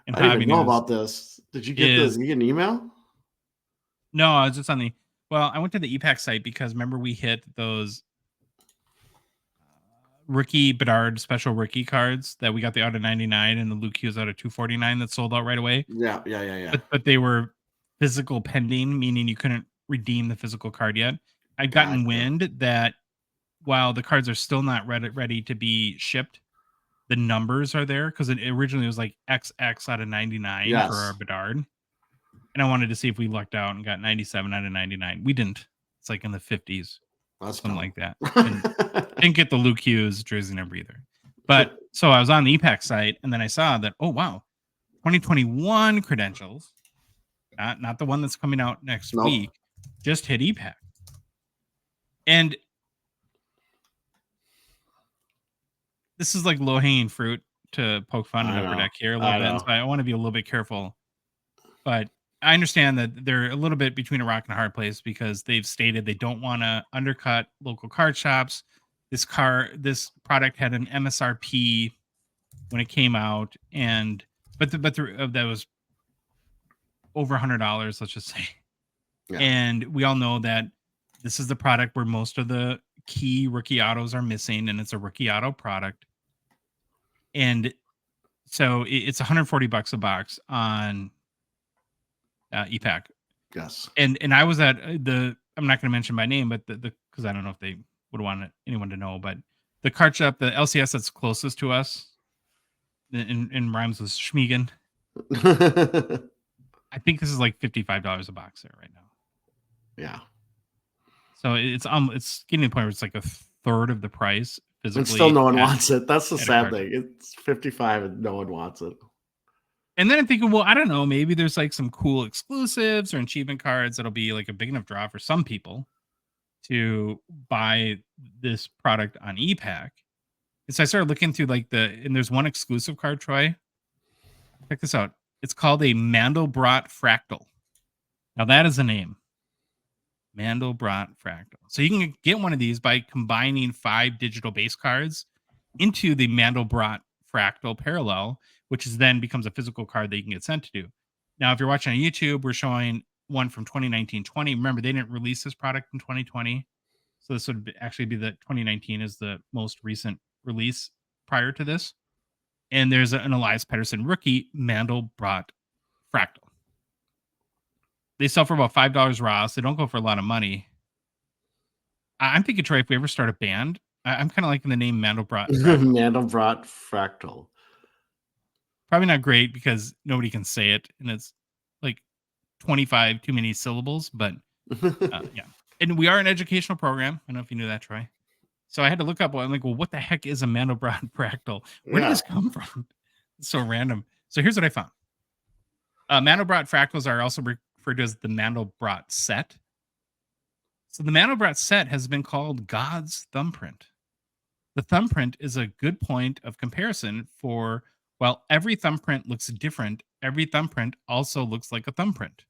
didn't even know about this. Did you get this? Did you get an email? No, I was just on I went to the ePack site because remember we hit those rookie Bedard special rookie cards that we got the out of 99 and the Luke Hughes out of 249 that sold out right away. Yeah. But they were physical pending, meaning you couldn't redeem the physical card yet. I'd gotten wind that while the cards are still not ready to be shipped, the numbers are there because it originally was like XX out of 99 for our Bedard. And I wanted to see if we lucked out and got 97 out of 99. We didn't. It's like in the 50s. Something like that. And didn't get the Luke Hughes jersey number either. But so I was on the ePack site and then I saw that, oh, wow, 2021 Credentials, not the one that's coming out next week, just hit ePack. And this is like low-hanging fruit to poke fun at Upper Deck here a little bit. So I want to be a little bit careful. But I understand that they're a little bit between a rock and a hard place because they've stated they don't want to undercut local card shops. This product had an MSRP when it came out, but that was over $100, let's just say. Yeah. And we all know that this is the product where most of the key rookie autos are missing, and it's a rookie auto product. And so it's $140 a box on ePack. Yes. And I was at I'm not going to mention my name, but because I don't know if they would want anyone to know, but the card shop, the LCS that's closest to us in rhymes with Schmiegen. I think this is like $55 a box there right now. Yeah. So it's getting to the point where it's like a third of the price physically. And still no one wants it. That's the sad thing. It's 55 and no one wants it. And then I'm thinking, well, I don't know, maybe there's like some cool exclusives or achievement cards that'll be like a big enough draw for some people to buy this product on ePack. And so I started looking through and there's one exclusive card, Troy. Check this out. It's called a Mandelbrot Fractal. Now that is a name. Mandelbrot Fractal. So you can get one of these by combining 5 digital base cards into the Mandelbrot Fractal Parallel, which is then becomes a physical card that you can get sent to do. Now, if you're watching on YouTube, we're showing one from 2019-20. Remember, they didn't release this product in 2020. So this would actually be the 2019 is the most recent release prior to this. And there's an Elias Pettersson rookie Mandelbrot Fractal. They sell for about $5 raw, so they don't go for a lot of money. I'm thinking, Troy, if we ever start a band, I'm kind of liking the name Mandelbrot Fractal. Mandelbrot Fractal. Probably not great because nobody can say it, and it's like 25 too many syllables, but yeah. And we are an educational program. I don't know if you knew that, Troy. So I had to look up. I'm like, well, what the heck is a Mandelbrot Fractal? Where did this come from? It's so random. So here's what I found. Mandelbrot Fractals are also referred to as the Mandelbrot set. So the Mandelbrot set has been called God's thumbprint. The thumbprint is a good point of comparison for, while every thumbprint looks different, every thumbprint also looks like a thumbprint.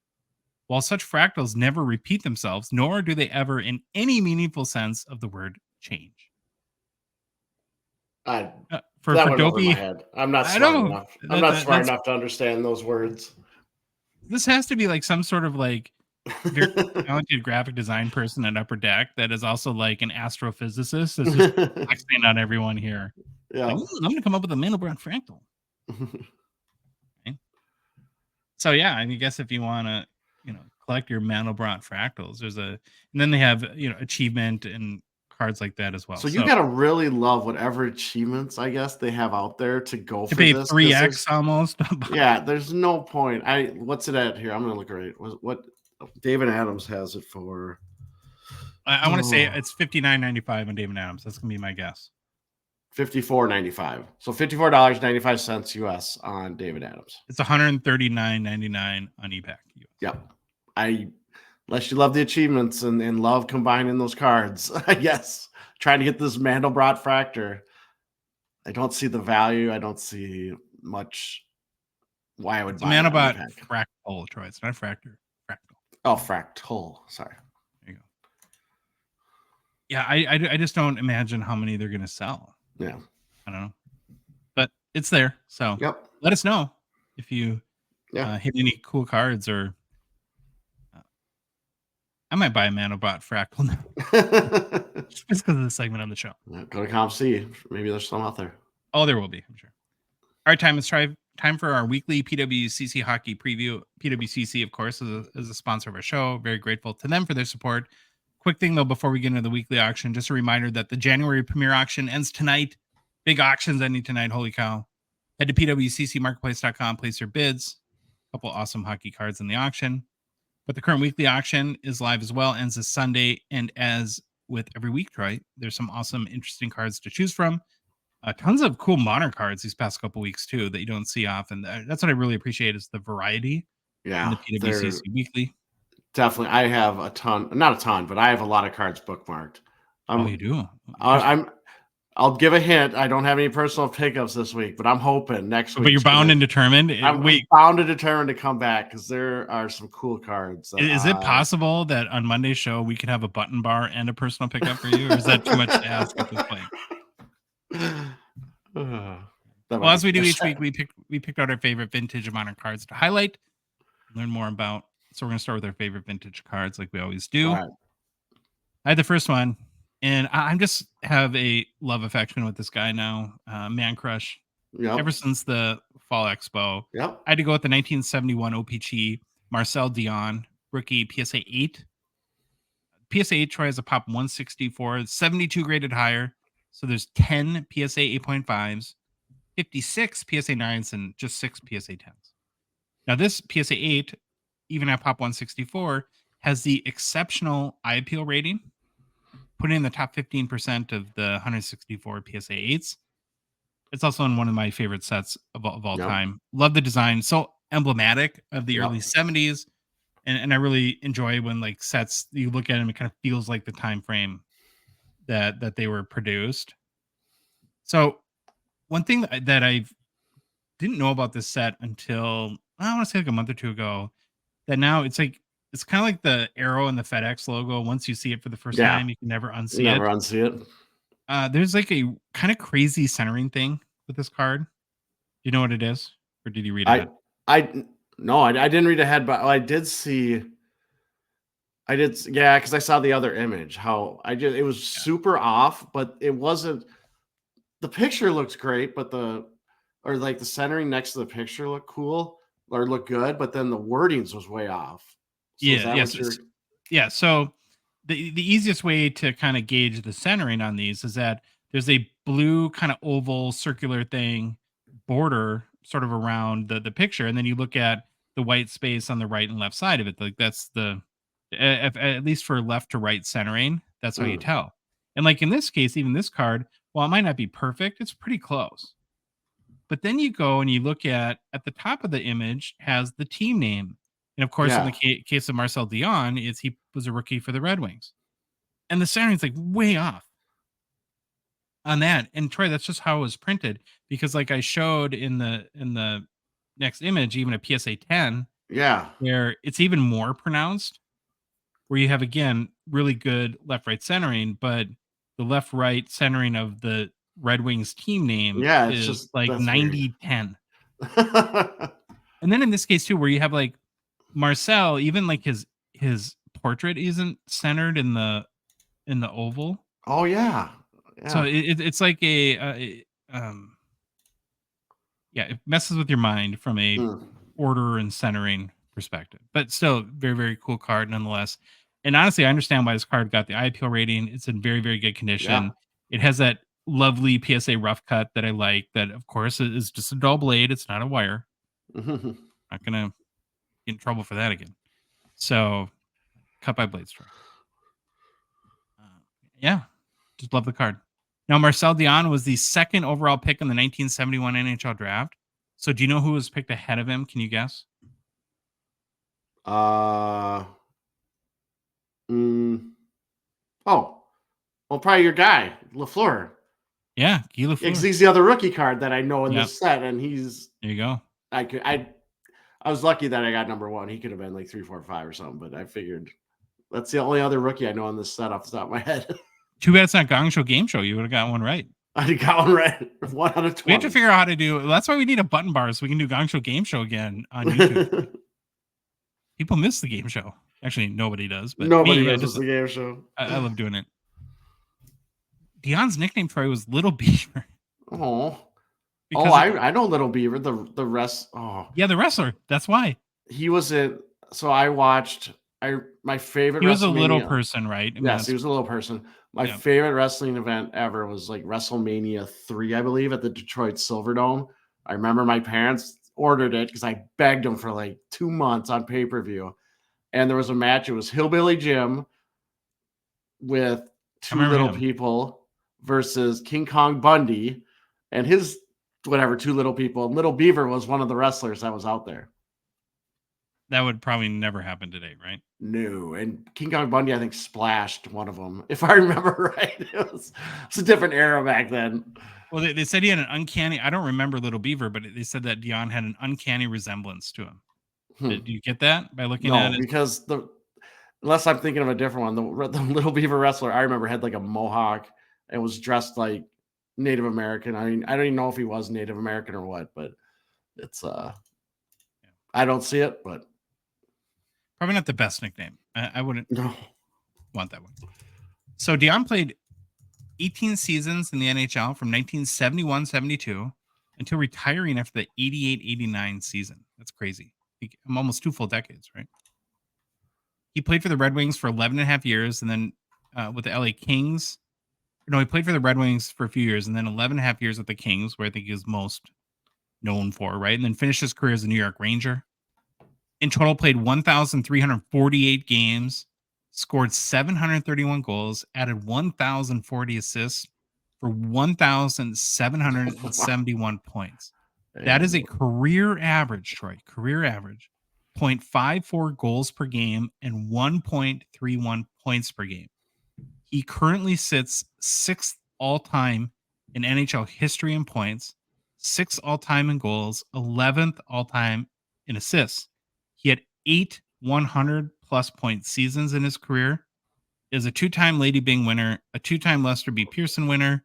While such fractals never repeat themselves, nor do they ever, in any meaningful sense of the word, change. For Dopey, I'm not smart enough. I'm not smart enough to understand those words. This has to be like some sort of like very talented graphic design person at Upper Deck that is also like an astrophysicist. That's just flexing on everyone here. Yeah, like, I'm going to come up with a Mandelbrot Fractal. Okay. So yeah, I guess if you want to, collect your Mandelbrot Fractals, and then they have achievement and cards like that as well. So you gotta really love whatever achievements I guess they have out there to go for pay this. 3x almost. Yeah, there's no point. What's it at here? I'm gonna look right. What David Adams has it for? I want to say it's $59.95 on David Adams. That's gonna be my guess. $54.95. So $54.95 US on David Adams. It's $139.99 on eBay. Yep. Unless you love the achievements and love combining those cards, I guess. Trying to get this Mandelbrot Fractor. I don't see the value. I don't see much why I would buy it. Mandelbrot Fractal, Troy. It's not a Fractor. Fractal. Oh, Fractal. Sorry. There you go. Yeah, I just don't imagine how many they're going to sell. Yeah. I don't know. But it's there. So let us know if you hit any cool cards or... I might buy a Mandelbrot Fractal now. Just because of the segment on the show. Go to ComC. Maybe there's some out there. Oh, there will be, I'm sure. All right, time for our weekly PWCC hockey preview. PWCC, of course, is a sponsor of our show. Very grateful to them for their support. Quick thing, though, before we get into the weekly auction, just a reminder that the January premier auction ends tonight. Big auctions ending tonight. Holy cow. Head to pwccmarketplace.com, place your bids. A couple awesome hockey cards in the auction. But the current weekly auction is live as well, ends this Sunday. And as with every week, Troy, there's some awesome, interesting cards to choose from. Tons of cool modern cards these past couple weeks, too, that you don't see often. That's what I really appreciate is the variety in the PWCC Weekly. Definitely. I have not a ton, but I have a lot of cards bookmarked. Oh, you do? I'll give a hint. I don't have any personal pickups this week, but I'm hoping next week. But you're bound and determined? I'm bound and determined to come back because there are some cool cards. Is it possible that on Monday's show we could have a button bar and a personal pickup for you? Or is that too much to ask at this point? Well, as we do each week, we picked out our favorite vintage and modern cards to highlight, learn more about. So we're going to start with our favorite vintage cards like we always do. Right. I had the first one. And I just have a love affection with this guy now, man crush. Yep. Ever since the Fall Expo, I had to go with the 1971 OPG Marcel Dion rookie PSA 8. PSA 8 Troy has a pop 164, 72 graded higher. So there's 10 PSA 8.5s, 56 PSA 9s, and just 6 PSA 10s. Now this PSA 8, even at pop 164, has the exceptional eye appeal rating, putting in the top 15% of the 164 PSA 8s. It's also in one of my favorite sets of all time. Love the design. So emblematic of the early 70s. And I really enjoy when like sets, you look at them, it kind of feels like the time frame that they were produced. So one thing that I didn't know about this set until I want to say like a month or two ago, that now it's like it's kind of like the arrow and the FedEx logo. Once you see it for the first Yeah, time, you can never unsee never it. unsee it. There's like a kind of crazy centering thing with this card. Do you know what it is, or did you read I ahead? I no, I didn't read ahead, but I did see. Yeah, because I saw the other image. How it was Yeah. super off, but it wasn't. The picture looks great, but like the centering next to the picture looked cool or looked good, but then the wordings was way off. So is Yeah. that Yes. what you're? Yeah. So the easiest way to kind of gauge the centering on these is that there's a blue kind of oval circular thing border sort of around the picture, and then you look at the white space on the right and left side of it. Like that's at least for left to right centering, that's how you Mm, tell. And like in this case, even this card, while it might not be perfect, it's pretty close. But then you go and you look at the top of the image has the team name. And of course, in the yeah, case of Marcel Dion, is he was a rookie for the Red Wings. And the centering's like way off on that. And Troy, that's just how it was printed. Because like I showed in the next image, even a PSA 10, yeah, where it's even more pronounced, where you have again really good left right centering, but the left right centering of the Red Wings team name yeah. It's is just like that's weird. 90-10. And then in this case too, where you have like Marcel, even like his portrait isn't centered in the oval. Oh yeah, So yeah. it's like yeah, it messes with your mind from a Mm, order and centering perspective. But still very, very cool card nonetheless. And honestly, I understand why this card got the IPL rating. It's in very, very good yeah. condition. It has that lovely PSA rough cut that I like, that of course is just a dull blade. It's not a wire. Not gonna get in trouble for that again. So cut by blade story. Yeah, just love the card. Now, Marcel Dion was the second overall pick in the 1971 NHL draft. So, do you know who was picked ahead of him? Can you guess? uh, mm, oh, well, probably your guy Lafleur. Yeah, Guy Yeah, 'cause Lafleur. he's the other rookie card that I know in Yep, this set, and he's there you go. I could I was lucky that I got number one. He could have been like 3, 4, 5 or something, but I figured that's the only other rookie I know in this set off the top of my head. Too bad it's not Gong Show Game Show. You would have got one right. I got one right. 1 out of We have to 20. figure out how to do. That's why we need a button bar so we can do Gong Show Game Show again on YouTube. People miss the game show. Actually, nobody does, but Nobody me, misses the game show. I love doing it. Dion's nickname Troy was Little Beaver Oh. Oh, because I know Little Beaver. The rest. Oh, yeah, the wrestler. That's why he was in. So I watched. My favorite he was a little WrestleMania. person, right? I mean, Yes, he that's was a little person. My yeah. favorite wrestling event ever was like WrestleMania 3, I believe, at the Detroit Silverdome. I remember my parents ordered it because I begged them for like 2 months on pay-per-view. And there was a match. It was Hillbilly Jim with I two remember little him. people versus King Kong Bundy and his whatever two little people. And Little Beaver was one of the wrestlers that was out there. That would probably never happen today, right? No, and King Kong Bundy, I think, splashed one of them, if I remember right. It's a different era back then. Well, they said he had an uncanny. I don't remember Little Beaver, but they said that Dion had an uncanny resemblance to him. Hmm. Do you get that by looking at No, it? because unless I'm thinking of a different one, the Little Beaver wrestler I remember had like a mohawk and was dressed like Native American. I mean, I don't even know if he was Native American or what, but it's I don't see it, but Probably not the best nickname. I wouldn't no. want that one. So Dion played 18 seasons in the NHL from 1971-72 until retiring after the 88-89 season. That's crazy. I'm almost 2 full decades, right? He played for the Red Wings for 11 and a half years, and then with the LA Kings. No, he played for the Red Wings for a few years, and then 11 and a half years with the Kings, where I think he was most known for, right? And then finished his career as a New York Ranger. In total, played 1,348 games, scored 731 goals, added 1,040 assists for 1,771 points. That is a And career average, Troy. Career average. 0.54 goals per game and 1.31 points per game. He currently sits 6th all time in NHL history in points, 6th all time in goals, 11th all time in assists. He had 8 100-plus point seasons in his career. Is a 2-time Lady Byng winner, a 2-time Lester B. Pearson winner,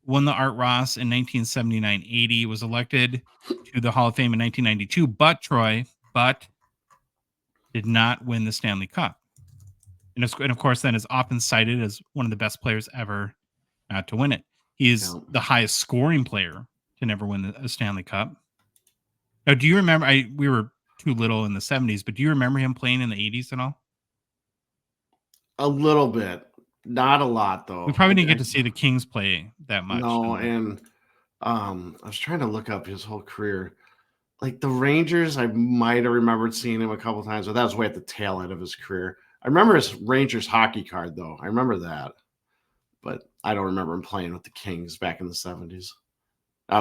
won the Art Ross in 1979-80, was elected to the Hall of Fame in 1992, but did not win the Stanley Cup. And of course, then is often cited as one of the best players ever not to win it. He is the highest scoring player to never win a Stanley Cup. Now, do you remember? We were too little in the 70s, but do you remember him playing in the 80s at all? A little bit, not a lot though. We probably didn't get to see the Kings play that much. No, and I was trying to look up his whole career. Like the Rangers, I might have remembered seeing him a couple times, but that was way at the tail end of his career. I remember his Rangers hockey card though. I remember that, but I don't remember him playing with the Kings back in the 70s. I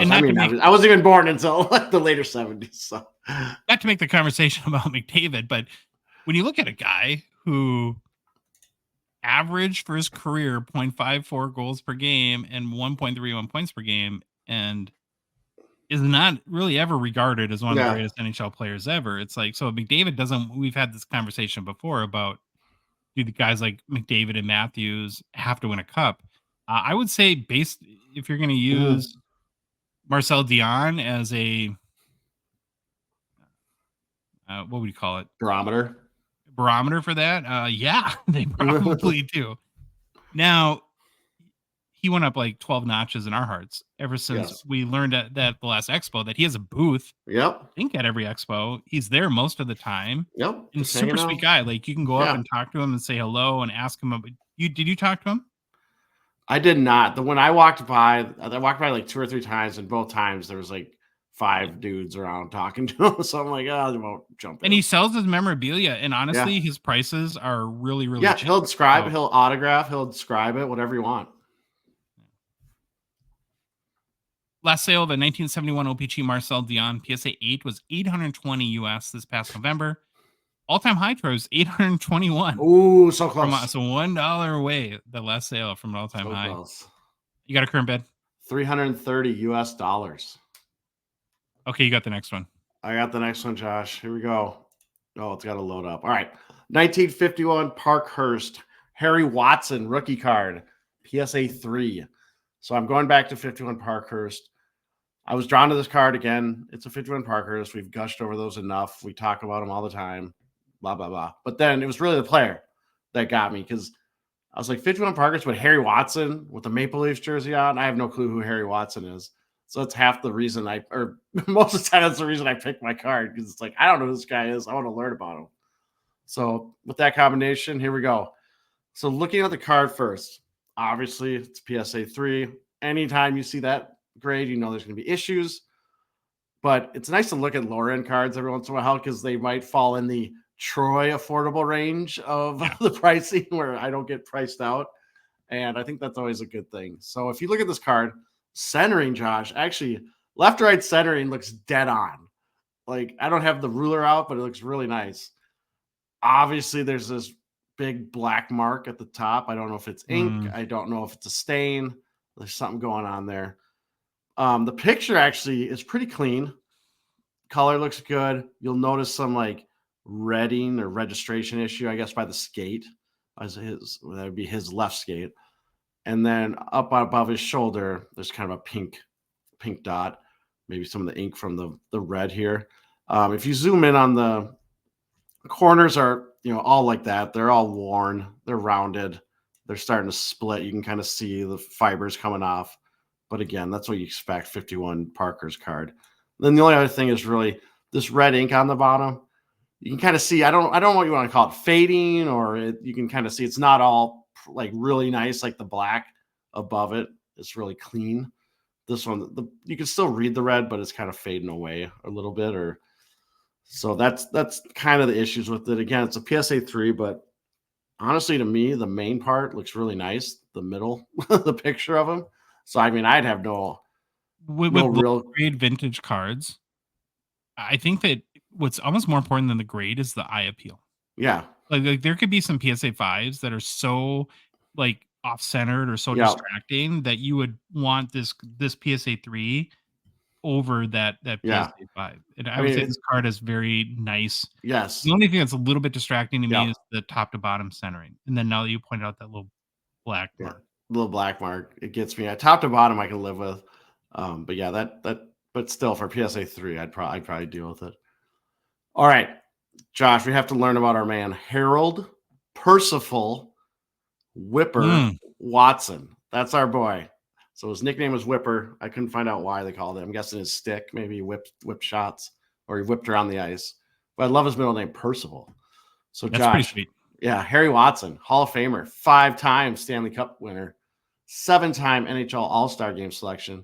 wasn't even born until like the later 70s. So not to make the conversation about McDavid, but when you look at a guy who averaged for his career 0.54 goals per game and 1.31 points per game, and is not really ever regarded as one of the greatest NHL players ever. It's like, so McDavid doesn't, we've had this conversation before about, do the guys like McDavid and Matthews have to win a cup? I would say if you're going to use Marcel Dion as a, what would you call it? Barometer for that? Yeah, they probably do. Now, he went up like 12 notches in our hearts ever since we learned at the last expo that he has a booth. Yep. I think at every expo. He's there most of the time. Yep. And super sweet guy. Like you can go up and talk to him and say hello and ask him about did you talk to him? I did not. When I walked by like 2 or 3 times, and both times there was like 5 dudes around talking to him. So I'm like, oh, I won't jump in. And he sells his memorabilia. And honestly, his prices are really, really cheap. He'll describe it, he'll autograph, he'll describe it, whatever you want. Last sale of a 1971 OPG Marcel Dion PSA 8 was $820 US this past November. All-time high Troy was $821. Ooh, so close. So $1 away, the last sale from an all-time high. Close. You got a current bid? $330 US. Okay, you got the next one. I got the next one, Josh. Here we go. Oh, it's got to load up. All right. 1951 Parkhurst Harry Watson rookie card, PSA 3. So I'm going back to 51 Parkhurst. I was drawn to this card again. It's a 51 Parkhurst. We've gushed over those enough. We talk about them all the time, blah, blah, blah. But then it was really the player that got me because I was like, 51 Parkhurst with Harry Watson with the Maple Leafs jersey on. I have no clue who Harry Watson is. So that's half the reason most of the time that's the reason I picked my card because it's like, I don't know who this guy is. I want to learn about him. So with that combination, here we go. So looking at the card first, obviously it's PSA 3. Anytime you see that grade, you know there's going to be issues. But it's nice to look at lower end cards every once in a while because they might fall in the Troy affordable range of the pricing where I don't get priced out. And I think that's always a good thing. So if you look at this card, centering, Josh, actually left to right centering looks dead on. Like I don't have the ruler out, but it looks really nice. Obviously, there's this big black mark at the top. I don't know if it's ink. I don't know if it's a stain. There's something going on there. The picture actually is pretty clean. Color looks good. You'll notice some like redding or registration issue, I guess, by the skate. That would be his left skate. And then up above his shoulder, there's kind of a pink dot. Maybe some of the ink from the red here. If you zoom in on the corners are, all like that. They're all worn. They're rounded. They're starting to split. You can kind of see the fibers coming off. But again, that's what you expect, 51 Parker's card. Then the only other thing is really this red ink on the bottom. You can kind of see, I don't know what you want to call it, fading, or you can kind of see it's not all like really nice, like the black above it. It's really clean. This one, you can still read the red, but it's kind of fading away a little bit. So that's kind of the issues with it. Again, it's a PSA 3, but honestly, to me, the main part looks really nice. The middle, the picture of him. So, I mean, I'd have no real grade vintage cards. I think that what's almost more important than the grade is the eye appeal. Yeah. Like there could be some PSA 5s that are so like off-centered or so distracting that you would want this PSA 3 over that Yeah. PSA 5. And I I would mean, say this card is very nice. yes. The only thing that's a little bit distracting to me Yeah. is the top to bottom centering. And then now that you pointed out that little black Yeah. mark. Little black mark. It gets me. Top to bottom, I can live with. But yeah, but still for PSA 3, I'd probably deal with it. All right, Josh, we have to learn about our man Harold Percival Whipper Watson. That's our boy. So his nickname was Whipper. I couldn't find out why they called it. I'm guessing his stick, maybe he whipped shots or he whipped around the ice. But I love his middle name, Percival. So That's pretty Josh, sweet. yeah, Harry Watson, Hall of Famer, 5-time Stanley Cup winner, 7-time NHL All-Star Game selection,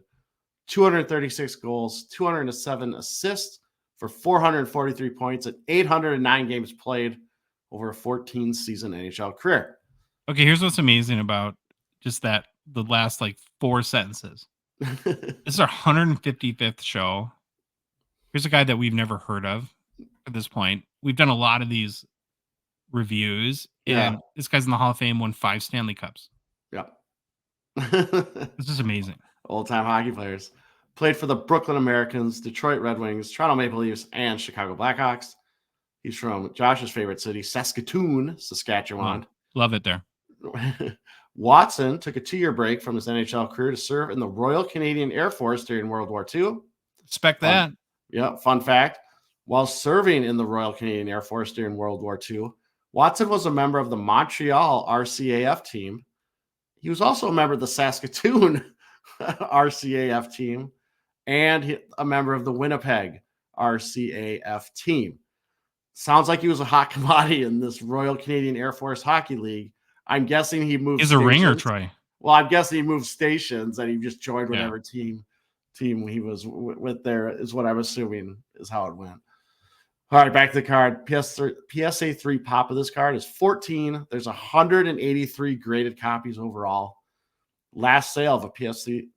236 goals, 207 assists for 443 points at 809 games played over a 14-season NHL career. Okay, here's what's amazing about just that the last like 4 sentences. This is our 155th show. Here's a guy that we've never heard of at this point. We've done a lot of these reviews, and this guy's in the Hall of Fame, won 5 Stanley Cups. Yep. This is amazing. Old-time hockey players. Played for the Brooklyn Americans, Detroit Red Wings, Toronto Maple Leafs, and Chicago Blackhawks. He's from Josh's favorite city, Saskatoon, Saskatchewan. Love it there. Watson took a 2-year break from his NHL career to serve in the Royal Canadian Air Force during World War II. Expect that. Fun fact. While serving in the Royal Canadian Air Force during World War II, Watson was a member of the Montreal RCAF team. He was also a member of the Saskatoon RCAF team and a member of the Winnipeg RCAF team. Sounds like he was a hot commodity in this Royal Canadian Air Force Hockey League. I'm guessing he moved. He's a ringer, Troy. Well, I'm guessing he moved stations and he just joined whatever team he was with there, is what I'm assuming is how it went. All right, back to the card. PSA 3 pop of this card is 14. There's 183 graded copies overall. Last sale of a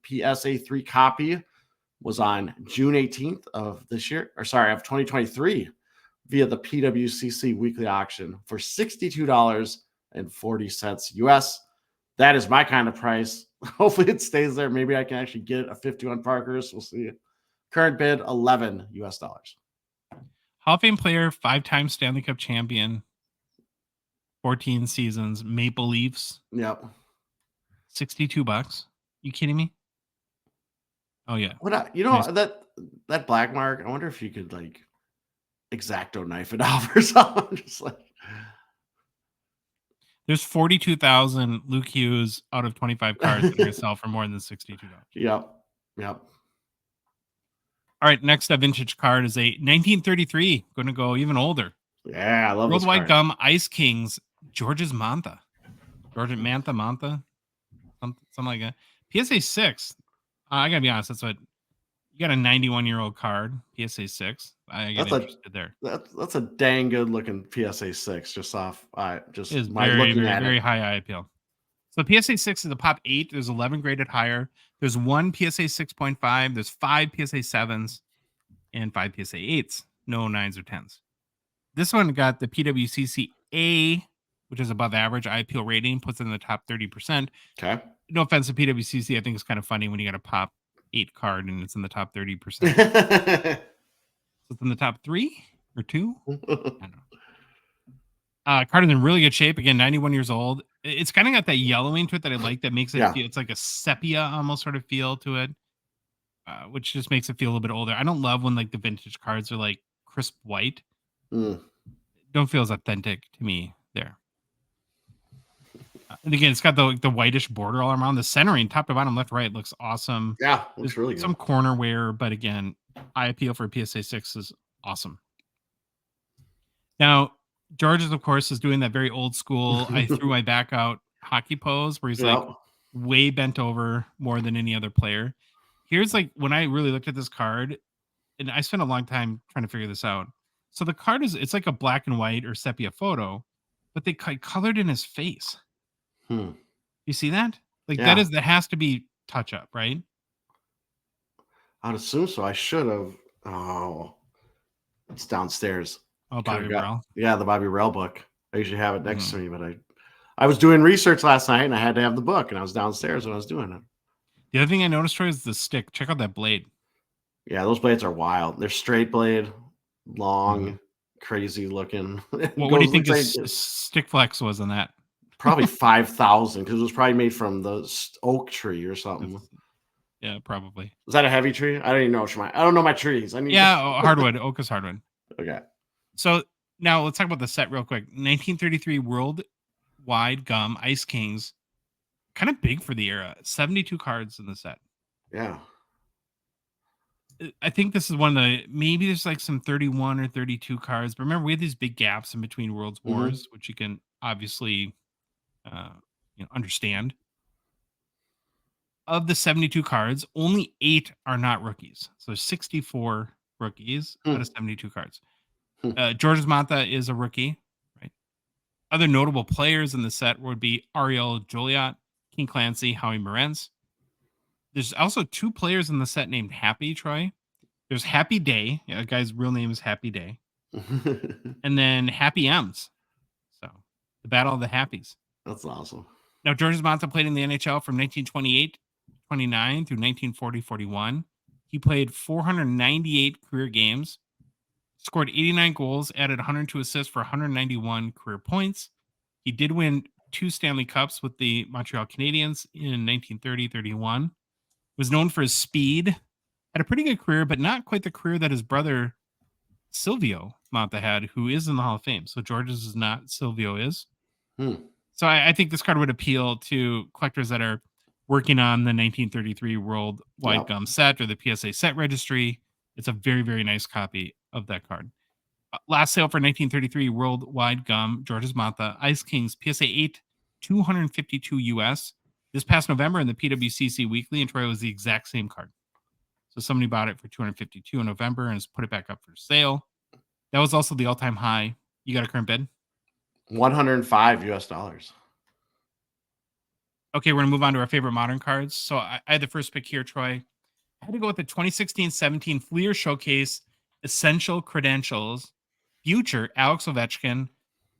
PSA 3 copy was on June 18th of this year, of 2023, via the PWCC Weekly Auction for $62.40 US. That is my kind of price. Hopefully it stays there. Maybe I can actually get a 51 Parkers. We'll see. Current bid, $11 US. Hall of Fame player, 5-time Stanley Cup champion, 14 seasons, Maple Leafs. Yep. $62. You kidding me? Oh yeah. Nice. that black mark, I wonder if you could like X-Acto knife it off or something. Just like there's 42,000 Luke Hughes out of 25 cards that are going to sell for more than $62. Yep. All right, next up, vintage card is a 1933. Going to go even older. Yeah, I love Worldwide this card. Gum Ice Kings, George's Mantha. Mantha. Something like that. PSA 6. I got to be honest, that's what you got, a 91-year-old card, PSA 6. I get interested there. That's a dang good looking PSA 6 just off. Just is my very, looking very, at very it. high eye appeal. So PSA 6 is a pop 8. There's 11 graded higher. There's 1 PSA 6.5. There's 5 PSA 7s and 5 PSA 8s. No 9s or 10s. This one got the PWCC A, which is above average eye appeal rating, puts it in the top 30%. Okay. No offense to PWCC. I think it's kind of funny when you got a pop 8 card and it's in the top 30%. So it's in the top 3 or 2. I don't know. Card is in really good shape. Again, 91 years old. It's kind of got that yellowing to it that I like. That makes it feel, it's like a sepia almost sort of feel to it, which just makes it feel a little bit older. I don't love when like the vintage cards are like crisp white. Don't feel as authentic to me there. And again, it's got the whitish border all around. The centering, top to bottom, left, right, looks awesome. Yeah, looks really good. Some corner wear, but again, eye appeal for PSA 6 is awesome. Now, George's, of course, is doing that very old school, I threw my back out hockey pose where he's like way bent over more than any other player. Here's like when I really looked at this card, and I spent a long time trying to figure this out. So the card it's like a black and white or sepia photo, but they colored in his face. You see that? Like that has to be touch up, right? I'd assume so. I should have. Oh, it's downstairs. Oh, Bobby Rell. Yeah, the Bobby Rell book. I usually have it next to me, but I was doing research last night and I had to have the book, and I was downstairs when I was doing it. The other thing I noticed, Troy, is the stick. Check out that blade. Yeah, those blades are wild. They're straight blade, long, crazy looking. It What do you think looks like his stick flex was on that? probably 5,000 because it was probably made from the oak tree or something. Yeah, probably. Is that a heavy tree? I don't even know I don't know my trees. I need Hardwood. Oak is hardwood. Okay. So now let's talk about the set real quick. 1933 Worldwide Gum Ice Kings. Kind of big for the era. 72 cards in the set. Yeah. I think this is one of the, maybe there's like some 31 or 32 cards. But remember, we had these big gaps in between World's Wars, which you can obviously understand. Of the 72 cards, only 8 are not rookies. So 64 rookies out of 72 cards. Georges Mata is a rookie, right? Other notable players in the set would be Ariel Joliot, King Clancy, Howie Morenz. There's also 2 players in the set named Happy, Troy. There's Happy Day. Yeah, the guy's real name is Happy Day. And then Happy M's. So the Battle of the Happies. That's awesome. Now, Georges Mata played in the NHL from 1928-29 through 1940-41. He played 498 career games, scored 89 goals, added 102 assists for 191 career points. He did win 2 Stanley Cups with the Montreal Canadiens in 1930-31. Was known for his speed. Had a pretty good career, but not quite the career that his brother Silvio Mata had, who is in the Hall of Fame. So Georges is not, Silvio is. So I think this card would appeal to collectors that are working on the 1933 Worldwide Gum set or the PSA set registry. It's a very, very nice copy of that card. Last sale for 1933 Worldwide Gum, Georges Mata, Ice Kings, PSA 8, 252 US. This past November in the PWCC Weekly, and Troy was the exact same card. So somebody bought it for 252 in November and has put it back up for sale. That was also the all-time high. You got a current bid? $105 US. Okay, we're going to move on to our favorite modern cards. So I had the first pick here, Troy. I had to go with the 2016-17 Fleer Showcase Essential Credentials Future Alex Ovechkin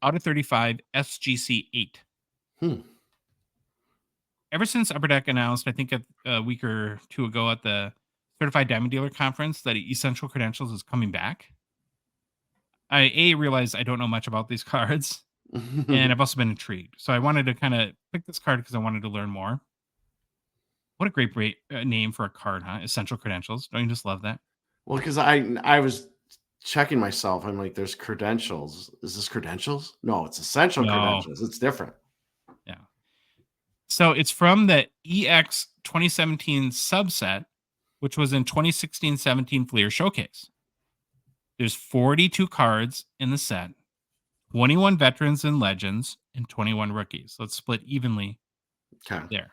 out of 35 SGC 8. Ever since Upper Deck announced, I think a week or 2 ago at the Certified Diamond Dealer Conference, that Essential Credentials is coming back, I realized I don't know much about these cards, and I've also been intrigued. So I wanted to kind of pick this card because I wanted to learn more. What a great name for a card, huh? Essential Credentials. Don't you just love that? Well, because I was checking myself. I'm like, there's credentials. Is this credentials? No, it's essential credentials. It's different. Yeah. So it's from the EX 2017 subset, which was in 2016-17 Fleer Showcase. There's 42 cards in the set, 21 veterans and legends, and 21 rookies. So it's split evenly there.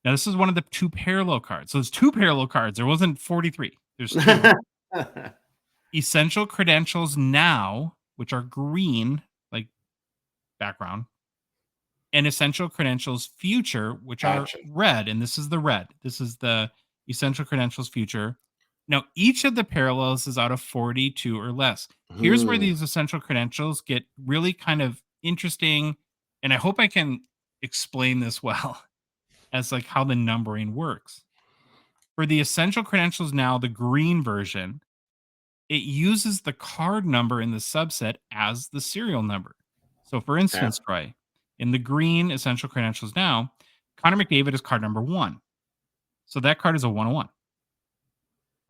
Now, this is one of the 2 parallel cards. So there's 2 parallel cards. There wasn't 43. There's 2. Essential Credentials Now, which are green, like background, and Essential Credentials Future, which are red. And this is the red. This is the Essential Credentials Future. Now, each of the parallels is out of 42 or less. Here's where these Essential Credentials get really kind of interesting. And I hope I can explain this well as like how the numbering works. For the Essential Credentials Now, the green version, it uses the card number in the subset as the serial number. So for instance, Troy, in the green Essential Credentials Now, Connor McDavid is card number 1. So that card is a 101.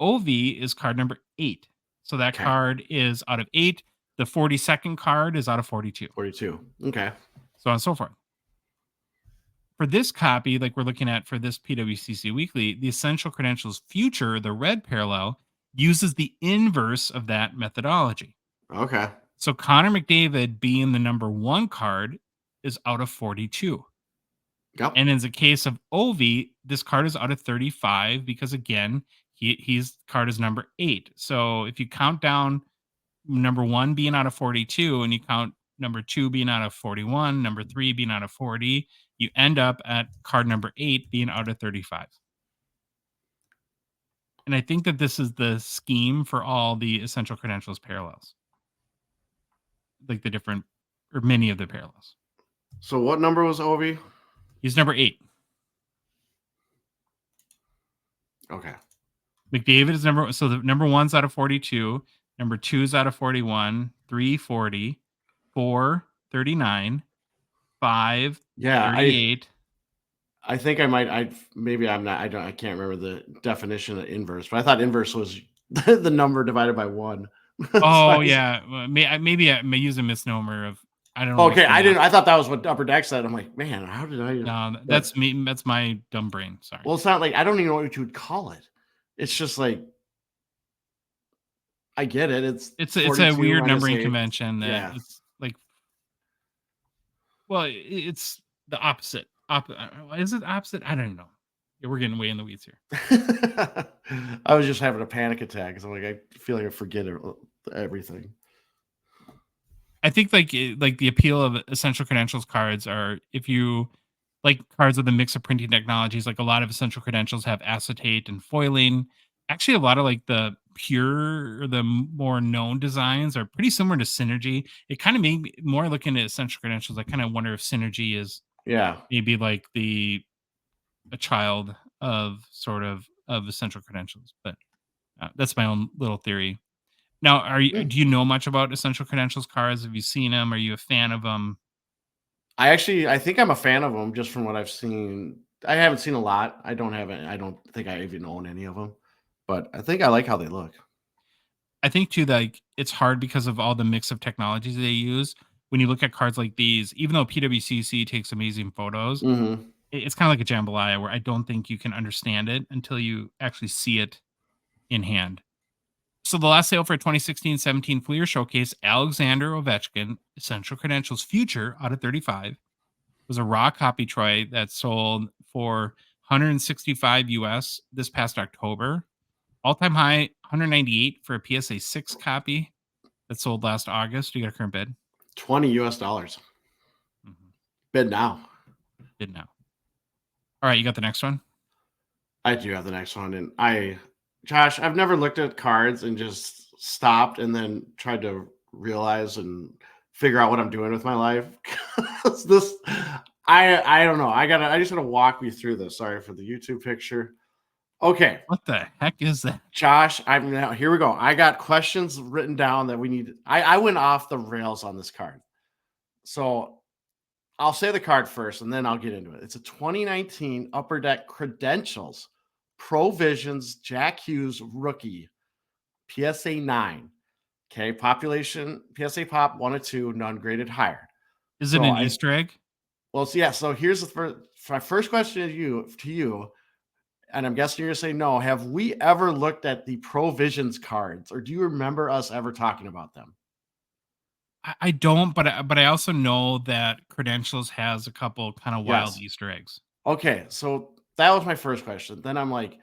OV is card number 8. So that card is out of 8. The 42nd card is out of 42. 42. Okay. So on and so forth. For this copy, like we're looking at for this PWCC Weekly, the Essential Credentials Future, the red parallel, uses the inverse of that methodology. Okay. So Connor McDavid being the number 1 card is out of 42. Yep. And in the case of Ovi, this card is out of 35 because, again, his card is number 8. So if you count down number 1 being out of 42 and you count number 2 being out of 41, number 3 being out of 40, you end up at card number 8 being out of 35. And I think that this is the scheme for all the Essential Credentials parallels. Like the different, or many of the parallels. So what number was Ovi? He's number 8. Okay. McDavid is number. So the number 1's out of 42. Number 2's out of 41. 3, 40. 4, 39. 5, Yeah, 38. I think I might. I'm not. I can't remember the definition of inverse, but I thought inverse was the number divided by 1. So Oh yeah, well, maybe I may use a misnomer of I don't know which okay, one. I thought that was what Upper Deck said. I'm like, man, how did I? No, But, that's me. That's my dumb brain. Sorry. well, it's not like I don't even know what you would call it. It's just like I get it. It's It's a 42 weird minus numbering 8. convention that Yeah. it's like. Well, it's the opposite. Is it opposite? I don't know. Yeah, we're getting way in the weeds here. I was just having a panic attack because I'm like, I feel like I forget everything. I think like the appeal of essential credentials cards are if you like cards with a mix of printing technologies, like a lot of essential credentials have acetate and foiling. Actually, a lot of like the pure or the more known designs are pretty similar to Synergy. It kind of made me more looking at essential credentials. I kind of wonder if Synergy is Yeah. maybe like a child of sort of essential credentials, but that's my own little theory. Now, do you know much about essential credentials cards? Have you seen them? Are you a fan of them? I think I'm a fan of them just from what I've seen. I haven't seen a lot. I don't think I even own any of them, but I think I like how they look. I think too that like, it's hard because of all the mix of technologies they use. When you look at cards like these, even though PWCC takes amazing photos, Mm-hmm. it's kind of like a jambalaya where I don't think you can understand it until you actually see it in hand. So the last sale for 2016-17 Fleer Showcase, Alexander Ovechkin, Essential Credentials Future out of 35, was a raw copy Troy that sold for 165 US this past October. All-time high 198 for a PSA 6 copy that sold last August. You got a current bid? $20. Mm-hmm. Bid now. Bid now. All right, you got the next one? I do have the next one. And Josh, I've never looked at cards and just stopped and then tried to realize and figure out what I'm doing with my life. I don't know. I just gotta walk you through this. Sorry for the YouTube picture. Okay. What the heck is that? Josh, here we go. I got questions written down that we need. I went off the rails on this card. So I'll say the card first and then I'll get into it. It's a 2019 Upper Deck Credentials Provisions Jack Hughes rookie PSA 9. Okay, population PSA pop 1 or 2, none graded higher. Is it an Easter egg? Well, so yeah. So here's my first question to you, and I'm guessing you're gonna say no. Have we ever looked at the Provisions cards, or do you remember us ever talking about them? I don't, but I also know that Credentials has a couple kind of wild Yes. Easter eggs. Okay, so that was my first question. Then I'm like,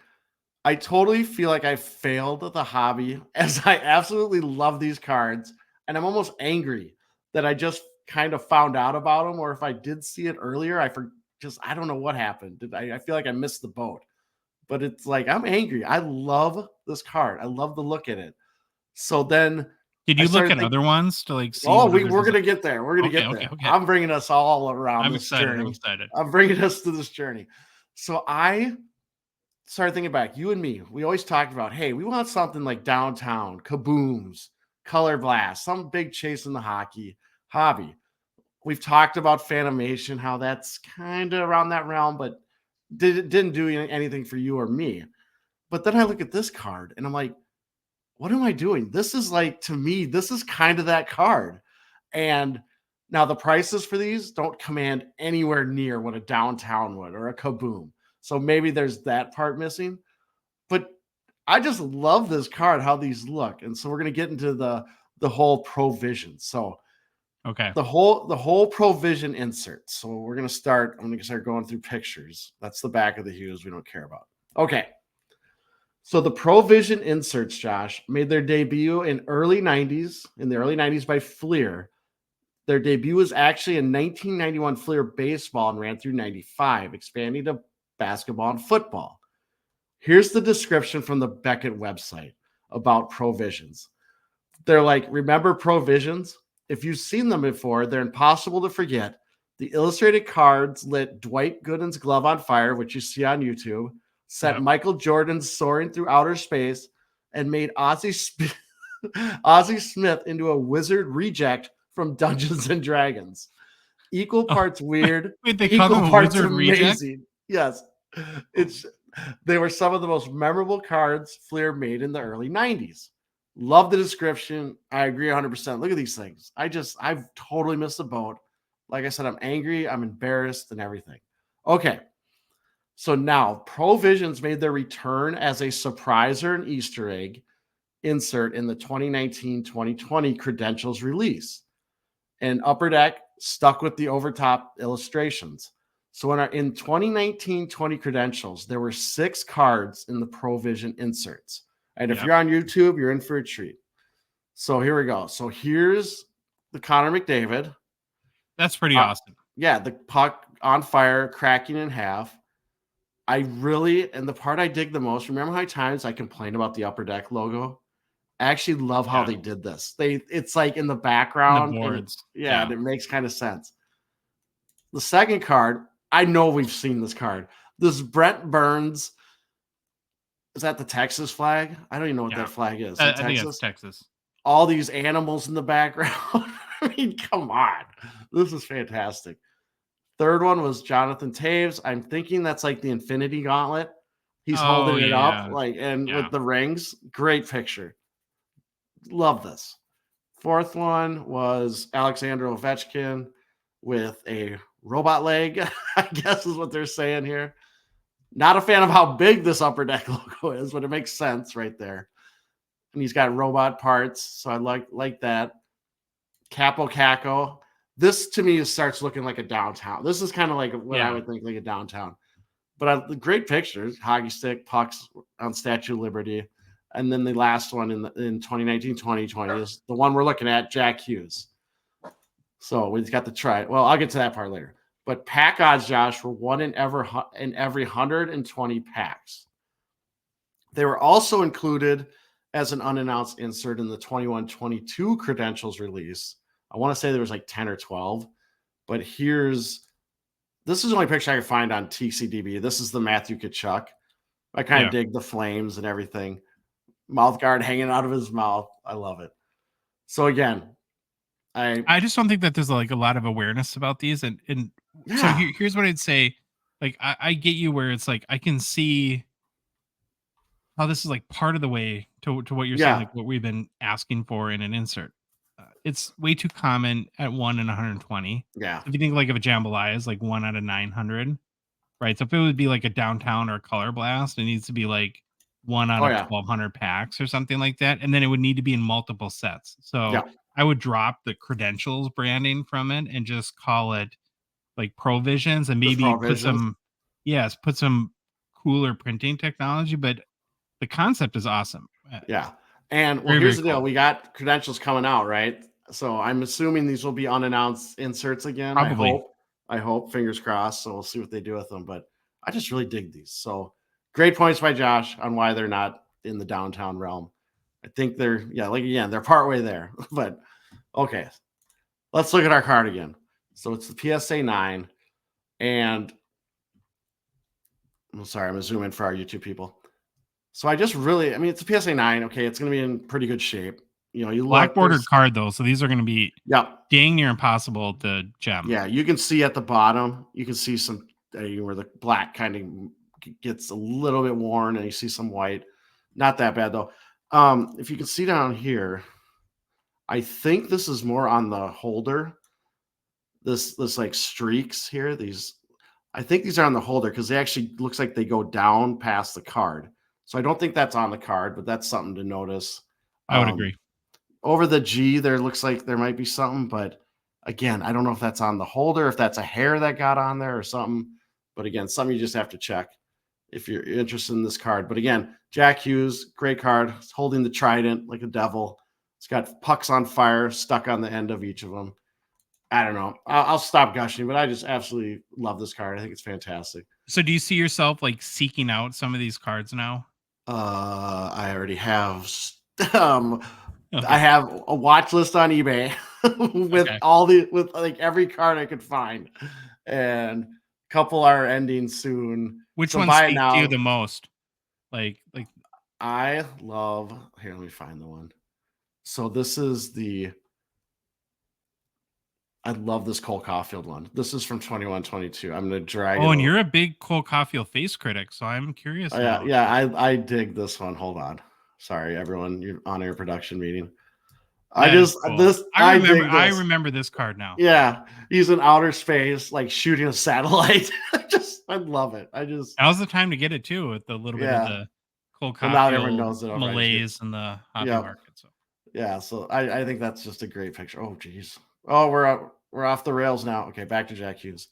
I totally feel like I failed the hobby as I absolutely love these cards. And I'm almost angry that I just kind of found out about them. Or if I did see it earlier, I don't know what happened. I feel like I missed the boat. But it's like, I'm angry. I love this card. I love the look at it. So then Did I you look started at thinking, other ones to like see? oh, what other we're going to get there. We're going to get there. Okay. I'm bringing us all around I'm this excited. journey. I'm excited. I'm bringing us to this journey. So I started thinking back, you and me, we always talked about, hey, we want something like Downtown, Kabooms, Color Blast, some big chase in the hockey hobby. We've talked about Fanimation, how that's kind of around that realm, but didn't do anything for you or me. But then I look at this card and I'm like, what am I doing? This is like, to me, this is kind of that card. And now the prices for these don't command anywhere near what a Downtown would or a Kaboom. So maybe there's that part missing. But I just love this card, how these look. And so we're going to get into the whole provision. So Okay. the whole provision insert. So I'm going to start going through pictures. That's the back of the Hughes we don't care about. Okay. So the Provision inserts, Josh, made their debut in the early 90s by Fleer. Their debut was actually in 1991 Fleer baseball and ran through 95, expanding to basketball and football. Here's the description from the Beckett website about Provisions. They're like, remember Provisions? If you've seen them before, they're impossible to forget. The illustrated cards lit Dwight Gooden's glove on fire, which you see on YouTube. sent Michael Jordan soaring through outer space, and made Ozzie Smith into a wizard reject from Dungeons and Dragons. Equal parts weird, Wait, they call equal them a parts wizard reject? amazing. Yes. They were some of the most memorable cards Fleer made in the early 90s. Love the description. I agree 100%. Look at these things. I've totally missed the boat. Like I said, I'm angry, I'm embarrassed, and everything. Okay. So now Provisions made their return as a surpriser and Easter egg insert in the 2019-2020 credentials release. And Upper Deck stuck with the overtop illustrations. So in 2019-20 credentials, there were 6 cards in the Provision inserts. And if you're on YouTube, you're in for a treat. So here we go. So here's the Connor McDavid. That's pretty awesome. Yeah, the puck on fire, cracking in half. And the part I dig the most, remember how many times I complained about the Upper Deck logo? I actually love how they did this. It's like in the background. The boards. And it makes kind of sense. The second card, I know we've seen this card. This Brent Burns. Is that the Texas flag? I don't even know what that flag is. I think it's Texas. All these animals in the background. I mean, come on. This is fantastic. Third one was Jonathan Taves. I'm thinking that's like the Infinity Gauntlet. He's holding it up with the rings. Great picture. Love this. Fourth one was Alexander Ovechkin with a robot leg, I guess is what they're saying here. Not a fan of how big this Upper Deck logo is, but it makes sense right there. And he's got robot parts, so I like that. Capo Caco. This to me starts looking like a downtown. This is kind of like what I would think like a downtown. But the great pictures, hockey stick, pucks on Statue of Liberty. And then the last one in 2019-2020 is the one we're looking at, Jack Hughes. So we've got the try. Well, I'll get to that part later. But pack odds, Josh, were 1 in every 120 packs. They were also included as an unannounced insert in the 21-22 credentials release. I want to say there was like 10 or 12. But this is the only picture I could find on TCDB. This is the Matthew Tkachuk. I kind of dig the flames and everything. Mouth guard hanging out of his mouth. I love it. So again, I just don't think that there's like a lot of awareness about these. And so here's what I'd say. Like, I get you where it's like, I can see how this is like part of the way to what you're saying, like what we've been asking for in an insert. It's way too common at 1 in 120. Yeah. If you think like of a jambalaya is like 1 out of 900, right? So if it would be like a downtown or a color blast, it needs to be like 1 out of 1,200 packs or something like that. And then it would need to be in multiple sets. So I would drop the credentials branding from it and just call it like Provisions and maybe put some cooler printing technology. But the concept is awesome. Yeah. And here's the deal. We got credentials coming out, right? So I'm assuming these will be unannounced inserts again. Probably. I hope, fingers crossed. So we'll see what they do with them. But I just really dig these. So great points by Josh on why they're not in the downtown realm. I think they're partway there. But okay, let's look at our card again. So it's the PSA 9. And I'm sorry, I'm going to zoom in for our YouTube people. So it's a PSA 9. Okay, it's going to be in pretty good shape. You black bordered card though, so these are going to be dang near impossible to gem. Yeah, you can see at the bottom, you can see some where the black kind of gets a little bit worn, and you see some white. Not that bad though. If you can see down here, I think this is more on the holder. This like streaks here. I think these are on the holder because they actually looks like they go down past the card. So I don't think that's on the card, but that's something to notice. I would agree. Over the G, there looks like there might be something, but again, I don't know if that's on the holder, if that's a hair that got on there or something. But again, something you just have to check if you're interested in this card. But again, Jack Hughes, great card. It's holding the trident like a devil. It's got pucks on fire stuck on the end of each of them. I don't know. I'll stop gushing, but I just absolutely love this card. I think it's fantastic. So do you see yourself like seeking out some of these cards now? I already have. I have a watch list on eBay with with like every card I could find, and couple are ending soon. Which So one buy it speaks to you now. the most? Like I love. Here, let me find the one. So this is the. I love this Cole Caulfield one. This is from 21-22. I'm gonna drag it. and you're a big Cole Caulfield face critic, so I'm curious now. Yeah, I dig this one. Hold on. Sorry, everyone. You're on your production meeting. That is cool. I remember this card now. Yeah, he's in outer space, like shooting a satellite. I love it. Now's the time to get it too, with a little bit of the Cole Caulfield malaise in the hobby market. So yeah, so I think that's just a great picture. Oh, geez. Oh, we're off the rails now. Okay, back to Jack Hughes.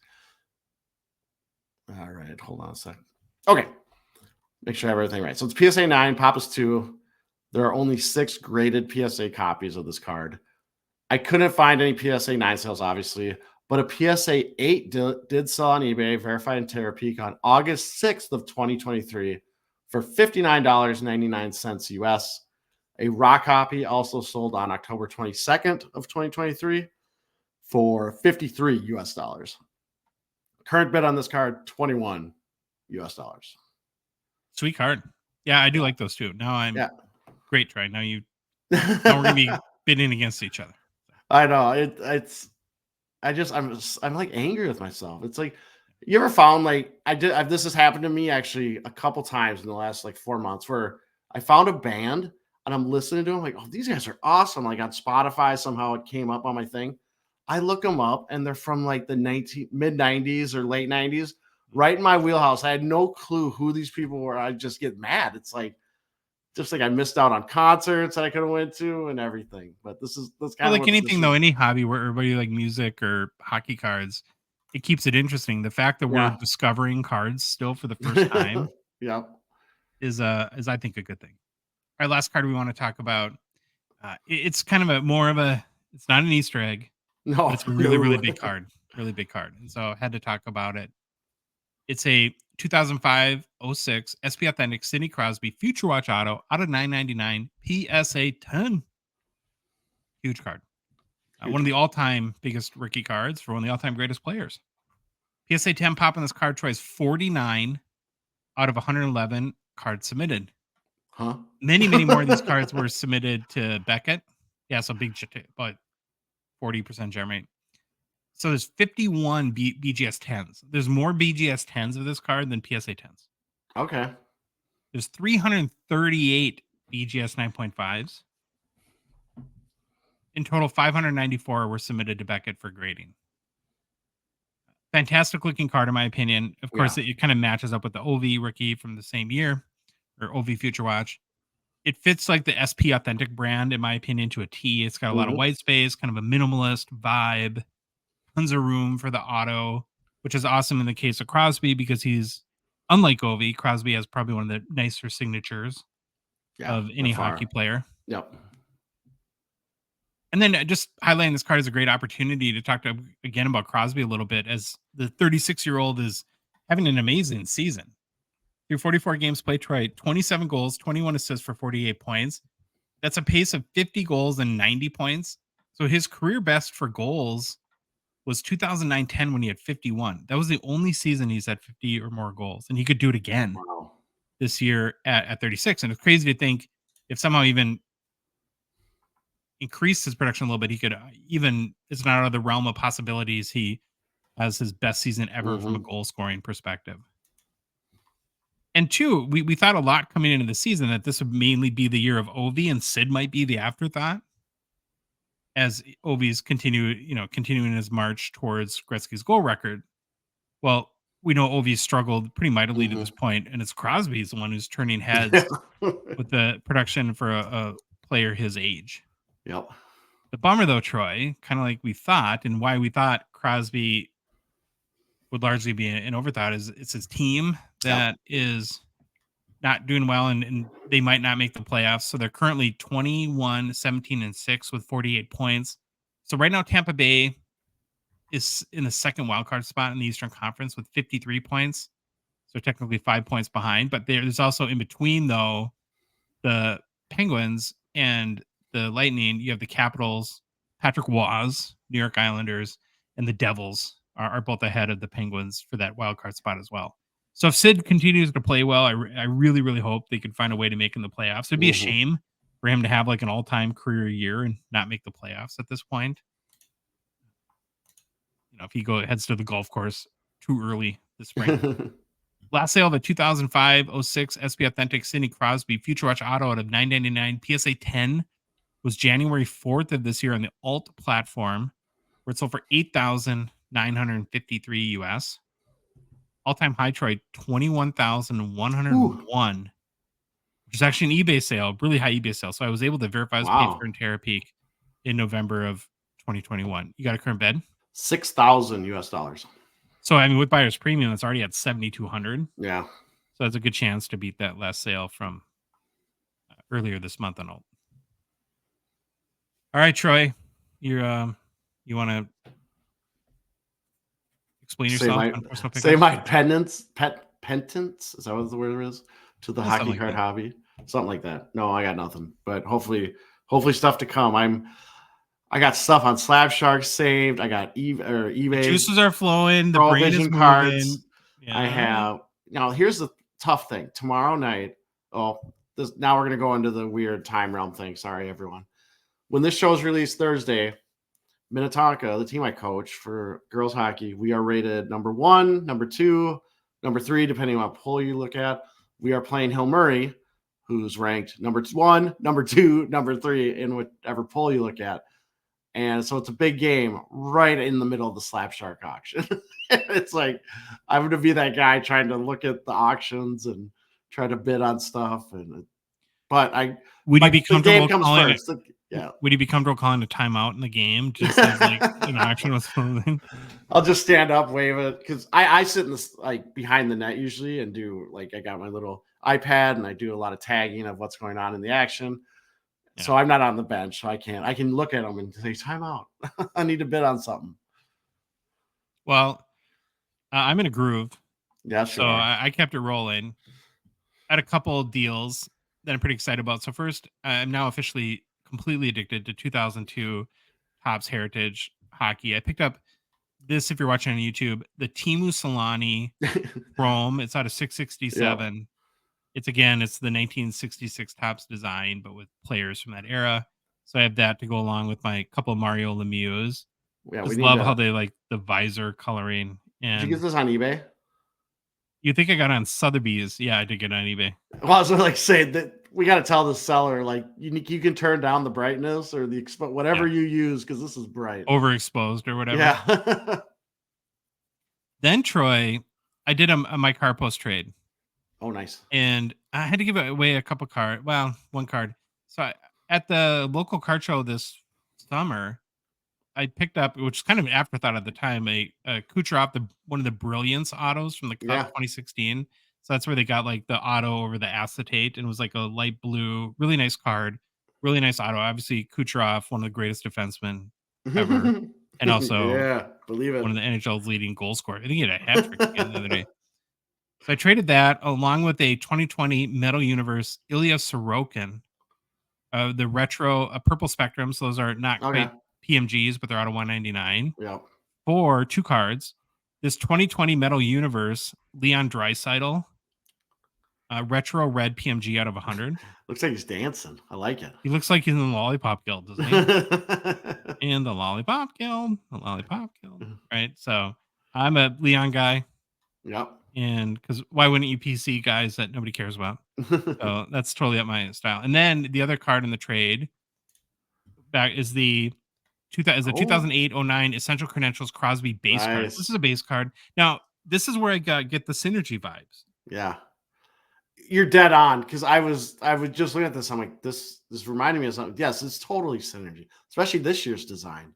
All right, hold on a sec. Okay, make sure I have everything right. So it's PSA 9, Papas 2. There are only 6 graded PSA copies of this card. I couldn't find any PSA 9 sales, obviously, but a PSA 8 did sell on eBay, verified in Terra Peak on August 6th of 2023 for $59.99 US. A raw copy also sold on October 22nd of 2023 for $53 US. Current bid on this card, $21 US. Sweet card. Yeah, I do like those too. Now great try. Now we're gonna be bidding against each other. I know I'm like angry with myself. It's like, you ever found this has happened to me actually a couple times in the last 4 months, where I found a band and I'm listening to them, like, oh, these guys are awesome. Like on Spotify, somehow it came up on my thing. I look them up and they're from the mid 90s or late 90s, right in my wheelhouse. I had no clue who these people were. I just get mad. It's just like I missed out on concerts that I could have went to and everything. But that's kind of like anything though, any hobby where everybody like music or hockey cards, it keeps it interesting. The fact that we're discovering cards still for the first time, is I think a good thing. Our last card we want to talk about, it's kind of it's not an Easter egg. No, but it's a really big card, and so I had to talk about it. It's a 2005-06 SP Authentic Sidney Crosby Future Watch Auto out of 999 PSA 10. Huge card. One of the all-time biggest rookie cards for one of the all-time greatest players. PSA 10 pop on this card twice, 49 out of 111 cards submitted. Huh? Many more of these cards were submitted to Beckett. Yeah, so big, but 40% gem rate. So there's 51 BGS 10s. There's more BGS 10s of this card than PSA 10s. Okay. There's 338 BGS 9.5s. In total, 594 were submitted to Beckett for grading. Fantastic looking card, in my opinion. Of course, it kind of matches up with the OV rookie from the same year, or OV Future Watch. It fits like the SP Authentic brand, in my opinion, to a T. It's got a lot of white space, kind of a minimalist vibe, tons of room for the auto, which is awesome in the case of Crosby because he's, unlike OV, Crosby has probably one of the nicer signatures of any hockey player. Yep. And then just highlighting this card is a great opportunity to talk again about Crosby a little bit, as the 36-year-old is having an amazing season. Through 44 games played, 27 goals, 21 assists for 48 points. That's a pace of 50 goals and 90 points. So his career best for goals was 2009-10 when he had 51. That was the only season he's had 50 or more goals. And he could do it again this year at 36. And it's crazy to think if somehow even increased his production a little bit, he could it's not out of the realm of possibilities. He has his best season ever from a goal scoring perspective. And two, we thought a lot coming into the season that this would mainly be the year of Ovi and Sid might be the afterthought, as Ovi's continuing his march towards Gretzky's goal record. Well, we know Ovi's struggled pretty mightily to this point, and it's Crosby's the one who's turning heads with the production for a player his age. Yep. The bummer, though, Troy, kind of like we thought, and why we thought Crosby would largely be an overthought, is it's his team that is not doing well, and they might not make the playoffs. So they're currently 21, 17, and 6 with 48 points. So right now, Tampa Bay is in the second wildcard spot in the Eastern Conference with 53 points. So technically 5 points behind. But there's also in between, though, the Penguins and the Lightning. You have the Capitals, Patrick Waz, New York Islanders, and the Devils are both ahead of the Penguins for that wild card spot as well. So if Sid continues to play well, I really, really hope they can find a way to make in the playoffs. It'd be a shame for him to have like an all-time career year and not make the playoffs at this point. If he heads to the golf course too early this spring. Last sale of a 2005-06 SP Authentic Sidney Crosby Future Watch Auto out of $9.99 PSA 10 was January 4th of this year on the Alt platform, where it sold for $8,953 US. All-time high, Troy, $21,101, which is actually an eBay sale, really high eBay sale. So I was able to verify I was paid for in Terapeak in November of 2021. You got a current bid? $6,000 US. So I mean, with buyer's premium, it's already at 7,200. Yeah. So that's a good chance to beat that last sale from earlier this month on Alt. All right, Troy, you want to explain yourself on personal pickups? Say my penance. Is that what the word is? To the hockey like card that. hobby. Something like that. No, I got nothing. But hopefully stuff to come. I got stuff on Slab Shark saved. I got eBay. The juices are flowing. The brain is moving. Cards. Yeah. I have. Now, here's the tough thing. Tomorrow night. Now we're gonna go into the weird time realm thing. Sorry, everyone. When this show is released Thursday, Minnetonka, the team I coach for girls hockey, we are rated number 1, number 2, number 3, depending on what poll you look at. We are playing Hill Murray, who's ranked number 1, number 2, number 3 in whatever poll you look at. And so it's a big game right in the middle of the Slab Shark auction. It's like I'm going to be that guy trying to look at the auctions and try to bid on stuff. Would you be comfortable calling first. Yeah. Would you be comfortable calling a timeout in the game just as like an auction was something? I'll just stand up, wave it, because I sit in this behind the net usually and do I got my little iPad and I do a lot of tagging of what's going on in the action. Yeah. So I'm not on the bench, so I can look at them and say timeout. I need to bid on something. Well, I'm in a groove. Yeah, sure. So I kept it rolling. I had a couple of deals that I'm pretty excited about. So first, I'm now officially completely addicted to 2002 Topps Heritage Hockey. I picked up this, if you're watching on YouTube, the Teemu Selanne Chrome. It's out of 667. Yep. It's the 1966 Topps design, but with players from that era. So I have that to go along with my couple of Mario Lemieux. Yeah, I just love how they like the visor coloring. And did you get this on eBay? You think I got it on Sotheby's? Yeah, I did get it on eBay. Well, I was saying that we got to tell the seller you can turn down the brightness or the whatever you use because this is bright, overexposed or whatever. Yeah. Then Troy, I did a my car post trade. Oh, nice. And I had to give away a couple cards. Well, one card. So at the local card show this summer, I picked up, which is kind of an afterthought at the time, a Kucherov, one of the Brilliance autos from the Cup 2016. So that's where they got like the auto over the acetate, and it was like a light blue, really nice card, really nice auto. Obviously, Kucherov, one of the greatest defensemen ever, and also believe it, one of the NHL's leading goal scorers. I think he had a hat trick again the other day. So I traded that along with a 2020 Metal Universe Ilya Sorokin, the retro purple spectrum. So those are not quite PMGs, but they're out of 199. Yeah. For 2 cards, this 2020 Metal Universe Leon Draisaitl, retro red PMG out of 100. Looks like he's dancing. I like it. He looks like he's in the Lollipop Guild, doesn't he? In the Lollipop Guild. Right. So I'm a Leon guy. Yep. And because why wouldn't you PC guys that nobody cares about? So that's totally up my style. And then the other card in the trade back is the 2008-09 Essential Credentials Crosby base card. This is a base card. Now, this is where I get the synergy vibes. Yeah. You're dead on, because I was just looking at this. I'm like, this reminded me of something. Yes, it's totally synergy, especially this year's design.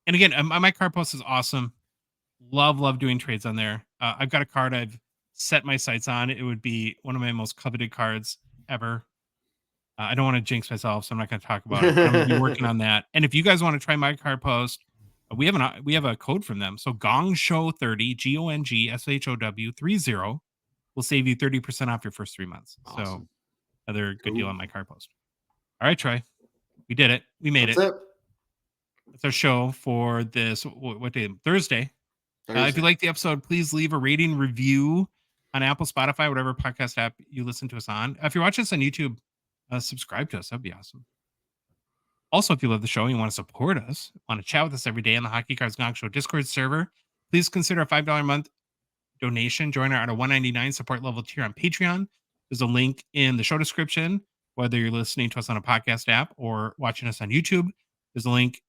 And again, my card post is awesome. Love doing trades on there. I've got a card I've set my sights on. It would be one of my most coveted cards ever. I don't want to jinx myself, so I'm not going to talk about it. I'm going to be working on that. And if you guys want to try my card post, we have a code from them. So Gongshow 30, GONGSHOW 30 will save you 30% off your first 3 months. Awesome. So another good deal on my card post. All right, Troy, we did it. We made it. That's our show for this, what day? Thursday. If you Thursday. like the episode, please leave a rating review on Apple, Spotify, whatever podcast app you listen to us on. If you're watching us on YouTube, subscribe to us. That'd be awesome. Also, if you love the show and you want to support us, want to chat with us every day on the Hockey Cards Gong Show Discord server, please consider a $5 a month donation. Join our at a $1.99 support level tier on Patreon. There's a link in the show description, whether you're listening to us on a podcast app or watching us on YouTube. There's a link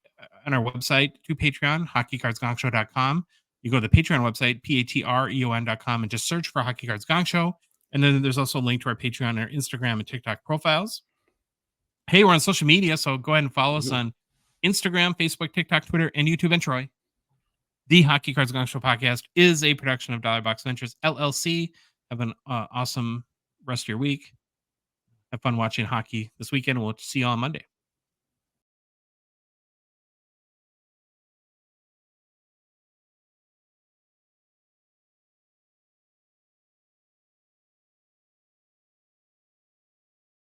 on our website to Patreon, hockeycardsgongshow.com. You go to the Patreon website, patreon.com, and just search for Hockey Cards Gong Show. And then there's also a link to our Patreon, our Instagram, and TikTok profiles. Hey, we're on social media, so go ahead and follow us on Instagram, Facebook, TikTok, Twitter, and YouTube. And Troy, the Hockey Cards Gong Show podcast is a production of Dollar Box Ventures LLC. Have an awesome rest of your week. Have fun watching hockey this weekend. We'll see you on Monday.